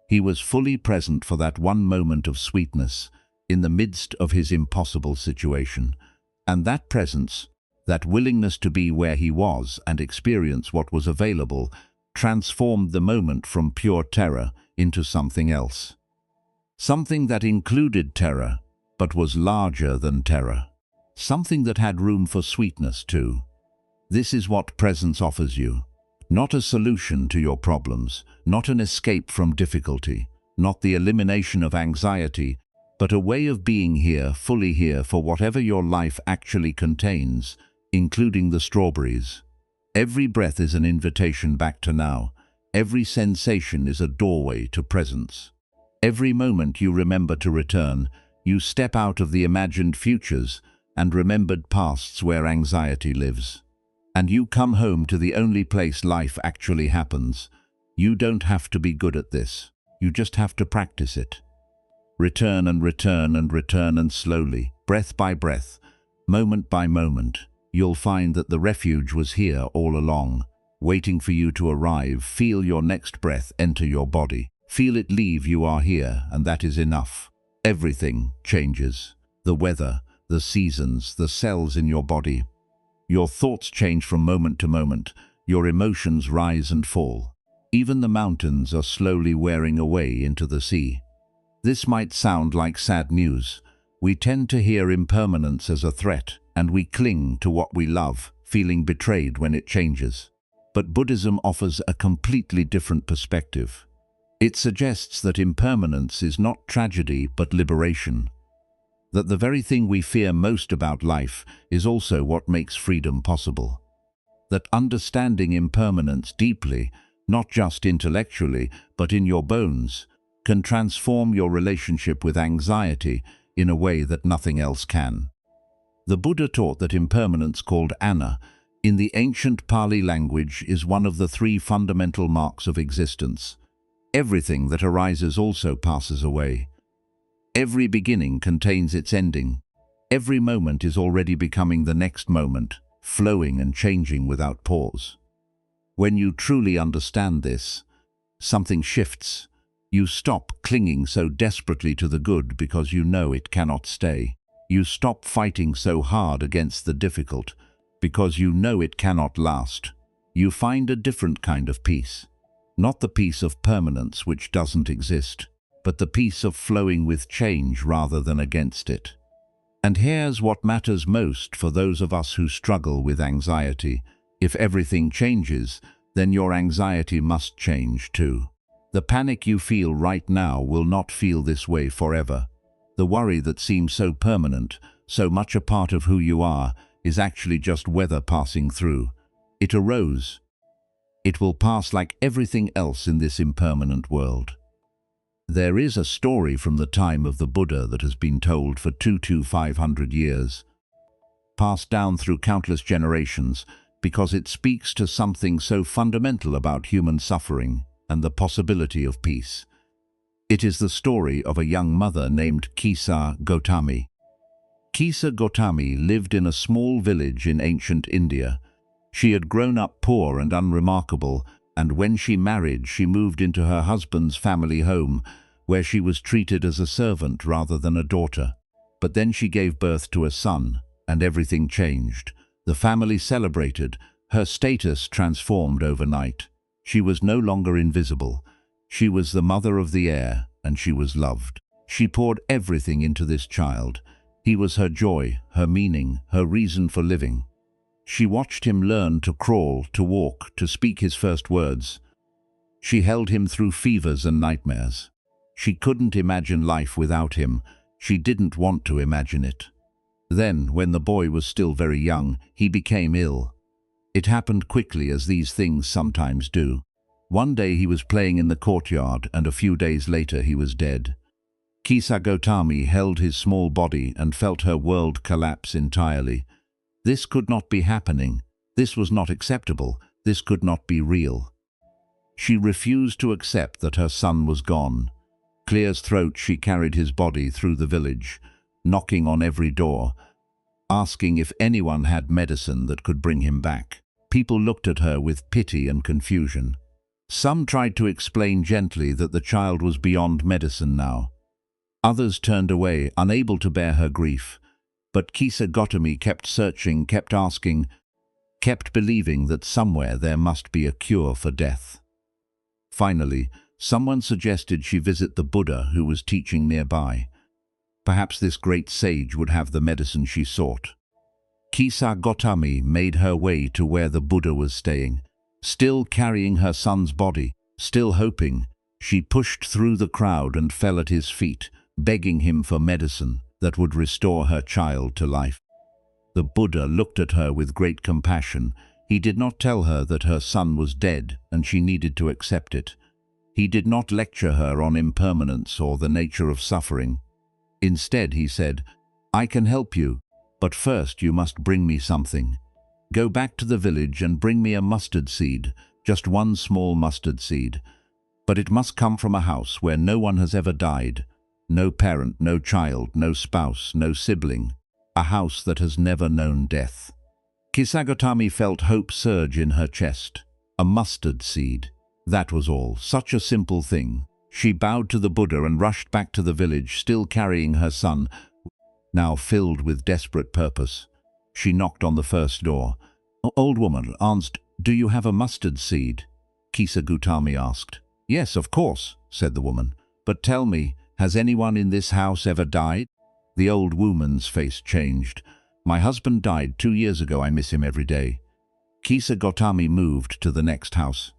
He was fully present for that one moment of sweetness in the midst of his impossible situation. And that presence, that willingness to be where he was and experience what was available, transformed the moment from pure terror into something else. Something that included terror, but was larger than terror. Something that had room for sweetness too. This is what presence offers you. Not a solution to your problems, not an escape from difficulty, not the elimination of anxiety, but a way of being here, fully here for whatever your life actually contains, including the strawberries. Every breath is an invitation back to now. Every sensation is a doorway to presence. Every moment you remember to return, you step out of the imagined futures and remembered pasts where anxiety lives. And you come home to the only place life actually happens. You don't have to be good at this. You just have to practice it. Return and return and return, and slowly, breath by breath, moment by moment, you'll find that the refuge was here all along, waiting for you to arrive. Feel your next breath enter your body. Feel it leave. You are here, and that is enough. Everything changes. The weather, the seasons, the cells in your body. Your thoughts change from moment to moment. Your emotions rise and fall. Even the mountains are slowly wearing away into the sea. This might sound like sad news. We tend to hear impermanence as a threat, and we cling to what we love, feeling betrayed when it changes. But Buddhism offers a completely different perspective. It suggests that impermanence is not tragedy but liberation. That the very thing we fear most about life is also what makes freedom possible. That understanding impermanence deeply, not just intellectually, but in your bones, can transform your relationship with anxiety in a way that nothing else can. The Buddha taught that impermanence, called anna, in the ancient Pali language, is one of the three fundamental marks of existence. Everything that arises also passes away. Every beginning contains its ending. Every moment is already becoming the next moment, flowing and changing without pause. When you truly understand this, something shifts. You stop clinging so desperately to the good because you know it cannot stay. You stop fighting so hard against the difficult because you know it cannot last. You find a different kind of peace. Not the peace of permanence which doesn't exist, but the peace of flowing with change rather than against it. And here's what matters most for those of us who struggle with anxiety. If everything changes, then your anxiety must change too. The panic you feel right now will not feel this way forever. The worry that seems so permanent, so much a part of who you are, is actually just weather passing through. It arose. It will pass like everything else in this impermanent world. There is a story from the time of the Buddha that has been told for 500 years, passed down through countless generations, because it speaks to something so fundamental about human suffering and the possibility of peace. It is the story of a young mother named Kisa Gotami. Kisa Gotami lived in a small village in ancient India. She had grown up poor and unremarkable, and when she married, she moved into her husband's family home, where she was treated as a servant rather than a daughter. But then she gave birth to a son, and everything changed. The family celebrated. Her status transformed overnight. She was no longer invisible. She was the mother of the heir, and she was loved. She poured everything into this child. He was her joy, her meaning, her reason for living. She watched him learn to crawl, to walk, to speak his first words. She held him through fevers and nightmares. She couldn't imagine life without him. She didn't want to imagine it. Then, when the boy was still very young, he became ill. It happened quickly, as these things sometimes do. One day he was playing in the courtyard, and a few days later he was dead. Kisa Gotami held his small body and felt her world collapse entirely. This could not be happening. This was not acceptable. This could not be real. She refused to accept that her son was gone. Clear's throat, she carried his body through the village, knocking on every door, asking if anyone had medicine that could bring him back. People looked at her with pity and confusion. Some tried to explain gently that the child was beyond medicine now. Others turned away, unable to bear her grief. But Kisa Gotami kept searching, kept asking, kept believing that somewhere there must be a cure for death. Finally, someone suggested she visit the Buddha, who was teaching nearby. Perhaps this great sage would have the medicine she sought. Kisa Gotami made her way to where the Buddha was staying. Still carrying her son's body, still hoping, she pushed through the crowd and fell at his feet, begging him for medicine that would restore her child to life. The Buddha looked at her with great compassion. He did not tell her that her son was dead and she needed to accept it. He did not lecture her on impermanence or the nature of suffering. Instead, he said, "I can help you, but first you must bring me something. Go back to the village and bring me a mustard seed, just one small mustard seed. But it must come from a house where no one has ever died. No parent, no child, no spouse, no sibling. A house that has never known death." Kisa Gotami felt hope surge in her chest. A mustard seed. That was all. Such a simple thing. She bowed to the Buddha and rushed back to the village, still carrying her son, now filled with desperate purpose. She knocked on the first door. "Old woman," asked, "do you have a mustard seed?" Kisa Gotami asked. "Yes, of course," said the woman. "But tell me, has anyone in this house ever died?" The old woman's face changed. "My husband died 2 years ago. I miss him every day." Kisa Gotami moved to the next house.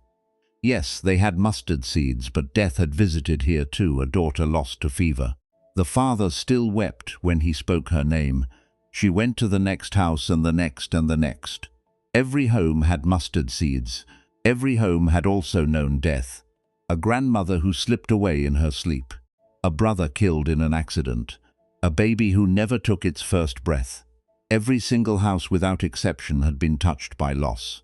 Yes, they had mustard seeds, but death had visited here too, a daughter lost to fever. The father still wept when he spoke her name. She went to the next house and the next and the next. Every home had mustard seeds. Every home had also known death. A grandmother who slipped away in her sleep. A brother killed in an accident. A baby who never took its first breath. Every single house without exception had been touched by loss.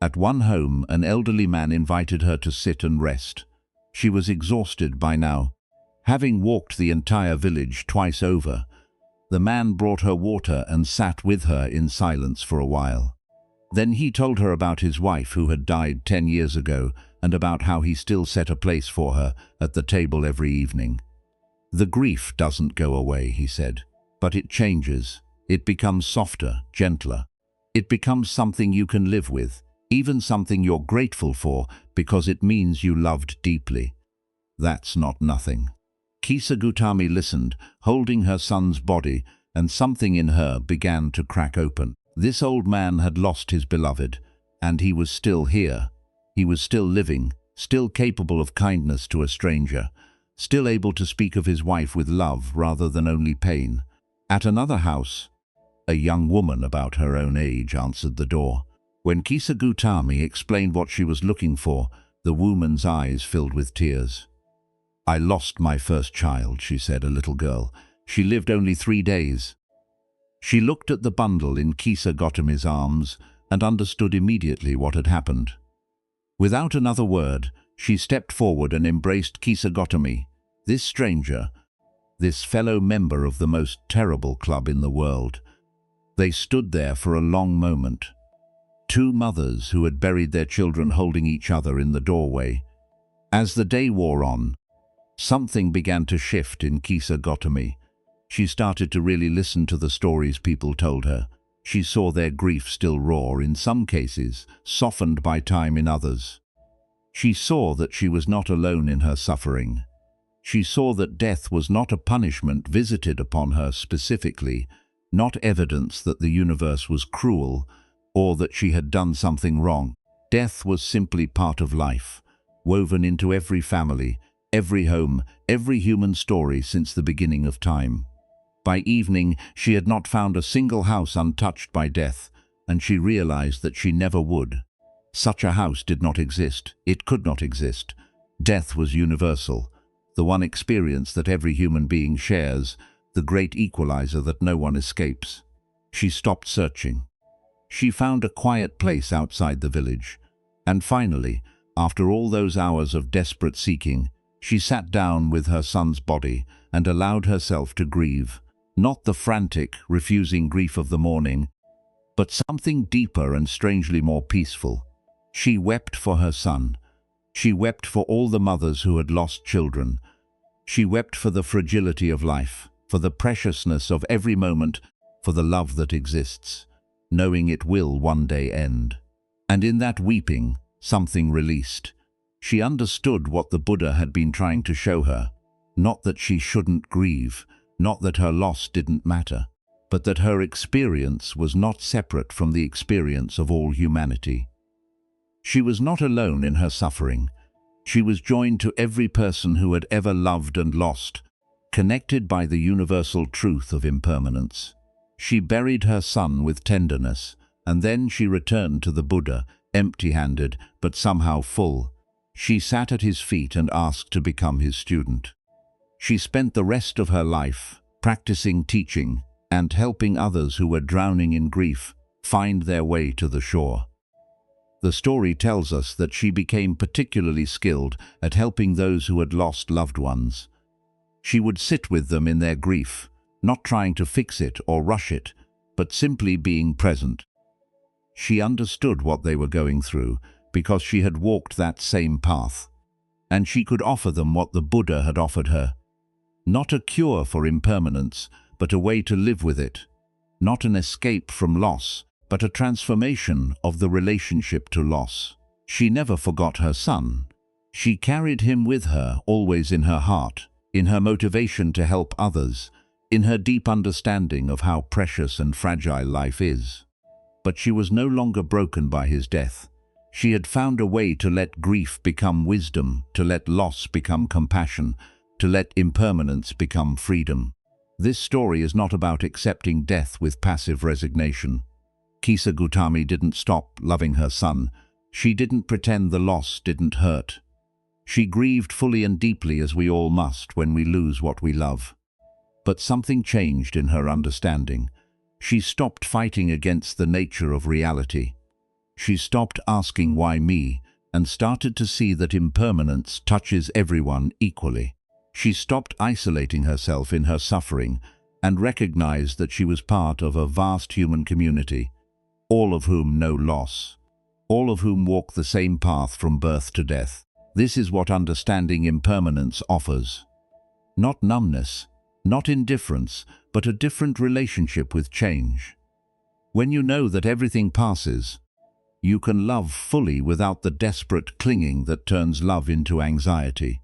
At one home, an elderly man invited her to sit and rest. She was exhausted by now. Having walked the entire village twice over, the man brought her water and sat with her in silence for a while. Then he told her about his wife who had died 10 years ago and about how he still set a place for her at the table every evening. "The grief doesn't go away," he said, "but it changes. It becomes softer, gentler. It becomes something you can live with, even something you're grateful for because it means you loved deeply. That's not nothing." Kisa Gautami listened, holding her son's body, and something in her began to crack open. This old man had lost his beloved, and he was still here. He was still living, still capable of kindness to a stranger, still able to speak of his wife with love rather than only pain. At another house, a young woman about her own age answered the door. When Kisa Gautami explained what she was looking for, the woman's eyes filled with tears. "I lost my first child," she said, "a little girl. She lived only 3 days." She looked at the bundle in Kisa Gautami's arms and understood immediately what had happened. Without another word, she stepped forward and embraced Kisa Gautami, this stranger, this fellow member of the most terrible club in the world. They stood there for a long moment. Two mothers who had buried their children holding each other in the doorway. As the day wore on, something began to shift in Kisa Gautami. She started to really listen to the stories people told her. She saw their grief still raw in some cases, softened by time in others. She saw that she was not alone in her suffering. She saw that death was not a punishment visited upon her specifically, not evidence that the universe was cruel or that she had done something wrong. Death was simply part of life, woven into every family, every home, every human story since the beginning of time. By evening, she had not found a single house untouched by death, and she realized that she never would. Such a house did not exist. It could not exist. Death was universal, the one experience that every human being shares, the great equalizer that no one escapes. She stopped searching. She found a quiet place outside the village, and finally, after all those hours of desperate seeking, she sat down with her son's body and allowed herself to grieve, not the frantic, refusing grief of the morning, but something deeper and strangely more peaceful. She wept for her son. She wept for all the mothers who had lost children. She wept for the fragility of life, for the preciousness of every moment, for the love that exists, knowing it will one day end. And in that weeping, something released. She understood what the Buddha had been trying to show her, not that she shouldn't grieve, not that her loss didn't matter, but that her experience was not separate from the experience of all humanity. She was not alone in her suffering. She was joined to every person who had ever loved and lost, connected by the universal truth of impermanence. She buried her son with tenderness, and then she returned to the Buddha, empty-handed but somehow full. She sat at his feet and asked to become his student. She spent the rest of her life practicing teaching and helping others who were drowning in grief find their way to the shore. The story tells us that she became particularly skilled at helping those who had lost loved ones. She would sit with them in their grief, not trying to fix it or rush it, but simply being present. She understood what they were going through because she had walked that same path, and she could offer them what the Buddha had offered her. Not a cure for impermanence, but a way to live with it. Not an escape from loss, but a transformation of the relationship to loss. She never forgot her son. She carried him with her, always in her heart, in her motivation to help others, in her deep understanding of how precious and fragile life is. But she was no longer broken by his death. She had found a way to let grief become wisdom, to let loss become compassion, to let impermanence become freedom. This story is not about accepting death with passive resignation. Kisa Gautami didn't stop loving her son. She didn't pretend the loss didn't hurt. She grieved fully and deeply, as we all must when we lose what we love. But something changed in her understanding. She stopped fighting against the nature of reality. She stopped asking why me, and started to see that impermanence touches everyone equally. She stopped isolating herself in her suffering and recognized that she was part of a vast human community, all of whom know loss. all of whom walk the same path from birth to death. This is what understanding impermanence offers. Not numbness, not indifference, but a different relationship with change. When you know that everything passes, you can love fully without the desperate clinging that turns love into anxiety.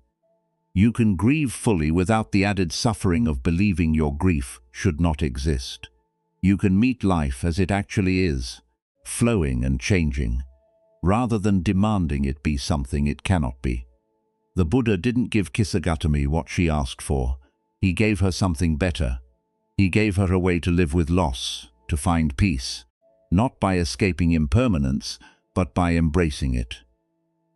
You can grieve fully without the added suffering of believing your grief should not exist. You can meet life as it actually is, flowing and changing, rather than demanding it be something it cannot be. The Buddha didn't give Kisagami what she asked for. He gave her something better. He gave her a way to live with loss, to find peace, not by escaping impermanence, but by embracing it.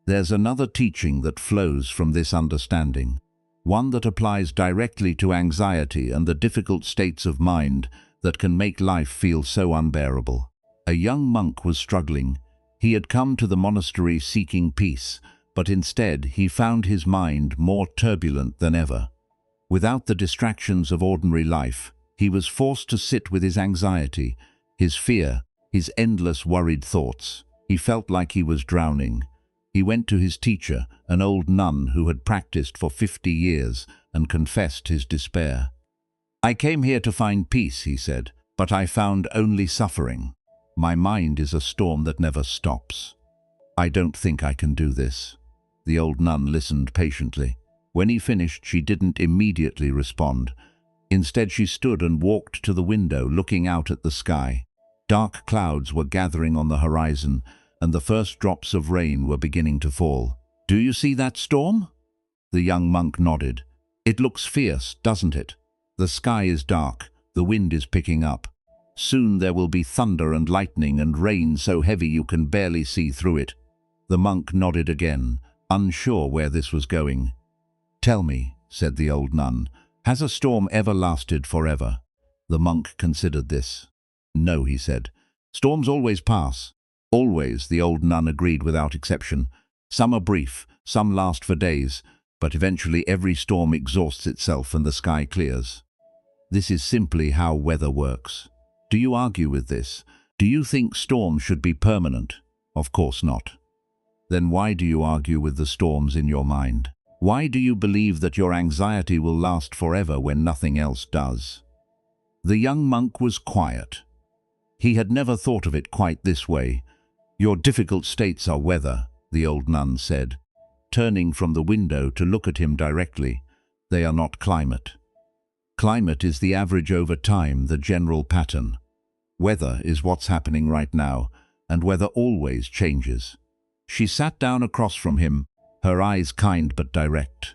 There's another teaching that flows from this understanding, one that applies directly to anxiety and the difficult states of mind that can make life feel so unbearable. A young monk was struggling. He had come to the monastery seeking peace, but instead he found his mind more turbulent than ever. Without the distractions of ordinary life, he was forced to sit with his anxiety, his fear, his endless worried thoughts. He felt like he was drowning. He went to his teacher, an old nun who had practiced for 50 years, and confessed his despair. "I came here to find peace," he said, "but I found only suffering. My mind is a storm that never stops. I don't think I can do this." The old nun listened patiently. When he finished, she didn't immediately respond. Instead, she stood and walked to the window, looking out at the sky. Dark clouds were gathering on the horizon, and the first drops of rain were beginning to fall. "Do you see that storm?" The young monk nodded. "It looks fierce, doesn't it? The sky is dark, the wind is picking up. Soon there will be thunder and lightning and rain so heavy you can barely see through it." The monk nodded again, unsure where this was going. "Tell me," said the old nun, "has a storm ever lasted forever?" The monk considered this. "No," he said. "Storms always pass." "Always," the old nun agreed without exception. "Some are brief, some last for days, but eventually every storm exhausts itself and the sky clears. This is simply how weather works. Do you argue with this? Do you think storms should be permanent? Of course not. Then why do you argue with the storms in your mind? Why do you believe that your anxiety will last forever when nothing else does?" The young monk was quiet. He had never thought of it quite this way. "Your difficult states are weather," the old nun said, turning from the window to look at him directly. "They are not climate. Climate is the average over time, the general pattern. Weather is what's happening right now, and weather always changes." She sat down across from him, her eyes kind but direct.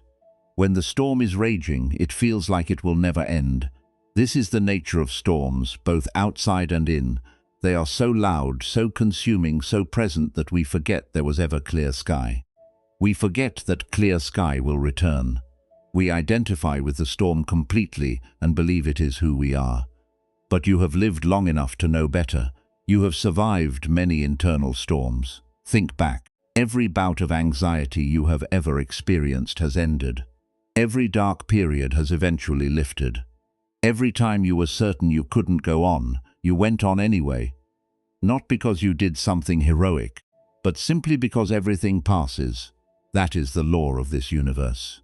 "When the storm is raging, it feels like it will never end. This is the nature of storms, both outside and in. They are so loud, so consuming, so present that we forget there was ever clear sky. We forget that clear sky will return. We identify with the storm completely and believe it is who we are. But you have lived long enough to know better. You have survived many internal storms. Think back. Every bout of anxiety you have ever experienced has ended. Every dark period has eventually lifted. Every time you were certain you couldn't go on, you went on anyway. Not because you did something heroic, but simply because everything passes. That is the law of this universe."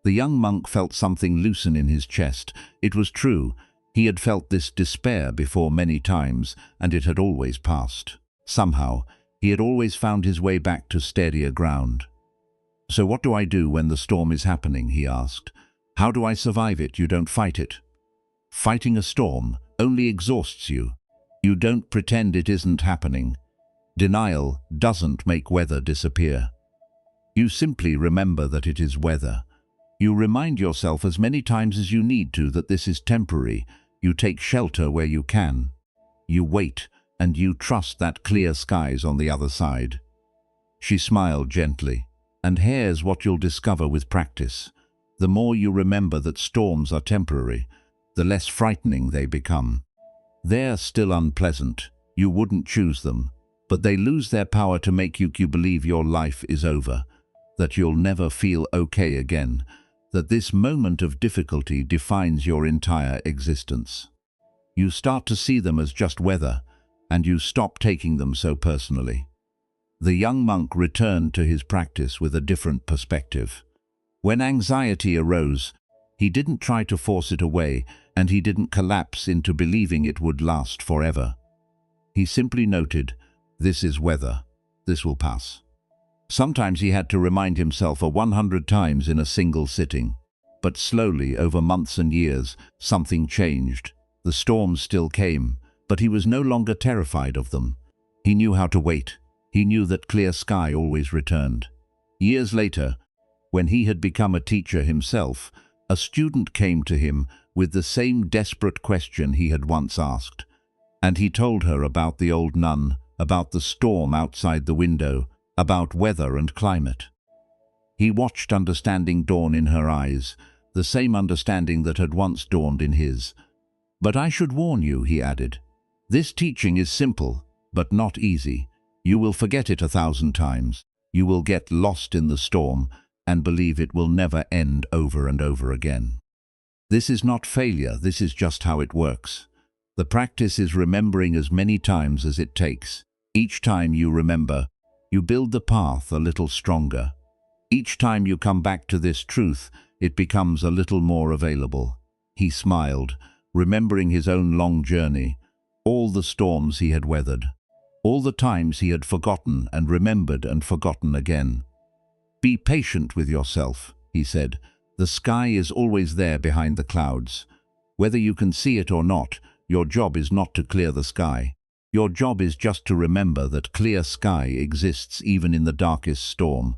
The young monk felt something loosen in his chest. It was true. He had felt this despair before many times, and it had always passed. Somehow, he had always found his way back to steadier ground. "So what do I do when the storm is happening?" he asked. "How do I survive it? You don't fight it. Fighting a storm only exhausts you. You don't pretend it isn't happening. Denial doesn't make weather disappear. You simply remember that it is weather. You remind yourself as many times as you need to that this is temporary. You take shelter where you can. You wait, and you trust that clear sky's on the other side." She smiled gently. "And here's what you'll discover with practice. The more you remember that storms are temporary, the less frightening they become. They're still unpleasant. You wouldn't choose them, but they lose their power to make you believe your life is over, that you'll never feel okay again, that this moment of difficulty defines your entire existence. You start to see them as just weather, and you stop taking them so personally. The young monk returned to his practice with a different perspective. When anxiety arose, he didn't try to force it away, and he didn't collapse into believing it would last forever. He simply noted, "This is weather. This will pass." Sometimes he had to remind himself 100 times in a single sitting. But slowly, over months and years, something changed. The storms still came, but he was no longer terrified of them. He knew how to wait. He knew that clear sky always returned. Years later, when he had become a teacher himself, a student came to him with the same desperate question he had once asked. And he told her about the old nun, about the storm outside the window, about weather and climate. He watched understanding dawn in her eyes, the same understanding that had once dawned in his. "But I should warn you," he added. "This teaching is simple, but not easy. You will forget it 1,000 times. You will get lost in the storm and believe it will never end over and over again. This is not failure, this is just how it works. The practice is remembering as many times as it takes. Each time you remember, you build the path a little stronger. Each time you come back to this truth, it becomes a little more available." He smiled, remembering his own long journey, all the storms he had weathered, all the times he had forgotten and remembered and forgotten again. "Be patient with yourself," he said. "The sky is always there behind the clouds. Whether you can see it or not, your job is not to clear the sky. Your job is just to remember that clear sky exists even in the darkest storm,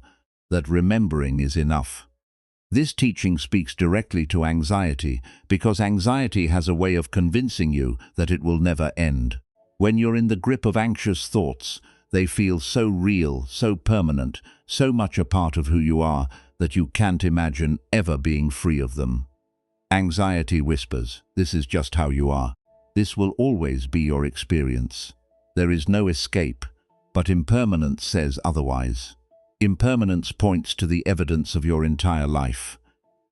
that remembering is enough." This teaching speaks directly to anxiety, because anxiety has a way of convincing you that it will never end. When you're in the grip of anxious thoughts, they feel so real, so permanent, so much a part of who you are, that you can't imagine ever being free of them. Anxiety whispers, "This is just how you are. This will always be your experience. There is no escape," but impermanence says otherwise. Impermanence points to the evidence of your entire life.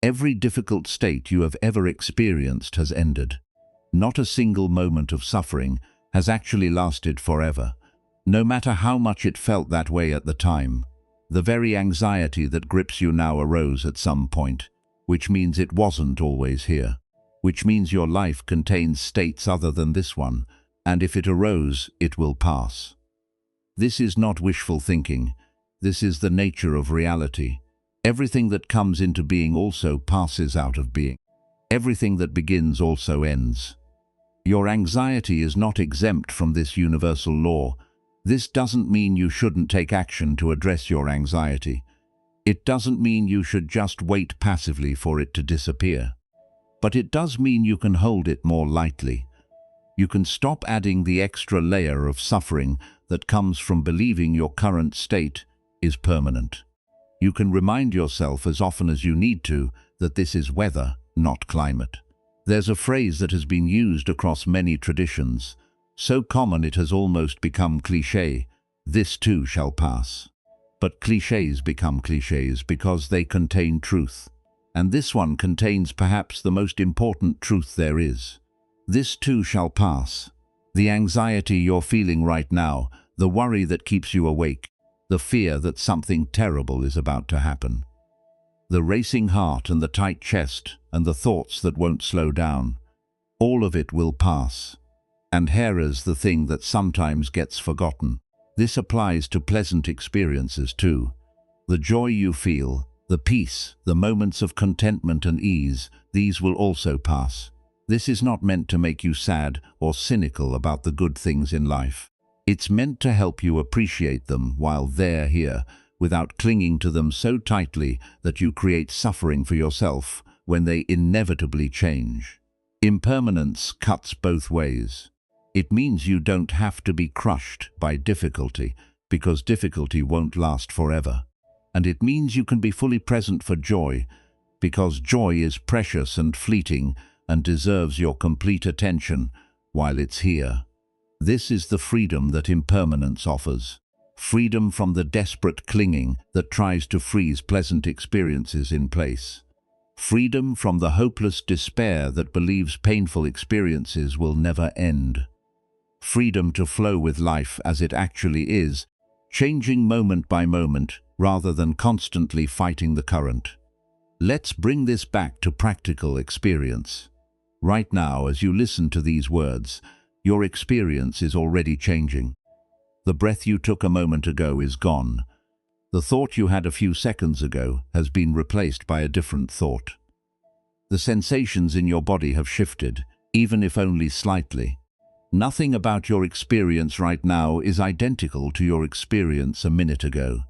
Every difficult state you have ever experienced has ended. Not a single moment of suffering has actually lasted forever, no matter how much it felt that way at the time. The very anxiety that grips you now arose at some point, which means it wasn't always here, which means your life contains states other than this one, and if it arose, it will pass. This is not wishful thinking. This is the nature of reality. Everything that comes into being also passes out of being. Everything that begins also ends. Your anxiety is not exempt from this universal law. This doesn't mean you shouldn't take action to address your anxiety. It doesn't mean you should just wait passively for it to disappear. But it does mean you can hold it more lightly. You can stop adding the extra layer of suffering that comes from believing your current state is permanent. You can remind yourself as often as you need to that this is weather, not climate. There's a phrase that has been used across many traditions, so common it has almost become cliché: "This too shall pass." But clichés become clichés because they contain truth. And this one contains perhaps the most important truth there is. This too shall pass. The anxiety you're feeling right now, the worry that keeps you awake, the fear that something terrible is about to happen. The racing heart and the tight chest and the thoughts that won't slow down. All of it will pass. And here is the thing that sometimes gets forgotten. This applies to pleasant experiences too. The joy you feel, the peace, the moments of contentment and ease, these will also pass. This is not meant to make you sad or cynical about the good things in life. It's meant to help you appreciate them while they're here, without clinging to them so tightly that you create suffering for yourself when they inevitably change. Impermanence cuts both ways. It means you don't have to be crushed by difficulty, because difficulty won't last forever. And it means you can be fully present for joy, because joy is precious and fleeting and deserves your complete attention while it's here. This is the freedom that impermanence offers. Freedom from the desperate clinging that tries to freeze pleasant experiences in place. Freedom from the hopeless despair that believes painful experiences will never end. Freedom to flow with life as it actually is, changing moment by moment rather than constantly fighting the current. Let's bring this back to practical experience. Right now, as you listen to these words, your experience is already changing. The breath you took a moment ago is gone. The thought you had a few seconds ago has been replaced by a different thought. The sensations in your body have shifted, even if only slightly. Nothing about your experience right now is identical to your experience a minute ago.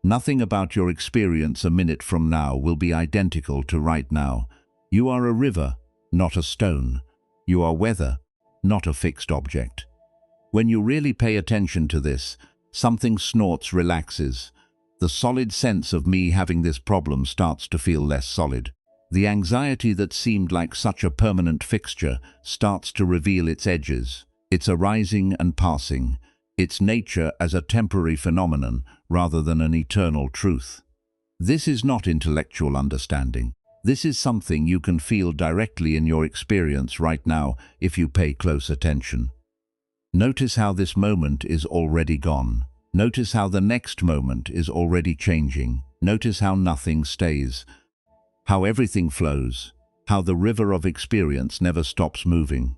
Nothing about your experience a minute from now will be identical to right now. You are a river, not a stone. You are weather, not a fixed object. When you really pay attention to this, something snorts relaxes. The solid sense of me having this problem starts to feel less solid. The anxiety that seemed like such a permanent fixture starts to reveal its edges, its arising and passing, its nature as a temporary phenomenon rather than an eternal truth. This is not intellectual understanding. This is something you can feel directly in your experience right now if you pay close attention. Notice how this moment is already gone. Notice how the next moment is already changing. Notice how nothing stays, how everything flows, how the river of experience never stops moving.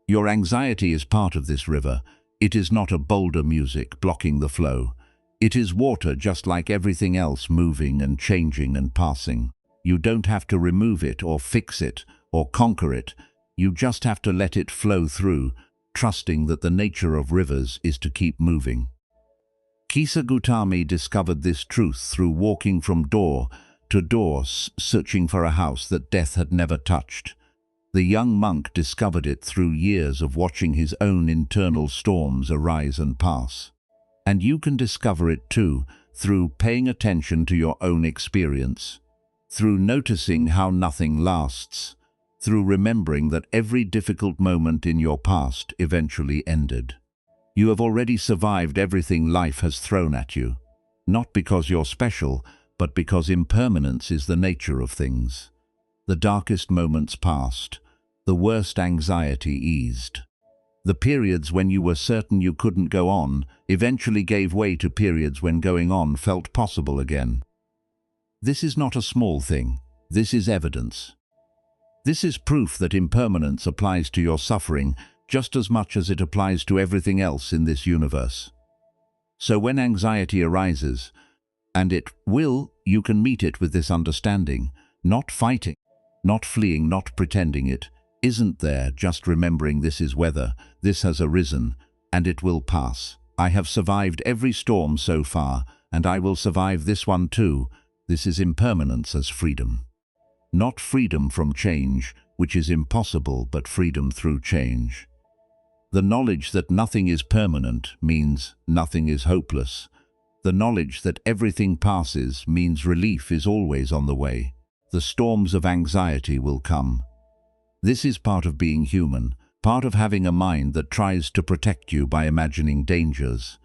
Your anxiety is part of this river. It is not a boulder music blocking the flow. It is water just like everything else, moving and changing and passing. You don't have to remove it or fix it or conquer it. You just have to let it flow through, trusting that the nature of rivers is to keep moving. Kisa Gautami discovered this truth through walking from door to door, searching for a house that death had never touched. The young monk discovered it through years of watching his own internal storms arise and pass. And you can discover it too, through paying attention to your own experience, through noticing how nothing lasts, through remembering that every difficult moment in your past eventually ended. You have already survived everything life has thrown at you, not because you're special, but because impermanence is the nature of things. The darkest moments passed, the worst anxiety eased. The periods when you were certain you couldn't go on eventually gave way to periods when going on felt possible again. This is not a small thing. This is evidence. This is proof that impermanence applies to your suffering just as much as it applies to everything else in this universe. So when anxiety arises, and it will, you can meet it with this understanding, not fighting, not fleeing, not pretending it isn't there, just remembering this is weather, this has arisen, and it will pass. I have survived every storm so far, and I will survive this one too. This is impermanence as freedom. Not freedom from change, which is impossible, but freedom through change. The knowledge that nothing is permanent means nothing is hopeless. The knowledge that everything passes means relief is always on the way. The storms of anxiety will come. This is part of being human, part of having a mind that tries to protect you by imagining dangers,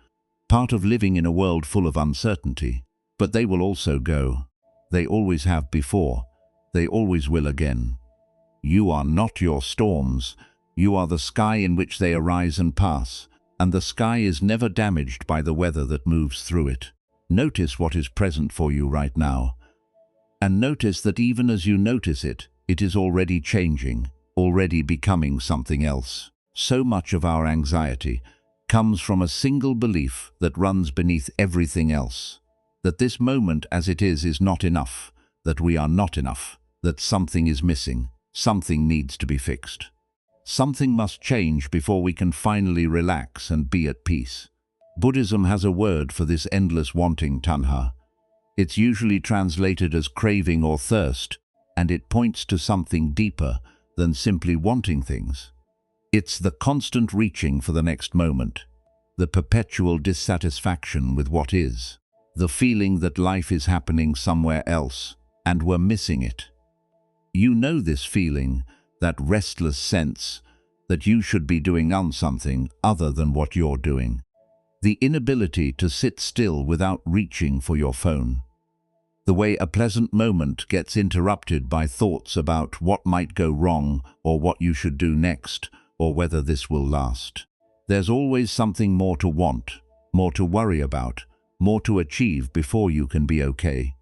part of living in a world full of uncertainty. But they will also go. They always have before. They always will again. You are not your storms. You are the sky in which they arise and pass, and the sky is never damaged by the weather that moves through it. Notice what is present for you right now. And notice that even as you notice it, it is already changing, already becoming something else. So much of our anxiety comes from a single belief that runs beneath everything else. That this moment as it is not enough, that we are not enough, that something is missing, something needs to be fixed. Something must change before we can finally relax and be at peace. Buddhism has a word for this endless wanting, tanha. It's usually translated as craving or thirst, and it points to something deeper than simply wanting things. It's the constant reaching for the next moment, the perpetual dissatisfaction with what is, the feeling that life is happening somewhere else and we're missing it. You know this feeling, that restless sense that you should be doing something other than what you're doing. The inability to sit still without reaching for your phone. The way a pleasant moment gets interrupted by thoughts about what might go wrong or what you should do next or whether this will last. There's always something more to want, more to worry about, more to achieve before you can be okay.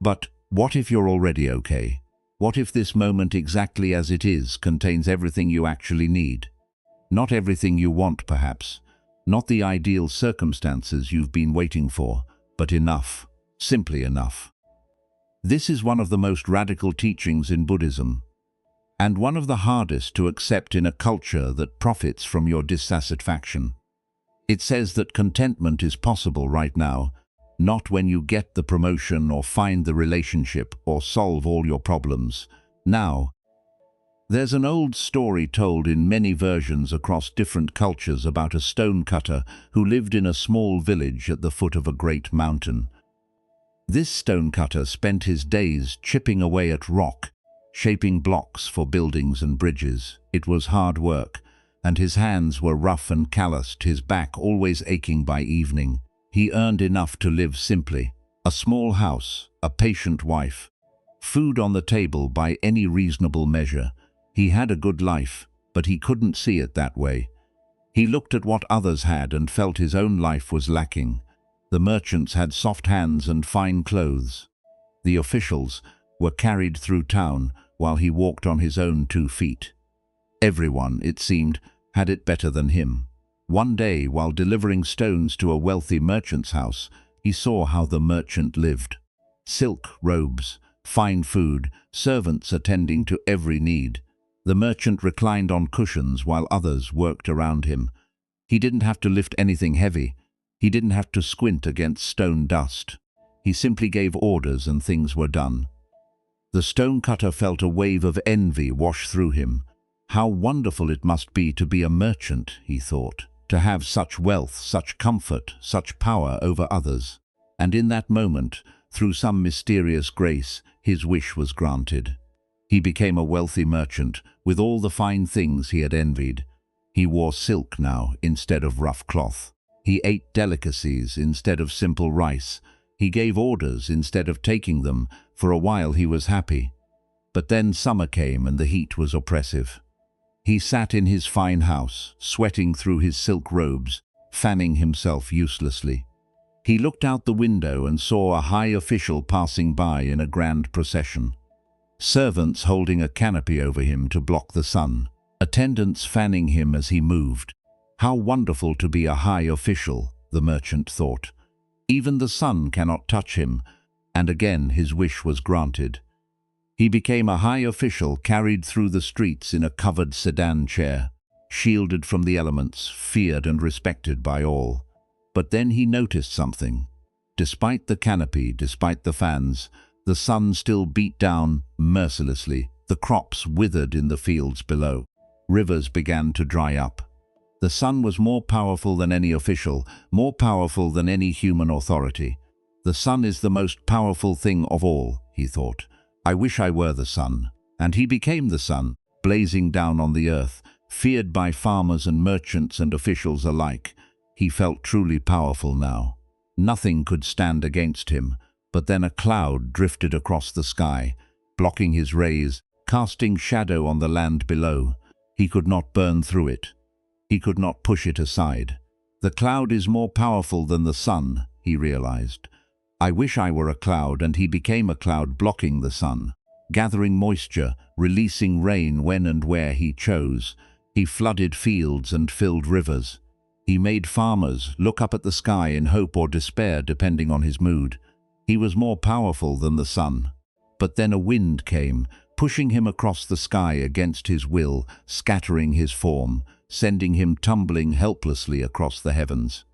But what if you're already okay? What if this moment exactly as it is contains everything you actually need? Not everything you want, perhaps. Not the ideal circumstances you've been waiting for, but enough. Simply enough. This is one of the most radical teachings in Buddhism, and one of the hardest to accept in a culture that profits from your dissatisfaction. It says that contentment is possible right now, not when you get the promotion or find the relationship or solve all your problems. Now, there's an old story told in many versions across different cultures about a stonecutter who lived in a small village at the foot of a great mountain. This stonecutter spent his days chipping away at rock, shaping blocks for buildings and bridges. It was hard work, and his hands were rough and calloused, his back always aching by evening. He earned enough to live simply. A small house, a patient wife, food on the table by any reasonable measure. He had a good life, but he couldn't see it that way. He looked at what others had and felt his own life was lacking. The merchants had soft hands and fine clothes. The officials were carried through town while he walked on his own 2 feet. Everyone, it seemed, had it better than him. One day, while delivering stones to a wealthy merchant's house, he saw how the merchant lived. Silk robes, fine food, servants attending to every need. The merchant reclined on cushions while others worked around him. He didn't have to lift anything heavy. He didn't have to squint against stone dust. He simply gave orders and things were done. The stonecutter felt a wave of envy wash through him. How wonderful it must be to be a merchant, he thought, to have such wealth, such comfort, such power over others. And in that moment, through some mysterious grace, his wish was granted. He became a wealthy merchant with all the fine things he had envied. He wore silk now instead of rough cloth. He ate delicacies instead of simple rice. He gave orders instead of taking them. For a while he was happy. But then summer came and the heat was oppressive. He sat in his fine house, sweating through his silk robes, fanning himself uselessly. He looked out the window and saw a high official passing by in a grand procession. Servants holding a canopy over him to block the sun. Attendants fanning him as he moved. How wonderful to be a high official, the merchant thought. Even the sun cannot touch him, and again his wish was granted. He became a high official, carried through the streets in a covered sedan chair, shielded from the elements, feared and respected by all. But then he noticed something. Despite the canopy, despite the fans, the sun still beat down mercilessly. The crops withered in the fields below. Rivers began to dry up. The sun was more powerful than any official, more powerful than any human authority. The sun is the most powerful thing of all, he thought. I wish I were the sun. And he became the sun, blazing down on the earth, feared by farmers and merchants and officials alike. He felt truly powerful now. Nothing could stand against him. But then a cloud drifted across the sky, blocking his rays, casting shadow on the land below. He could not burn through it. He could not push it aside. The cloud is more powerful than the sun, he realized. I wish I were a cloud, and he became a cloud blocking the sun, gathering moisture, releasing rain when and where he chose. He flooded fields and filled rivers. He made farmers look up at the sky in hope or despair depending on his mood. He was more powerful than the sun. But then a wind came, pushing him across the sky against his will, scattering his form, sending him tumbling helplessly across the heavens.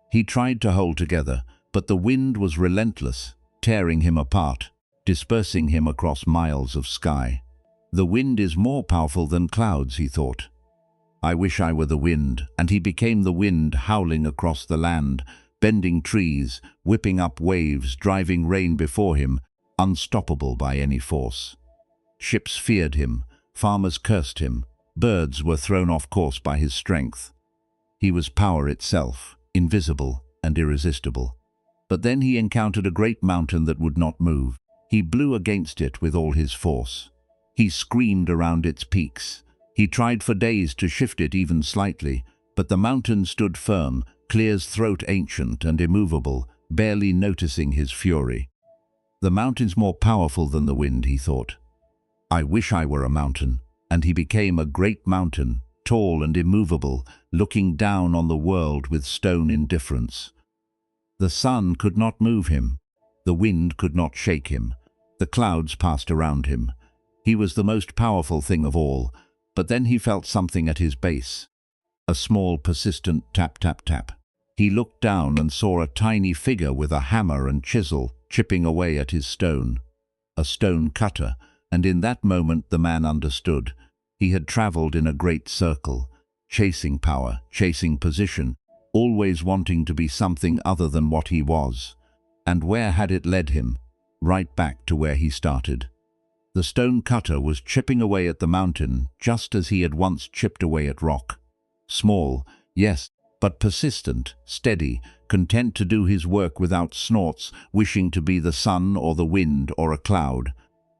He tried to hold together, but the wind was relentless, tearing him apart, dispersing him across miles of sky. The wind is more powerful than clouds, he thought. I wish I were the wind, and he became the wind, howling across the land, bending trees, whipping up waves, driving rain before him, unstoppable by any force. Ships feared him, farmers cursed him, birds were thrown off course by his strength. He was power itself, invisible and irresistible. But then he encountered a great mountain that would not move. He blew against it with all his force. He screamed around its peaks. He tried for days to shift it even slightly, but the mountain stood firm, clears throat ancient and immovable, barely noticing his fury. The mountain's more powerful than the wind, he thought. I wish I were a mountain. And he became a great mountain, tall and immovable, looking down on the world with stone indifference. The sun could not move him. The wind could not shake him. The clouds passed around him. He was the most powerful thing of all, but then he felt something at his base. A small, persistent tap, tap, tap. He looked down and saw a tiny figure with a hammer and chisel chipping away at his stone. A stone cutter, and in that moment the man understood. He had traveled in a great circle, chasing power, chasing position, always wanting to be something other than what he was. And where had it led him? Right back to where he started. The stone cutter was chipping away at the mountain just as he had once chipped away at rock. Small, yes, but persistent, steady, content to do his work without snorts, wishing to be the sun or the wind or a cloud.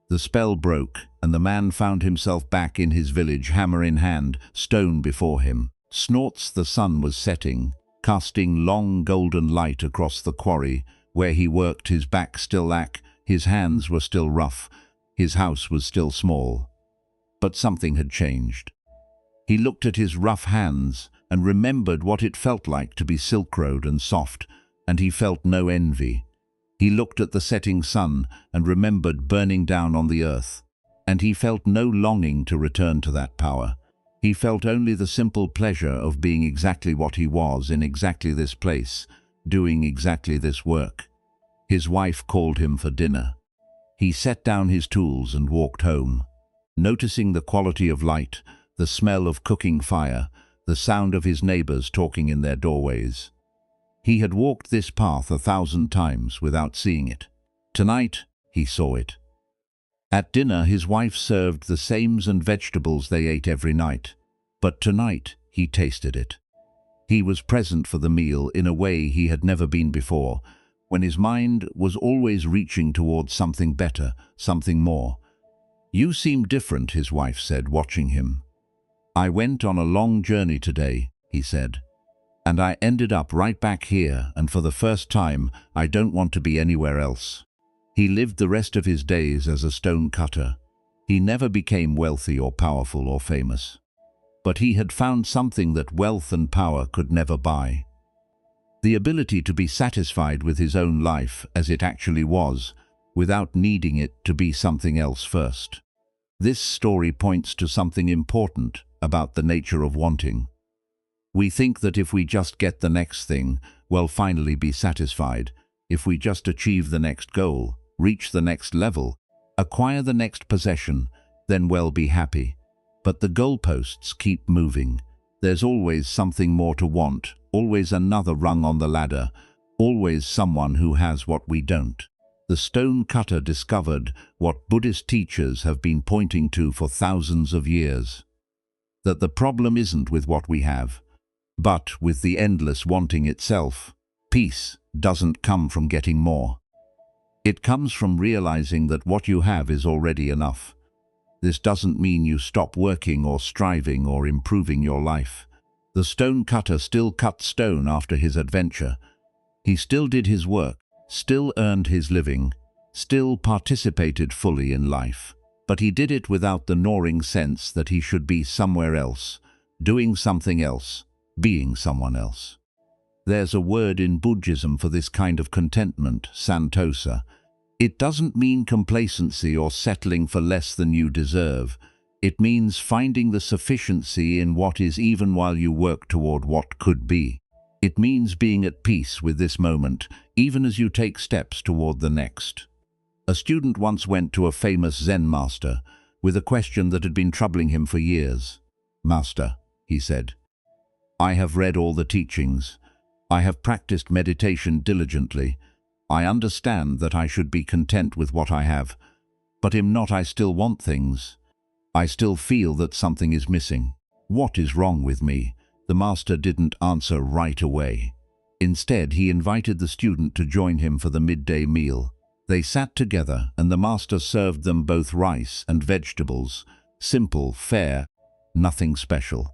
The spell broke, and the man found himself back in his village, hammer in hand, stone before him. Snorts the sun was setting, casting long golden light across the quarry. Where he worked, his back still ached, his hands were still rough, his house was still small. But something had changed. He looked at his rough hands and remembered what it felt like to be silk-robed and soft, and he felt no envy. He looked at the setting sun and remembered burning down on the earth, and he felt no longing to return to that power. He felt only the simple pleasure of being exactly what he was in exactly this place, doing exactly this work. His wife called him for dinner. He set down his tools and walked home, noticing the quality of light, the smell of cooking fire, the sound of his neighbors talking in their doorways. He had walked this path 1,000 times without seeing it. Tonight, he saw it. At dinner, his wife served the sames and vegetables they ate every night, but tonight he tasted it. He was present for the meal in a way he had never been before, when his mind was always reaching towards something better, something more. "You seem different," his wife said, watching him. "I went on a long journey today," he said. "And I ended up right back here, and for the first time, I don't want to be anywhere else." He lived the rest of his days as a stone cutter. He never became wealthy or powerful or famous. But he had found something that wealth and power could never buy. The ability to be satisfied with his own life as it actually was, without needing it to be something else first. This story points to something important about the nature of wanting. We think that if we just get the next thing, we'll finally be satisfied. If we just achieve the next goal, reach the next level, acquire the next possession, then we'll be happy. But the goalposts keep moving. There's always something more to want, always another rung on the ladder, always someone who has what we don't. The stone cutter discovered what Buddhist teachers have been pointing to for thousands of years. That the problem isn't with what we have, but with the endless wanting itself. Peace doesn't come from getting more. It comes from realizing that what you have is already enough. This doesn't mean you stop working or striving or improving your life. The stone cutter still cut stone after his adventure. He still did his work, still earned his living, still participated fully in life. But he did it without the gnawing sense that he should be somewhere else, doing something else, being someone else. There's a word in Buddhism for this kind of contentment, santosa. It doesn't mean complacency or settling for less than you deserve. It means finding the sufficiency in what is even while you work toward what could be. It means being at peace with this moment, even as you take steps toward the next. A student once went to a famous Zen master with a question that had been troubling him for years. "Master," he said, "I have read all the teachings. I have practiced meditation diligently. I understand that I should be content with what I have, but am not I still want things? I still feel that something is missing. What is wrong with me?" The master didn't answer right away. Instead, he invited the student to join him for the midday meal. They sat together, and the master served them both rice and vegetables. Simple, fare, nothing special.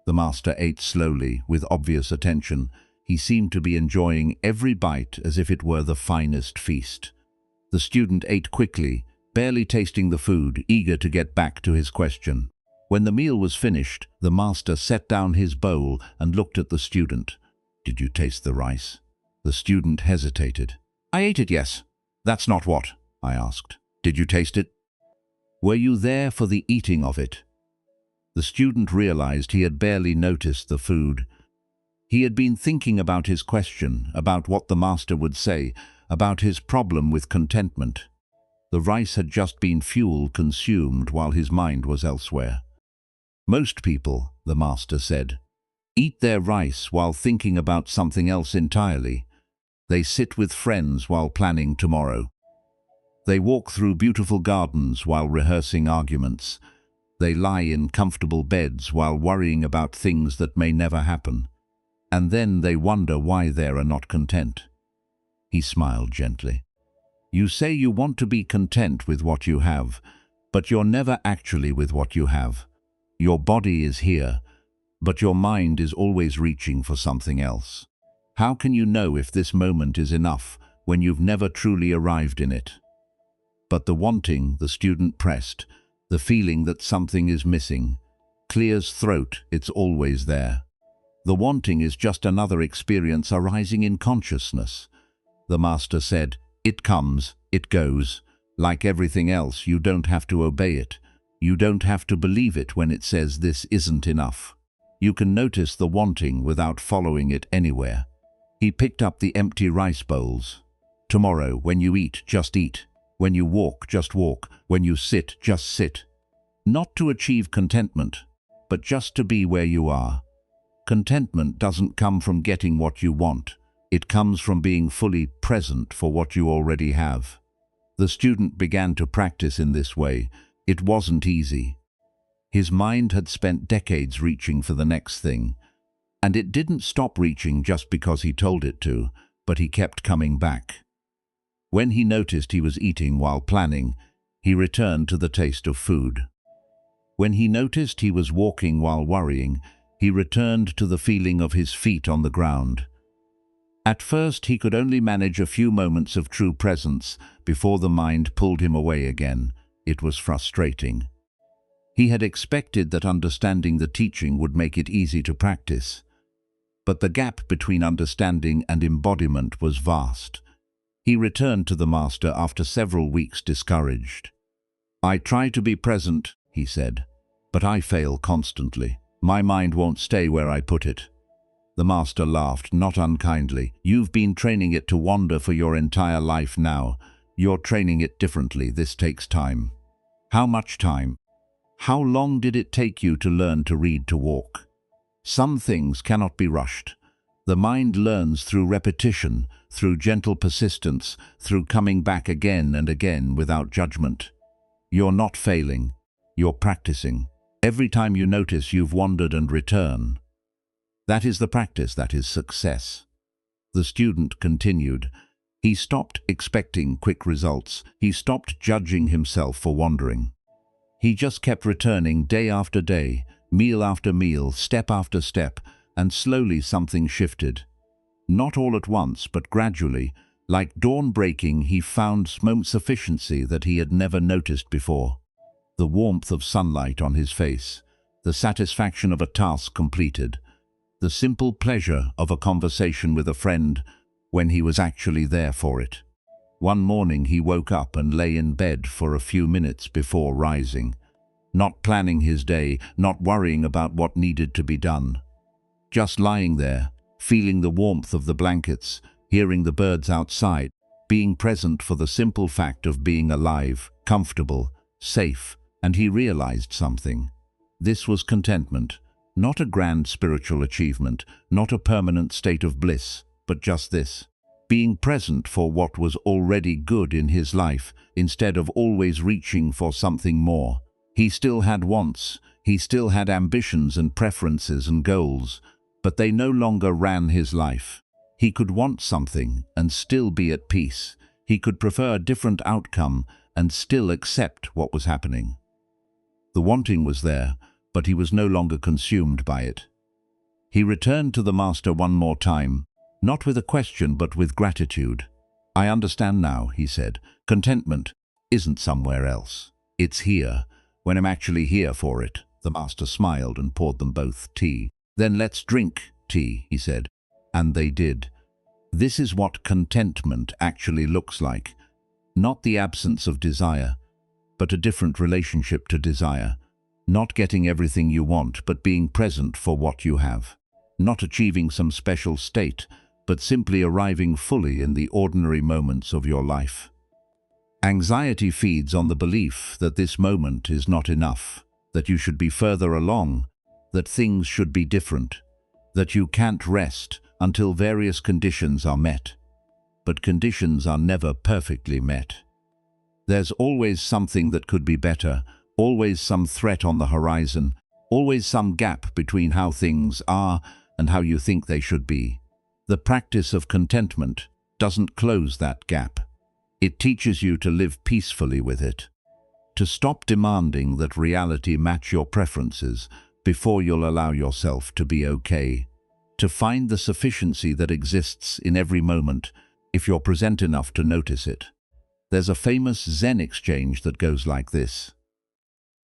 The master ate slowly, with obvious attention. He seemed to be enjoying every bite as if it were the finest feast. The student ate quickly, barely tasting the food, eager to get back to his question. When the meal was finished, the master set down his bowl and looked at the student. "Did you taste the rice?" The student hesitated. "I ate it, yes." "That's not what," I asked. "Did you taste it? Were you there for the eating of it?" The student realized he had barely noticed the food. He had been thinking about his question, about what the master would say, about his problem with contentment. The rice had just been fuel consumed while his mind was elsewhere. "Most people," the master said, "eat their rice while thinking about something else entirely. They sit with friends while planning tomorrow. They walk through beautiful gardens while rehearsing arguments. They lie in comfortable beds while worrying about things that may never happen. And then they wonder why they are not content." He smiled gently. "You say you want to be content with what you have, but you're never actually with what you have. Your body is here, but your mind is always reaching for something else. How can you know if this moment is enough when you've never truly arrived in it?" But the wanting, the student pressed, the feeling that something is missing. Clear as throat, it's always there. The wanting is just another experience arising in consciousness. The master said, "It comes, it goes. Like everything else, you don't have to obey it. You don't have to believe it when it says this isn't enough. You can notice the wanting without following it anywhere." He picked up the empty rice bowls. "Tomorrow, when you eat, just eat. When you walk, just walk. When you sit, just sit. Not to achieve contentment, but just to be where you are. Contentment doesn't come from getting what you want. It comes from being fully present for what you already have." The student began to practice in this way. It wasn't easy. His mind had spent decades reaching for the next thing, and it didn't stop reaching just because he told it to, but he kept coming back. When he noticed he was eating while planning, he returned to the taste of food. When he noticed he was walking while worrying, he returned to the feeling of his feet on the ground. At first, he could only manage a few moments of true presence before the mind pulled him away again. It was frustrating. He had expected that understanding the teaching would make it easy to practice. But the gap between understanding and embodiment was vast. He returned to the master after several weeks discouraged. "I try to be present," he said, "but I fail constantly. My mind won't stay where I put it." The master laughed, not unkindly. "You've been training it to wander for your entire life now. You're training it differently. This takes time." "How much time? How long did it take you to learn to read, to walk?" "Some things cannot be rushed. The mind learns through repetition, through gentle persistence, through coming back again and again without judgment. You're not failing. You're practicing. Every time you notice you've wandered and return. That is the practice, that is success." The student continued. He stopped expecting quick results. He stopped judging himself for wandering. He just kept returning day after day, meal after meal, step after step, and slowly something shifted. Not all at once, but gradually. Like dawn breaking, he found sufficiency that he had never noticed before. The warmth of sunlight on his face, the satisfaction of a task completed, the simple pleasure of a conversation with a friend when he was actually there for it. One morning he woke up and lay in bed for a few minutes before rising, not planning his day, not worrying about what needed to be done. Just lying there, feeling the warmth of the blankets, hearing the birds outside, being present for the simple fact of being alive, comfortable, safe, and he realized something. This was contentment, not a grand spiritual achievement, not a permanent state of bliss, but just this. Being present for what was already good in his life, instead of always reaching for something more. He still had wants, he still had ambitions and preferences and goals, but they no longer ran his life. He could want something and still be at peace. He could prefer a different outcome and still accept what was happening. The wanting was there, but he was no longer consumed by it. He returned to the master one more time, Not with a question, but with gratitude. "I understand now," he said. "Contentment isn't somewhere else. It's here, when I'm actually here for it." The master smiled and poured them both tea. "Then let's drink tea," he said. And they did. This is what contentment actually looks like. Not the absence of desire, but a different relationship to desire. Not getting everything you want, but being present for what you have. Not achieving some special state, but simply arriving fully in the ordinary moments of your life. Anxiety feeds on the belief that this moment is not enough, that you should be further along, that things should be different, that you can't rest until various conditions are met. But conditions are never perfectly met. There's always something that could be better, always some threat on the horizon, always some gap between how things are and how you think they should be. The practice of contentment doesn't close that gap. It teaches you to live peacefully with it, to stop demanding that reality match your preferences before you'll allow yourself to be okay, to find the sufficiency that exists in every moment if you're present enough to notice it. There's a famous Zen exchange that goes like this.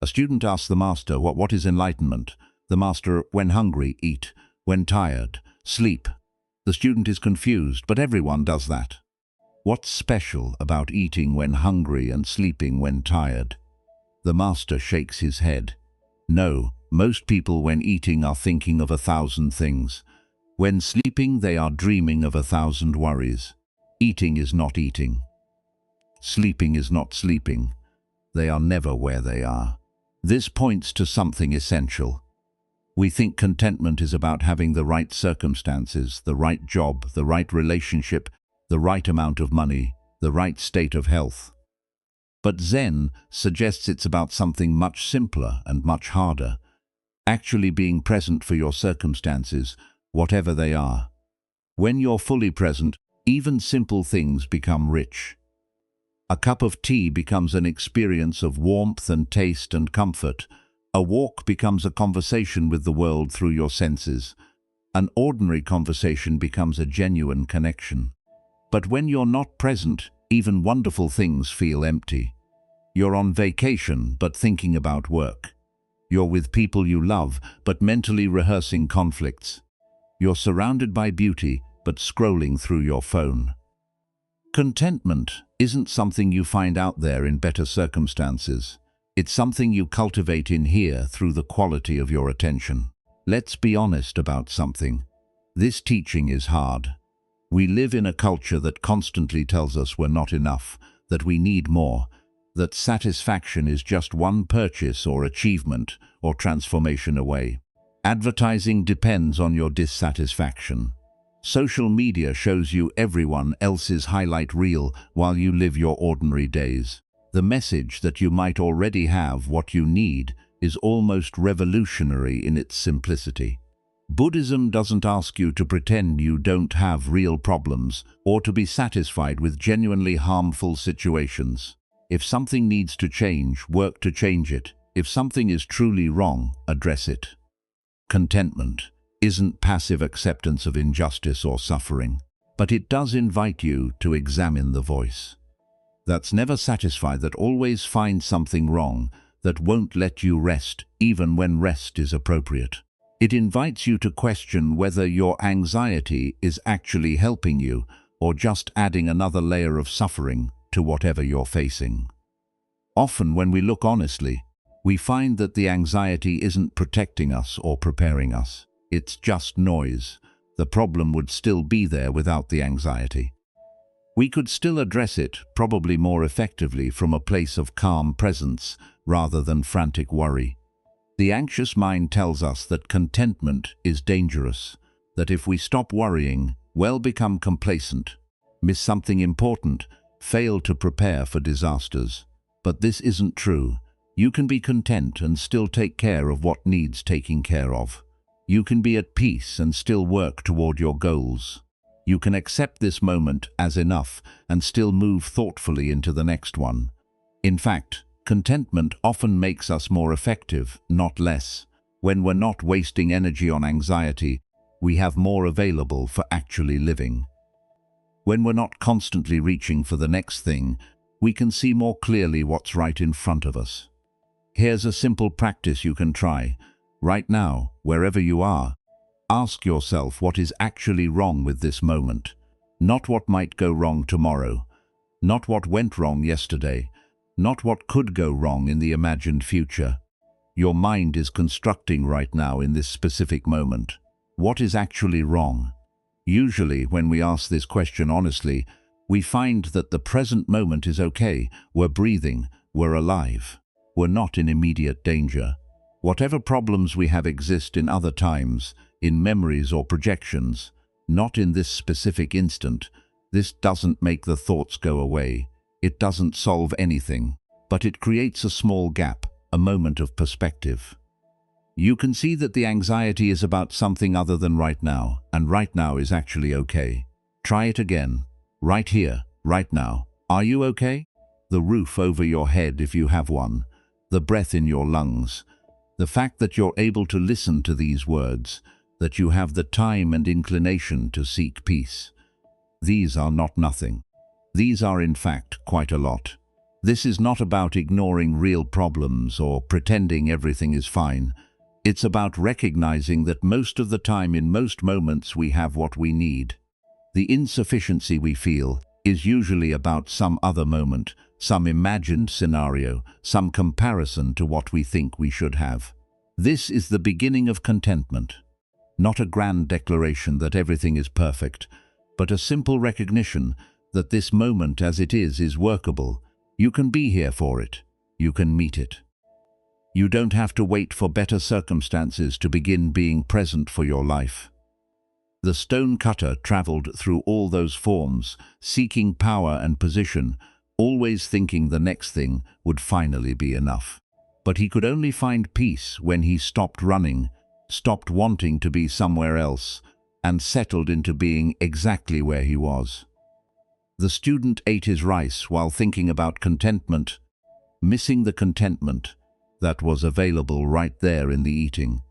A student asks the master, what is enlightenment? The master, when hungry, eat. When tired, sleep. The student is confused, but everyone does that. What's special about eating when hungry and sleeping when tired? The master shakes his head. No, most people when eating are thinking of 1,000 things. When sleeping, they are dreaming of 1,000 worries. Eating is not eating. Sleeping is not sleeping. They are never where they are. This points to something essential. We think contentment is about having the right circumstances, the right job, the right relationship, the right amount of money, the right state of health. But Zen suggests it's about something much simpler and much harder, actually being present for your circumstances, whatever they are. When you're fully present, even simple things become rich. A cup of tea becomes an experience of warmth and taste and comfort. A walk becomes a conversation with the world through your senses. An ordinary conversation becomes a genuine connection. But when you're not present, even wonderful things feel empty. You're on vacation, but thinking about work. You're with people you love, but mentally rehearsing conflicts. You're surrounded by beauty, but scrolling through your phone. Contentment isn't something you find out there in better circumstances. It's something you cultivate in here through the quality of your attention. Let's be honest about something. This teaching is hard. We live in a culture that constantly tells us we're not enough, that we need more, that satisfaction is just one purchase or achievement or transformation away. Advertising depends on your dissatisfaction. Social media shows you everyone else's highlight reel while you live your ordinary days. The message that you might already have what you need is almost revolutionary in its simplicity. Buddhism doesn't ask you to pretend you don't have real problems or to be satisfied with genuinely harmful situations. If something needs to change, work to change it. If something is truly wrong, address it. Contentment isn't passive acceptance of injustice or suffering, but it does invite you to examine the voice that's never satisfied, that always finds something wrong, that won't let you rest even when rest is appropriate. It invites you to question whether your anxiety is actually helping you or just adding another layer of suffering to whatever you're facing. Often when we look honestly, we find that the anxiety isn't protecting us or preparing us. It's just noise. The problem would still be there without the anxiety. We could still address it, probably more effectively from a place of calm presence rather than frantic worry. The anxious mind tells us that contentment is dangerous, that if we stop worrying, we'll become complacent, miss something important, fail to prepare for disasters. But this isn't true. You can be content and still take care of what needs taking care of. You can be at peace and still work toward your goals. You can accept this moment as enough and still move thoughtfully into the next one. In fact, contentment often makes us more effective, not less. When we're not wasting energy on anxiety, we have more available for actually living. When we're not constantly reaching for the next thing, we can see more clearly what's right in front of us. Here's a simple practice you can try. Right now, wherever you are, ask yourself what is actually wrong with this moment. Not what might go wrong tomorrow, not what went wrong yesterday, not what could go wrong in the imagined future. Your mind is constructing right now in this specific moment. What is actually wrong? Usually, when we ask this question honestly, we find that the present moment is okay. We're breathing, we're alive, we're not in immediate danger. Whatever problems we have exist in other times, in memories or projections, not in this specific instant. This doesn't make the thoughts go away. It doesn't solve anything, but it creates a small gap, a moment of perspective. You can see that the anxiety is about something other than right now, and right now is actually okay. Try it again. Right here, right now. Are you okay? The roof over your head if you have one, the breath in your lungs, the fact that you're able to listen to these words, that you have the time and inclination to seek peace. These are not nothing. These are in fact quite a lot. This is not about ignoring real problems or pretending everything is fine. It's about recognizing that most of the time, in most moments, we have what we need. The insufficiency we feel is usually about some other moment, some imagined scenario, some comparison to what we think we should have. This is the beginning of contentment. Not a grand declaration that everything is perfect, but a simple recognition that this moment as it is workable. You can be here for it. You can meet it. You don't have to wait for better circumstances to begin being present for your life. The stone cutter traveled through all those forms, seeking power and position, always thinking the next thing would finally be enough. But he could only find peace when he stopped running, stopped wanting to be somewhere else, and settled into being exactly where he was. The student ate his rice while thinking about contentment, missing the contentment that was available right there in the eating.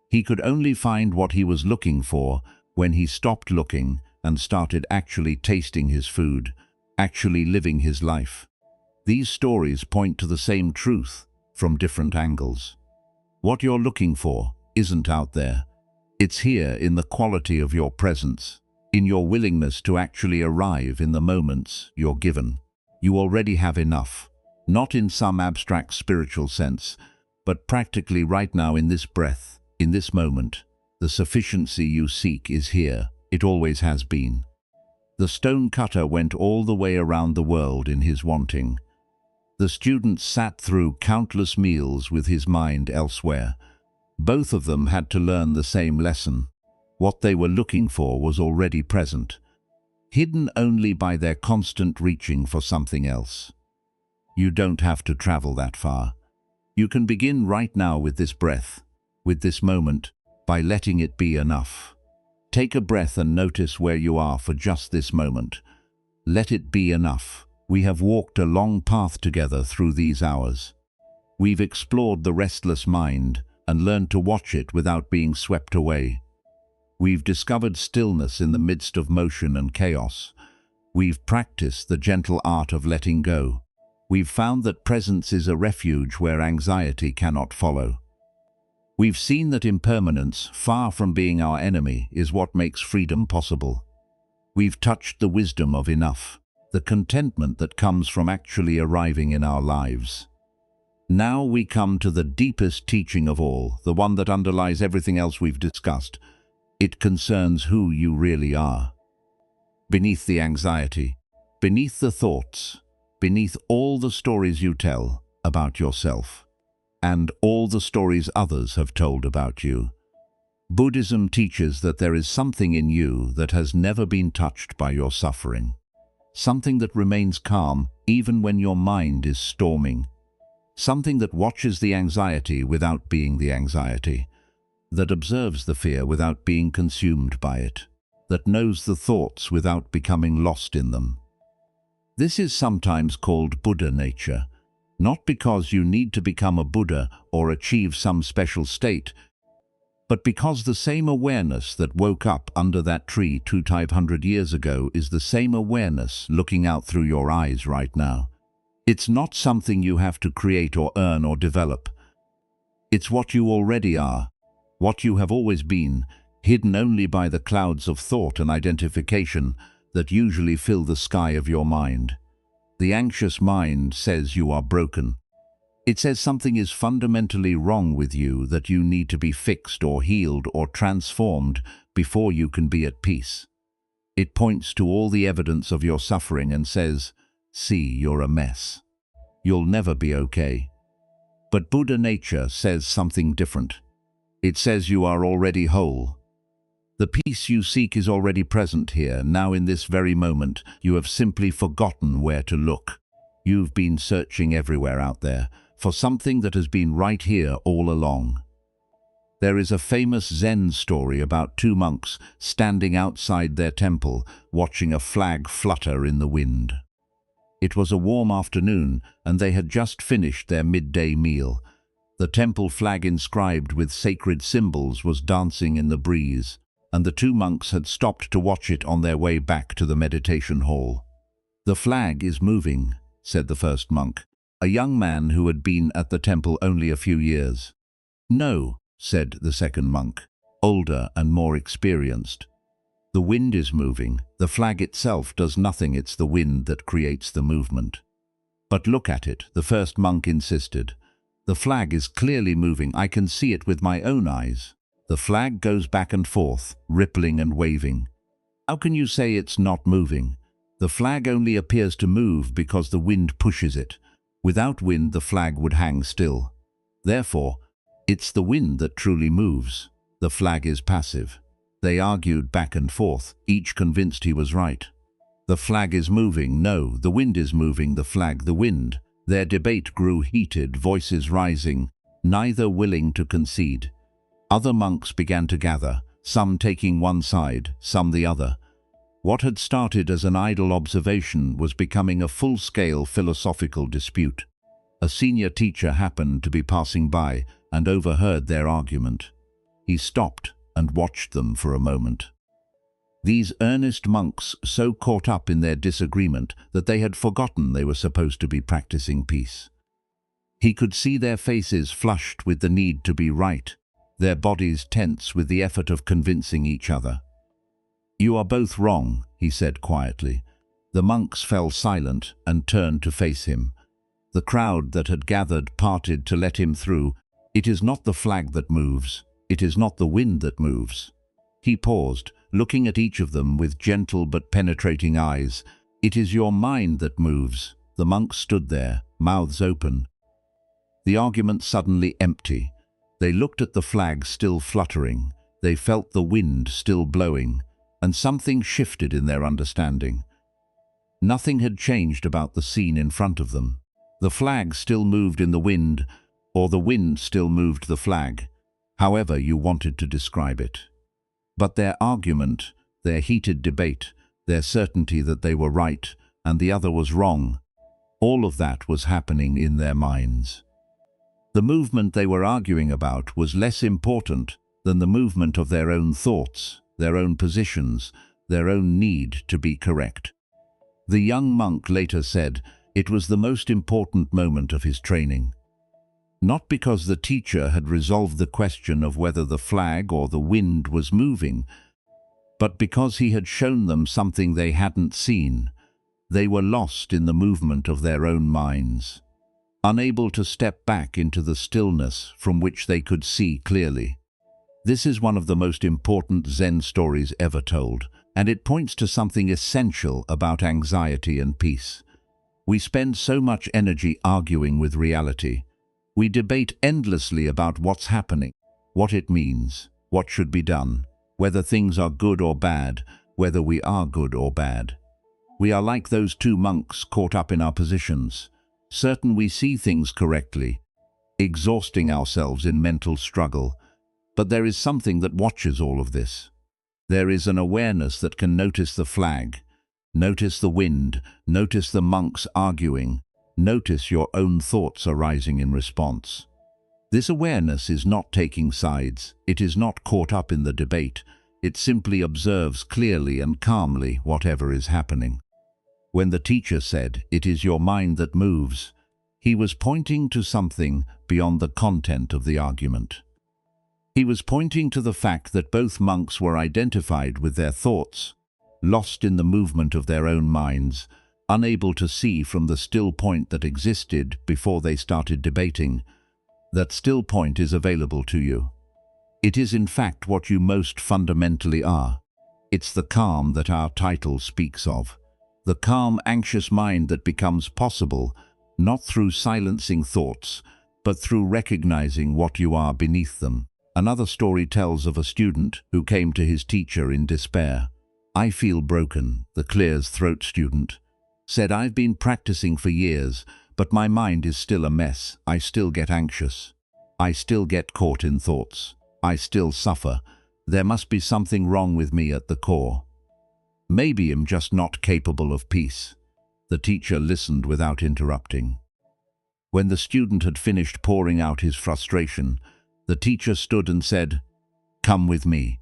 He could only find what he was looking for when he stopped looking and started actually tasting his food, actually living his life. These stories point to the same truth from different angles. What you're looking for isn't out there. It's here in the quality of your presence, in your willingness to actually arrive in the moments you're given. You already have enough, not in some abstract spiritual sense, but practically right now in this breath, in this moment. The sufficiency you seek is here. It always has been. The stone cutter went all the way around the world in his wanting. The student sat through countless meals with his mind elsewhere. Both of them had to learn the same lesson. What they were looking for was already present, hidden only by their constant reaching for something else. You don't have to travel that far. You can begin right now with this breath, with this moment, by letting it be enough. Take a breath and notice where you are for just this moment. Let it be enough. We have walked a long path together through these hours. We've explored the restless mind and learned to watch it without being swept away. We've discovered stillness in the midst of motion and chaos. We've practiced the gentle art of letting go. We've found that presence is a refuge where anxiety cannot follow. We've seen that impermanence, far from being our enemy, is what makes freedom possible. We've touched the wisdom of enough, the contentment that comes from actually arriving in our lives. Now we come to the deepest teaching of all, the one that underlies everything else we've discussed. It concerns who you really are. Beneath the anxiety, beneath the thoughts, beneath all the stories you tell about yourself, and all the stories others have told about you, Buddhism teaches that there is something in you that has never been touched by your suffering. Something that remains calm even when your mind is storming. Something that watches the anxiety without being the anxiety. That observes the fear without being consumed by it. That knows the thoughts without becoming lost in them. This is sometimes called Buddha nature. Not because you need to become a Buddha or achieve some special state. But because the same awareness that woke up under that tree 2,500 years ago is the same awareness looking out through your eyes right now. It's not something you have to create or earn or develop. It's what you already are, what you have always been, hidden only by the clouds of thought and identification that usually fill the sky of your mind. The anxious mind says you are broken. It says something is fundamentally wrong with you, that you need to be fixed or healed or transformed before you can be at peace. It points to all the evidence of your suffering and says, "See, you're a mess. You'll never be okay." But Buddha nature says something different. It says you are already whole. The peace you seek is already present here, now in this very moment. You have simply forgotten where to look. You've been searching everywhere out there for something that has been right here all along. There is a famous Zen story about two monks standing outside their temple, watching a flag flutter in the wind. It was a warm afternoon, and they had just finished their midday meal. The temple flag inscribed with sacred symbols was dancing in the breeze, and the two monks had stopped to watch it on their way back to the meditation hall. "The flag is moving," said the first monk, a young man who had been at the temple only a few years. "No," said the second monk, older and more experienced. "The wind is moving. The flag itself does nothing. It's the wind that creates the movement." "But look at it," the first monk insisted. "The flag is clearly moving. I can see it with my own eyes. The flag goes back and forth, rippling and waving. How can you say it's not moving? The flag only appears to move because the wind pushes it. Without wind, the flag would hang still. Therefore, it's the wind that truly moves. The flag is passive." They argued back and forth, each convinced he was right. "The flag is moving. No, the wind is moving. The flag, the wind." Their debate grew heated, voices rising, neither willing to concede. Other monks began to gather, some taking one side, some the other. What had started as an idle observation was becoming a full-scale philosophical dispute. A senior teacher happened to be passing by and overheard their argument. He stopped and watched them for a moment. These earnest monks so caught up in their disagreement that they had forgotten they were supposed to be practicing peace. He could see their faces flushed with the need to be right, their bodies tense with the effort of convincing each other. "You are both wrong," he said quietly. The monks fell silent and turned to face him. The crowd that had gathered parted to let him through. "It is not the flag that moves. It is not the wind that moves." He paused, looking at each of them with gentle but penetrating eyes. "It is your mind that moves." The monks stood there, mouths open. The argument suddenly empty. They looked at the flag still fluttering. They felt the wind still blowing, and something shifted in their understanding. Nothing had changed about the scene in front of them. The flag still moved in the wind, or the wind still moved the flag, however you wanted to describe it. But their argument, their heated debate, their certainty that they were right and the other was wrong, all of that was happening in their minds. The movement they were arguing about was less important than the movement of their own thoughts, their own positions, their own need to be correct. The young monk later said it was the most important moment of his training. Not because the teacher had resolved the question of whether the flag or the wind was moving, but because he had shown them something they hadn't seen. They were lost in the movement of their own minds, unable to step back into the stillness from which they could see clearly. This is one of the most important Zen stories ever told, and it points to something essential about anxiety and peace. We spend so much energy arguing with reality. We debate endlessly about what's happening, what it means, what should be done, whether things are good or bad, whether we are good or bad. We are like those two monks caught up in our positions, certain we see things correctly, exhausting ourselves in mental struggle. But there is something that watches all of this. There is an awareness that can notice the flag, notice the wind, notice the monks arguing, notice your own thoughts arising in response. This awareness is not taking sides. It is not caught up in the debate. It simply observes clearly and calmly whatever is happening. When the teacher said, "It is your mind that moves," he was pointing to something beyond the content of the argument. He was pointing to the fact that both monks were identified with their thoughts, lost in the movement of their own minds, unable to see from the still point that existed before they started debating. That still point is available to you. It is in fact what you most fundamentally are. It's the calm that our title speaks of. The calm, anxious mind that becomes possible, not through silencing thoughts, but through recognizing what you are beneath them. Another story tells of a student who came to his teacher in despair. "I feel broken," the clears throat student said. "I've been practicing for years, but my mind is still a mess. I still get anxious. I still get caught in thoughts. I still suffer. There must be something wrong with me at the core. Maybe I'm just not capable of peace." The teacher listened without interrupting. When the student had finished pouring out his frustration, the teacher stood and said, "Come with me."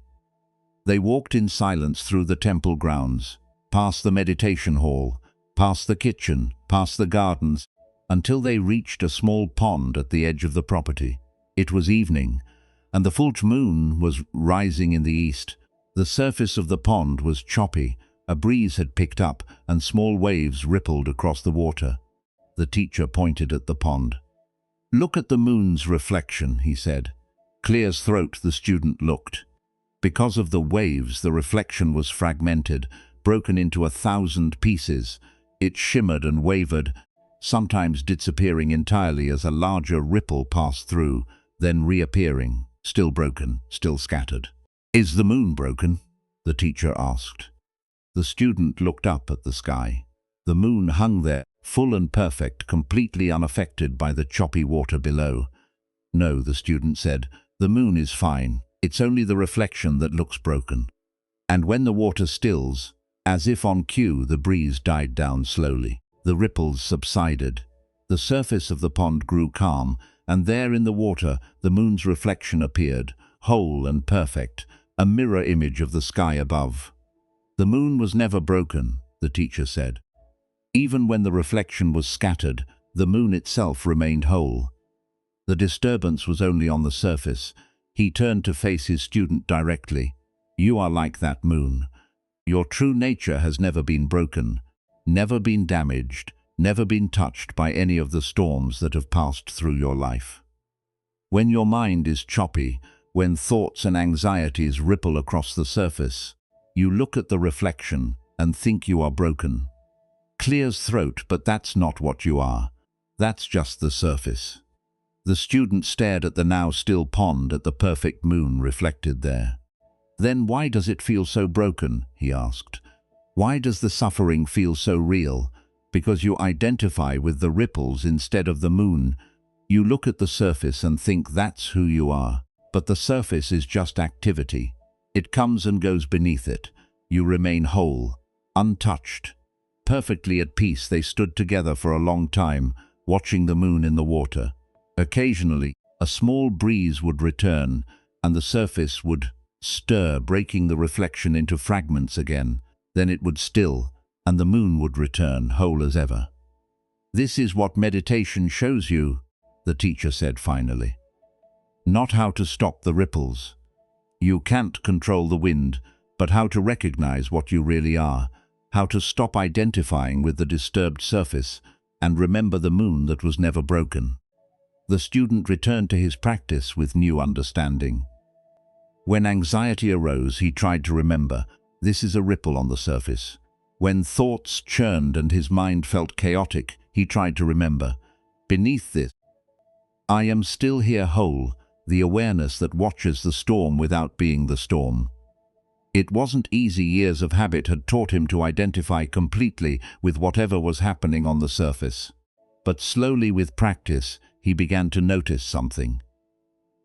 They walked in silence through the temple grounds, past the meditation hall, past the kitchen, past the gardens, until they reached a small pond at the edge of the property. It was evening, and the full moon was rising in the east. The surface of the pond was choppy. A breeze had picked up, and small waves rippled across the water. The teacher pointed at the pond. "Look at the moon's reflection," he said. Clear's throat, the student looked. Because of the waves, the reflection was fragmented, broken into 1,000 pieces. It shimmered and wavered, sometimes disappearing entirely as a larger ripple passed through, then reappearing, still broken, still scattered. "Is the moon broken?" the teacher asked. The student looked up at the sky. The moon hung there, full and perfect, completely unaffected by the choppy water below. "No," the student said, "the moon is fine. It's only the reflection that looks broken." And when the water stills, as if on cue, the breeze died down slowly. The ripples subsided. The surface of the pond grew calm, and there in the water the moon's reflection appeared, whole and perfect, a mirror image of the sky above. "The moon was never broken," the teacher said. "Even when the reflection was scattered, the moon itself remained whole. The disturbance was only on the surface." He turned to face his student directly. "You are like that moon. Your true nature has never been broken, never been damaged, never been touched by any of the storms that have passed through your life. When your mind is choppy, when thoughts and anxieties ripple across the surface, you look at the reflection and think you are broken." Clear's throat, "But that's not what you are. That's just the surface." The student stared at the now still pond, at the perfect moon reflected there. "Then why does it feel so broken?" he asked. "Why does the suffering feel so real?" "Because you identify with the ripples instead of the moon. You look at the surface and think that's who you are. But the surface is just activity. It comes and goes beneath it. You remain whole, untouched." Perfectly at peace, they stood together for a long time, watching the moon in the water. Occasionally, a small breeze would return, and the surface would stir, breaking the reflection into fragments again. Then it would still, and the moon would return, whole as ever. "This is what meditation shows you," the teacher said finally. "Not how to stop the ripples. You can't control the wind, but how to recognize what you really are, how to stop identifying with the disturbed surface, and remember the moon that was never broken." The student returned to his practice with new understanding. When anxiety arose, he tried to remember, this is a ripple on the surface. When thoughts churned and his mind felt chaotic, he tried to remember, beneath this, I am still here whole, the awareness that watches the storm without being the storm. It wasn't easy. Years of habit had taught him to identify completely with whatever was happening on the surface. But slowly, with practice, he began to notice something.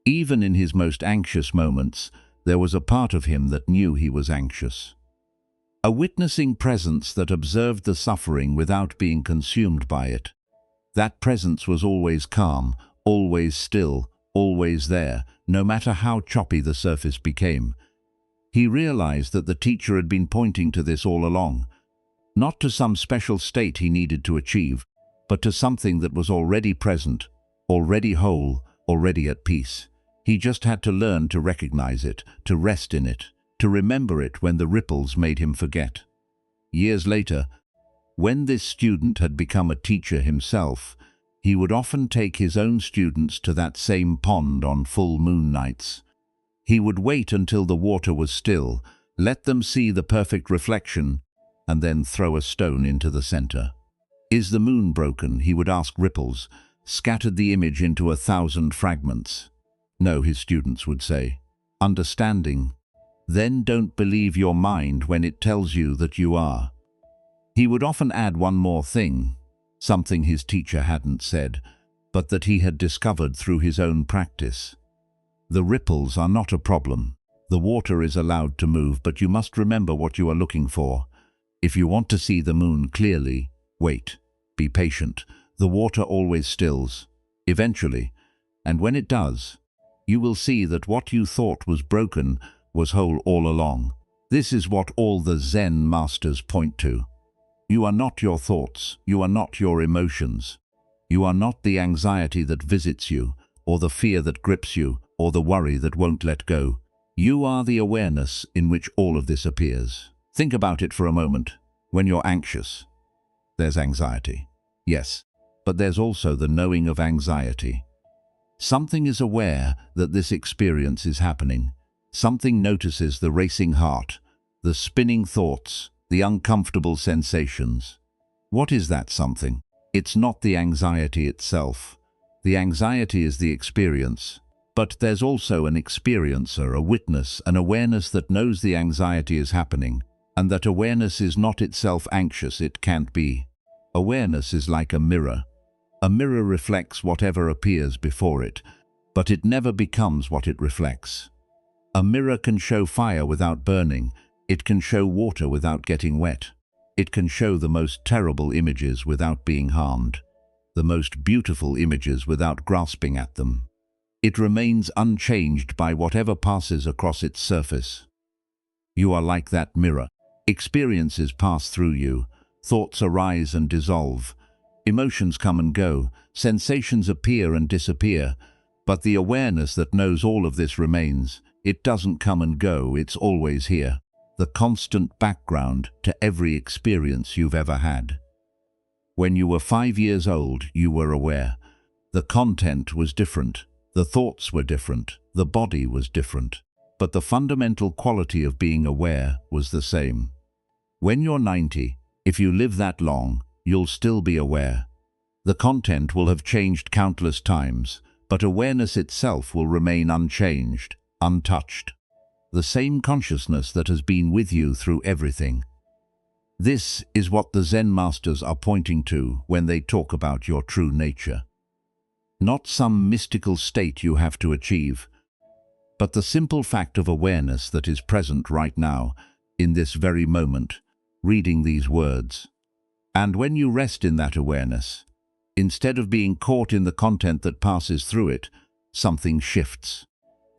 Even in his most anxious moments, there was a part of him that knew he was anxious. A witnessing presence that observed the suffering without being consumed by it. That presence was always calm, always still, always there, no matter how choppy the surface became. He realized that the teacher had been pointing to this all along, not to some special state he needed to achieve, but to something that was already present, already whole, already at peace. He just had to learn to recognize it, to rest in it, to remember it when the ripples made him forget. Years later, when this student had become a teacher himself, he would often take his own students to that same pond on full moon nights. He would wait until the water was still, let them see the perfect reflection, and then throw a stone into the center. "Is the moon broken?" he would ask ripples, scattered the image into 1,000 fragments. "No," his students would say. "Understanding. Then don't believe your mind when it tells you that you are." He would often add one more thing, something his teacher hadn't said, but that he had discovered through his own practice. The ripples are not a problem. The water is allowed to move, but you must remember what you are looking for. If you want to see the moon clearly, wait. Be patient. The water always stills. Eventually, and when it does, you will see that what you thought was broken was whole all along. This is what all the Zen masters point to. You are not your thoughts. You are not your emotions. You are not the anxiety that visits you, or the fear that grips you, or the worry that won't let go. You are the awareness in which all of this appears. Think about it for a moment. When you're anxious, there's anxiety. Yes, but there's also the knowing of anxiety. Something is aware that this experience is happening. Something notices the racing heart, the spinning thoughts, the uncomfortable sensations. What is that something? It's not the anxiety itself. The anxiety is the experience. But there's also an experiencer, a witness, an awareness that knows the anxiety is happening, and that awareness is not itself anxious. It can't be. Awareness is like a mirror. A mirror reflects whatever appears before it, but it never becomes what it reflects. A mirror can show fire without burning. It can show water without getting wet. It can show the most terrible images without being harmed, the most beautiful images without grasping at them. It remains unchanged by whatever passes across its surface. You are like that mirror. Experiences pass through you. Thoughts arise and dissolve. Emotions come and go. Sensations appear and disappear. But the awareness that knows all of this remains. It doesn't come and go. It's always here. The constant background to every experience you've ever had. When you were 5 years old, you were aware. The content was different. The thoughts were different. The body was different. But the fundamental quality of being aware was the same. When you're 90, if you live that long, you'll still be aware. The content will have changed countless times, but awareness itself will remain unchanged, untouched. The same consciousness that has been with you through everything. This is what the Zen masters are pointing to when they talk about your true nature. Not some mystical state you have to achieve, but the simple fact of awareness that is present right now, in this very moment, reading these words. And when you rest in that awareness, instead of being caught in the content that passes through it, something shifts.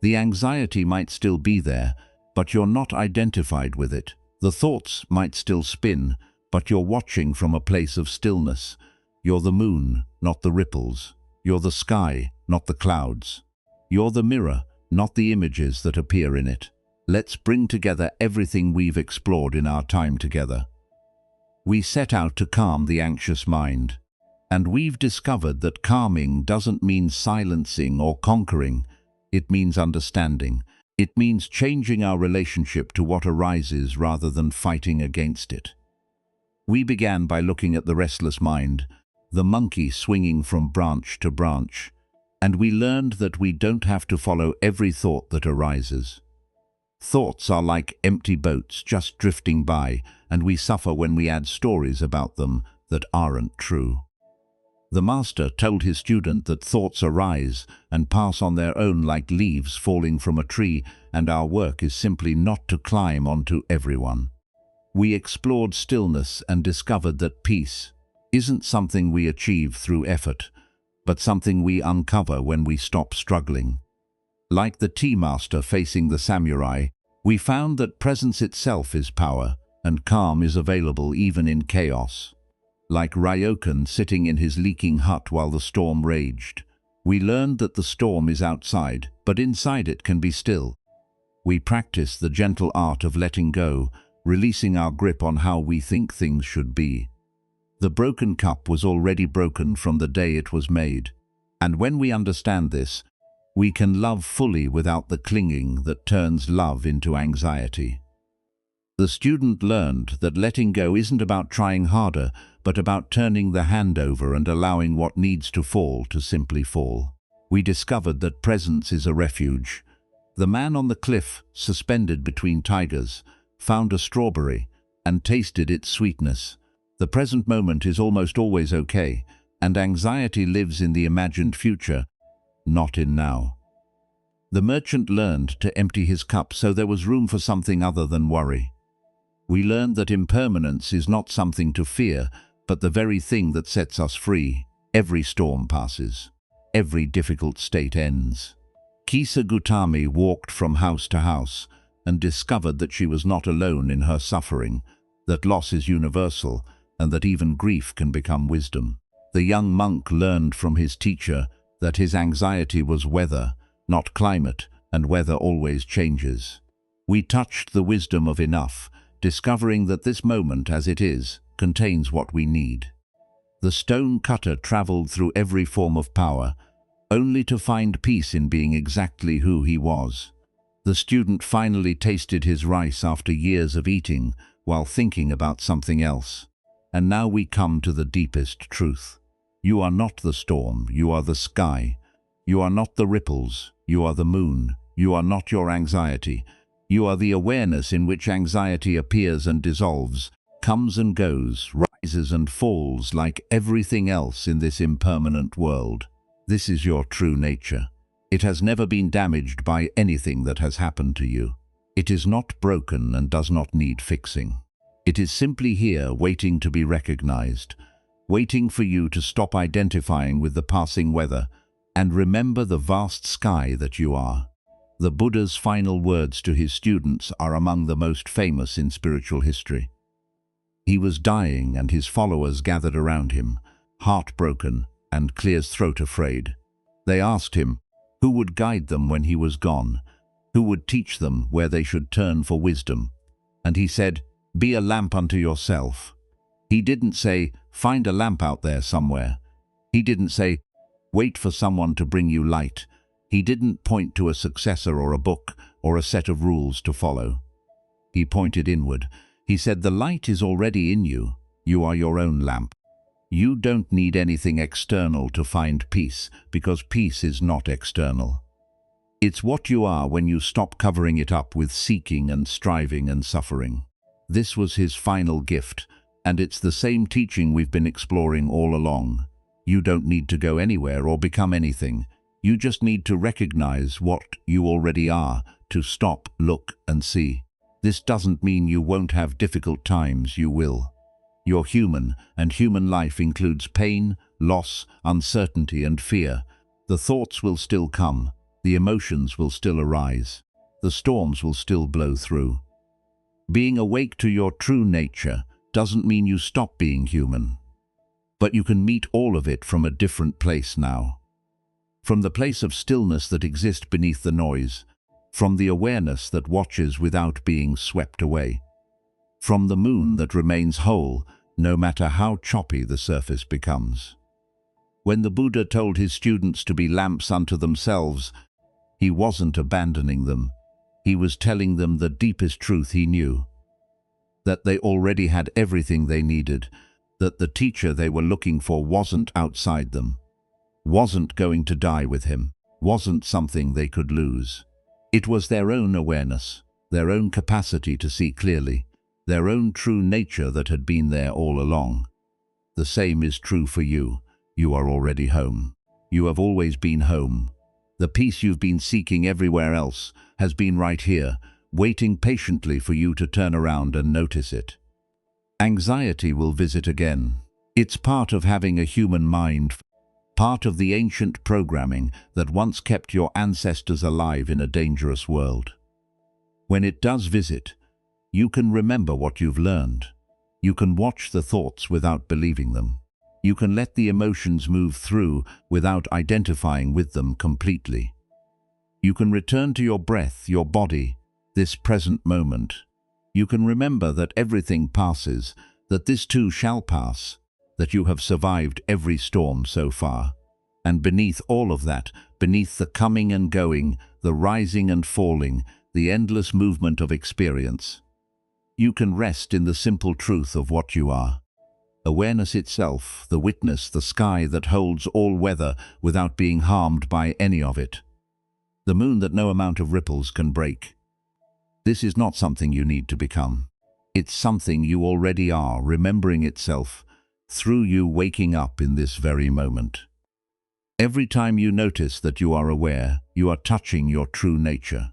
The anxiety might still be there, but you're not identified with it. The thoughts might still spin, but you're watching from a place of stillness. You're the moon, not the ripples. You're the sky, not the clouds. You're the mirror, not the images that appear in it. Let's bring together everything we've explored in our time together. We set out to calm the anxious mind, and we've discovered that calming doesn't mean silencing or conquering. It means understanding. It means changing our relationship to what arises rather than fighting against it. We began by looking at the restless mind, the monkey swinging from branch to branch, and we learned that we don't have to follow every thought that arises. Thoughts are like empty boats just drifting by, and we suffer when we add stories about them that aren't true. The master told his student that thoughts arise and pass on their own like leaves falling from a tree, and our work is simply not to climb onto everyone. We explored stillness and discovered that peace isn't something we achieve through effort, but something we uncover when we stop struggling. Like the tea master facing the samurai, we found that presence itself is power, and calm is available even in chaos. Like Ryokan sitting in his leaking hut while the storm raged, we learned that the storm is outside, but inside it can be still. We practice the gentle art of letting go, releasing our grip on how we think things should be. The broken cup was already broken from the day it was made, and when we understand this, we can love fully without the clinging that turns love into anxiety. The student learned that letting go isn't about trying harder, but about turning the hand over and allowing what needs to fall to simply fall. We discovered that presence is a refuge. The man on the cliff, suspended between tigers, found a strawberry and tasted its sweetness. The present moment is almost always okay, and anxiety lives in the imagined future, not in now. The merchant learned to empty his cup so there was room for something other than worry. We learned that impermanence is not something to fear, but the very thing that sets us free. Every storm passes. Every difficult state ends. Kisa Gutami walked from house to house and discovered that she was not alone in her suffering, that loss is universal, and that even grief can become wisdom. The young monk learned from his teacher that his anxiety was weather, not climate, and weather always changes. We touched the wisdom of enough, discovering that this moment as it is contains what we need. The stone cutter traveled through every form of power, only to find peace in being exactly who he was. The student finally tasted his rice after years of eating while thinking about something else. And now we come to the deepest truth. You are not the storm, you are the sky. You are not the ripples, you are the moon. You are not your anxiety. You are the awareness in which anxiety appears and dissolves, comes and goes, rises and falls like everything else in this impermanent world. This is your true nature. It has never been damaged by anything that has happened to you. It is not broken and does not need fixing. It is simply here waiting to be recognized, waiting for you to stop identifying with the passing weather and remember the vast sky that you are. The Buddha's final words to his students are among the most famous in spiritual history. He was dying and his followers gathered around him, heartbroken and clear-throat afraid. They asked him, who would guide them when he was gone? Who would teach them where they should turn for wisdom? And he said, be a lamp unto yourself. He didn't say, find a lamp out there somewhere. He didn't say, wait for someone to bring you light. He didn't point to a successor or a book or a set of rules to follow. He pointed inward. He said, the light is already in you. You are your own lamp. You don't need anything external to find peace, because peace is not external. It's what you are when you stop covering it up with seeking and striving and suffering. This was his final gift, and it's the same teaching we've been exploring all along. You don't need to go anywhere or become anything. You just need to recognize what you already are, to stop, look, and see. This doesn't mean you won't have difficult times, you will. You're human, and human life includes pain, loss, uncertainty, and fear. The thoughts will still come, the emotions will still arise, the storms will still blow through. Being awake to your true nature doesn't mean you stop being human. But you can meet all of it from a different place now. From the place of stillness that exists beneath the noise, from the awareness that watches without being swept away, from the moon that remains whole no matter how choppy the surface becomes. When the Buddha told his students to be lamps unto themselves, he wasn't abandoning them. He was telling them the deepest truth he knew, that they already had everything they needed, that the teacher they were looking for wasn't outside them, wasn't going to die with him, wasn't something they could lose. It was their own awareness, their own capacity to see clearly, their own true nature that had been there all along. The same is true for you. You are already home. You have always been home. The peace you've been seeking everywhere else has been right here, waiting patiently for you to turn around and notice it. Anxiety will visit again. It's part of having a human mind. part of the ancient programming that once kept your ancestors alive in a dangerous world. When it does visit, you can remember what you've learned. You can watch the thoughts without believing them. You can let the emotions move through without identifying with them completely. You can return to your breath, your body, this present moment. You can remember that everything passes, that this too shall pass, that you have survived every storm so far. And beneath all of that, beneath the coming and going, the rising and falling, the endless movement of experience, you can rest in the simple truth of what you are. Awareness itself, the witness, the sky that holds all weather without being harmed by any of it. The moon that no amount of ripples can break. This is not something you need to become. It's something you already are, remembering itself through you waking up in this very moment. Every time you notice that you are aware, you are touching your true nature.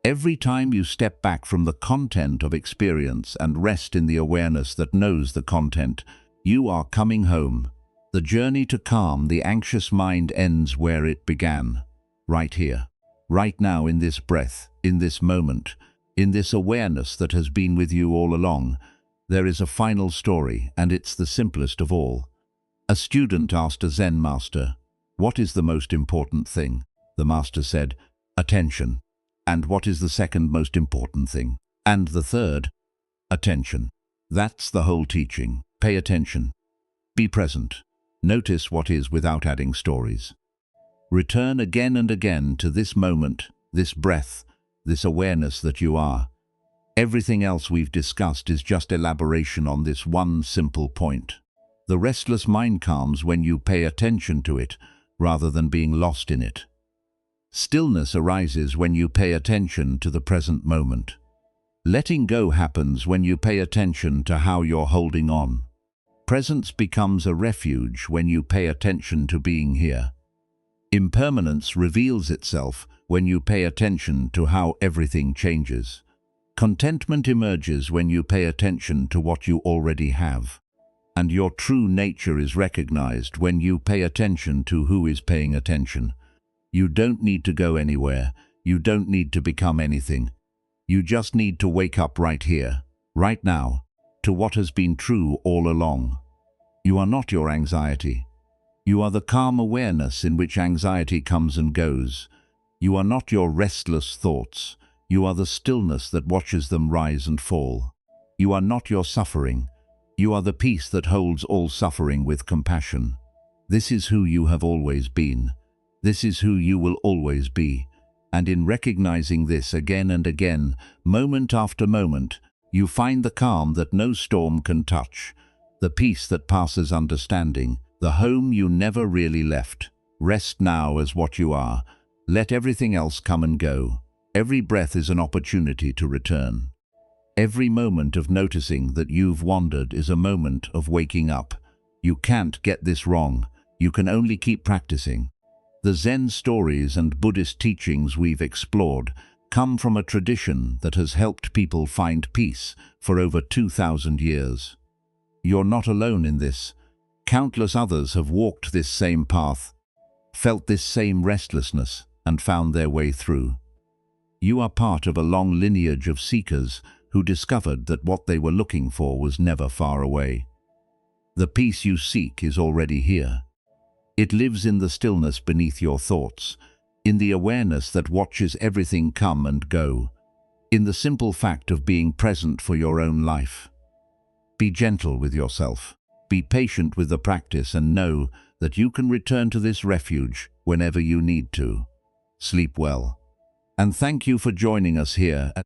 Every time you step back from the content of experience and rest in the awareness that knows the content, you are coming home. The journey to calm the anxious mind ends where it began, right here, right now, in this breath, in this moment, in this awareness that has been with you all along. There is a final story, and it's the simplest of all. A student asked a Zen master, "What is the most important thing?" The master said, "Attention." "And what is the second most important thing?" "And the third?" "Attention." That's the whole teaching. Pay attention. Be present. Notice what is without adding stories. Return again and again to this moment, this breath, this awareness that you are. Everything else we've discussed is just elaboration on this one simple point. The restless mind calms when you pay attention to it, rather than being lost in it. Stillness arises when you pay attention to the present moment. Letting go happens when you pay attention to how you're holding on. Presence becomes a refuge when you pay attention to being here. Impermanence reveals itself when you pay attention to how everything changes. Contentment emerges when you pay attention to what you already have. And your true nature is recognized when you pay attention to who is paying attention. You don't need to go anywhere. You don't need to become anything. You just need to wake up right here, right now, to what has been true all along. You are not your anxiety. You are the calm awareness in which anxiety comes and goes. You are not your restless thoughts. You are the stillness that watches them rise and fall. You are not your suffering. You are the peace that holds all suffering with compassion. This is who you have always been. This is who you will always be. And in recognizing this again and again, moment after moment, you find the calm that no storm can touch, the peace that passes understanding, the home you never really left. Rest now as what you are. Let everything else come and go. Every breath is an opportunity to return. Every moment of noticing that you've wandered is a moment of waking up. You can't get this wrong. You can only keep practicing. The Zen stories and Buddhist teachings we've explored come from a tradition that has helped people find peace for over 2,000 years. You're not alone in this. Countless others have walked this same path, felt this same restlessness, and found their way through. You are part of a long lineage of seekers who discovered that what they were looking for was never far away. The peace you seek is already here. It lives in the stillness beneath your thoughts, in the awareness that watches everything come and go, in the simple fact of being present for your own life. Be gentle with yourself. Be patient with the practice and know that you can return to this refuge whenever you need to. Sleep well. And thank you for joining us here at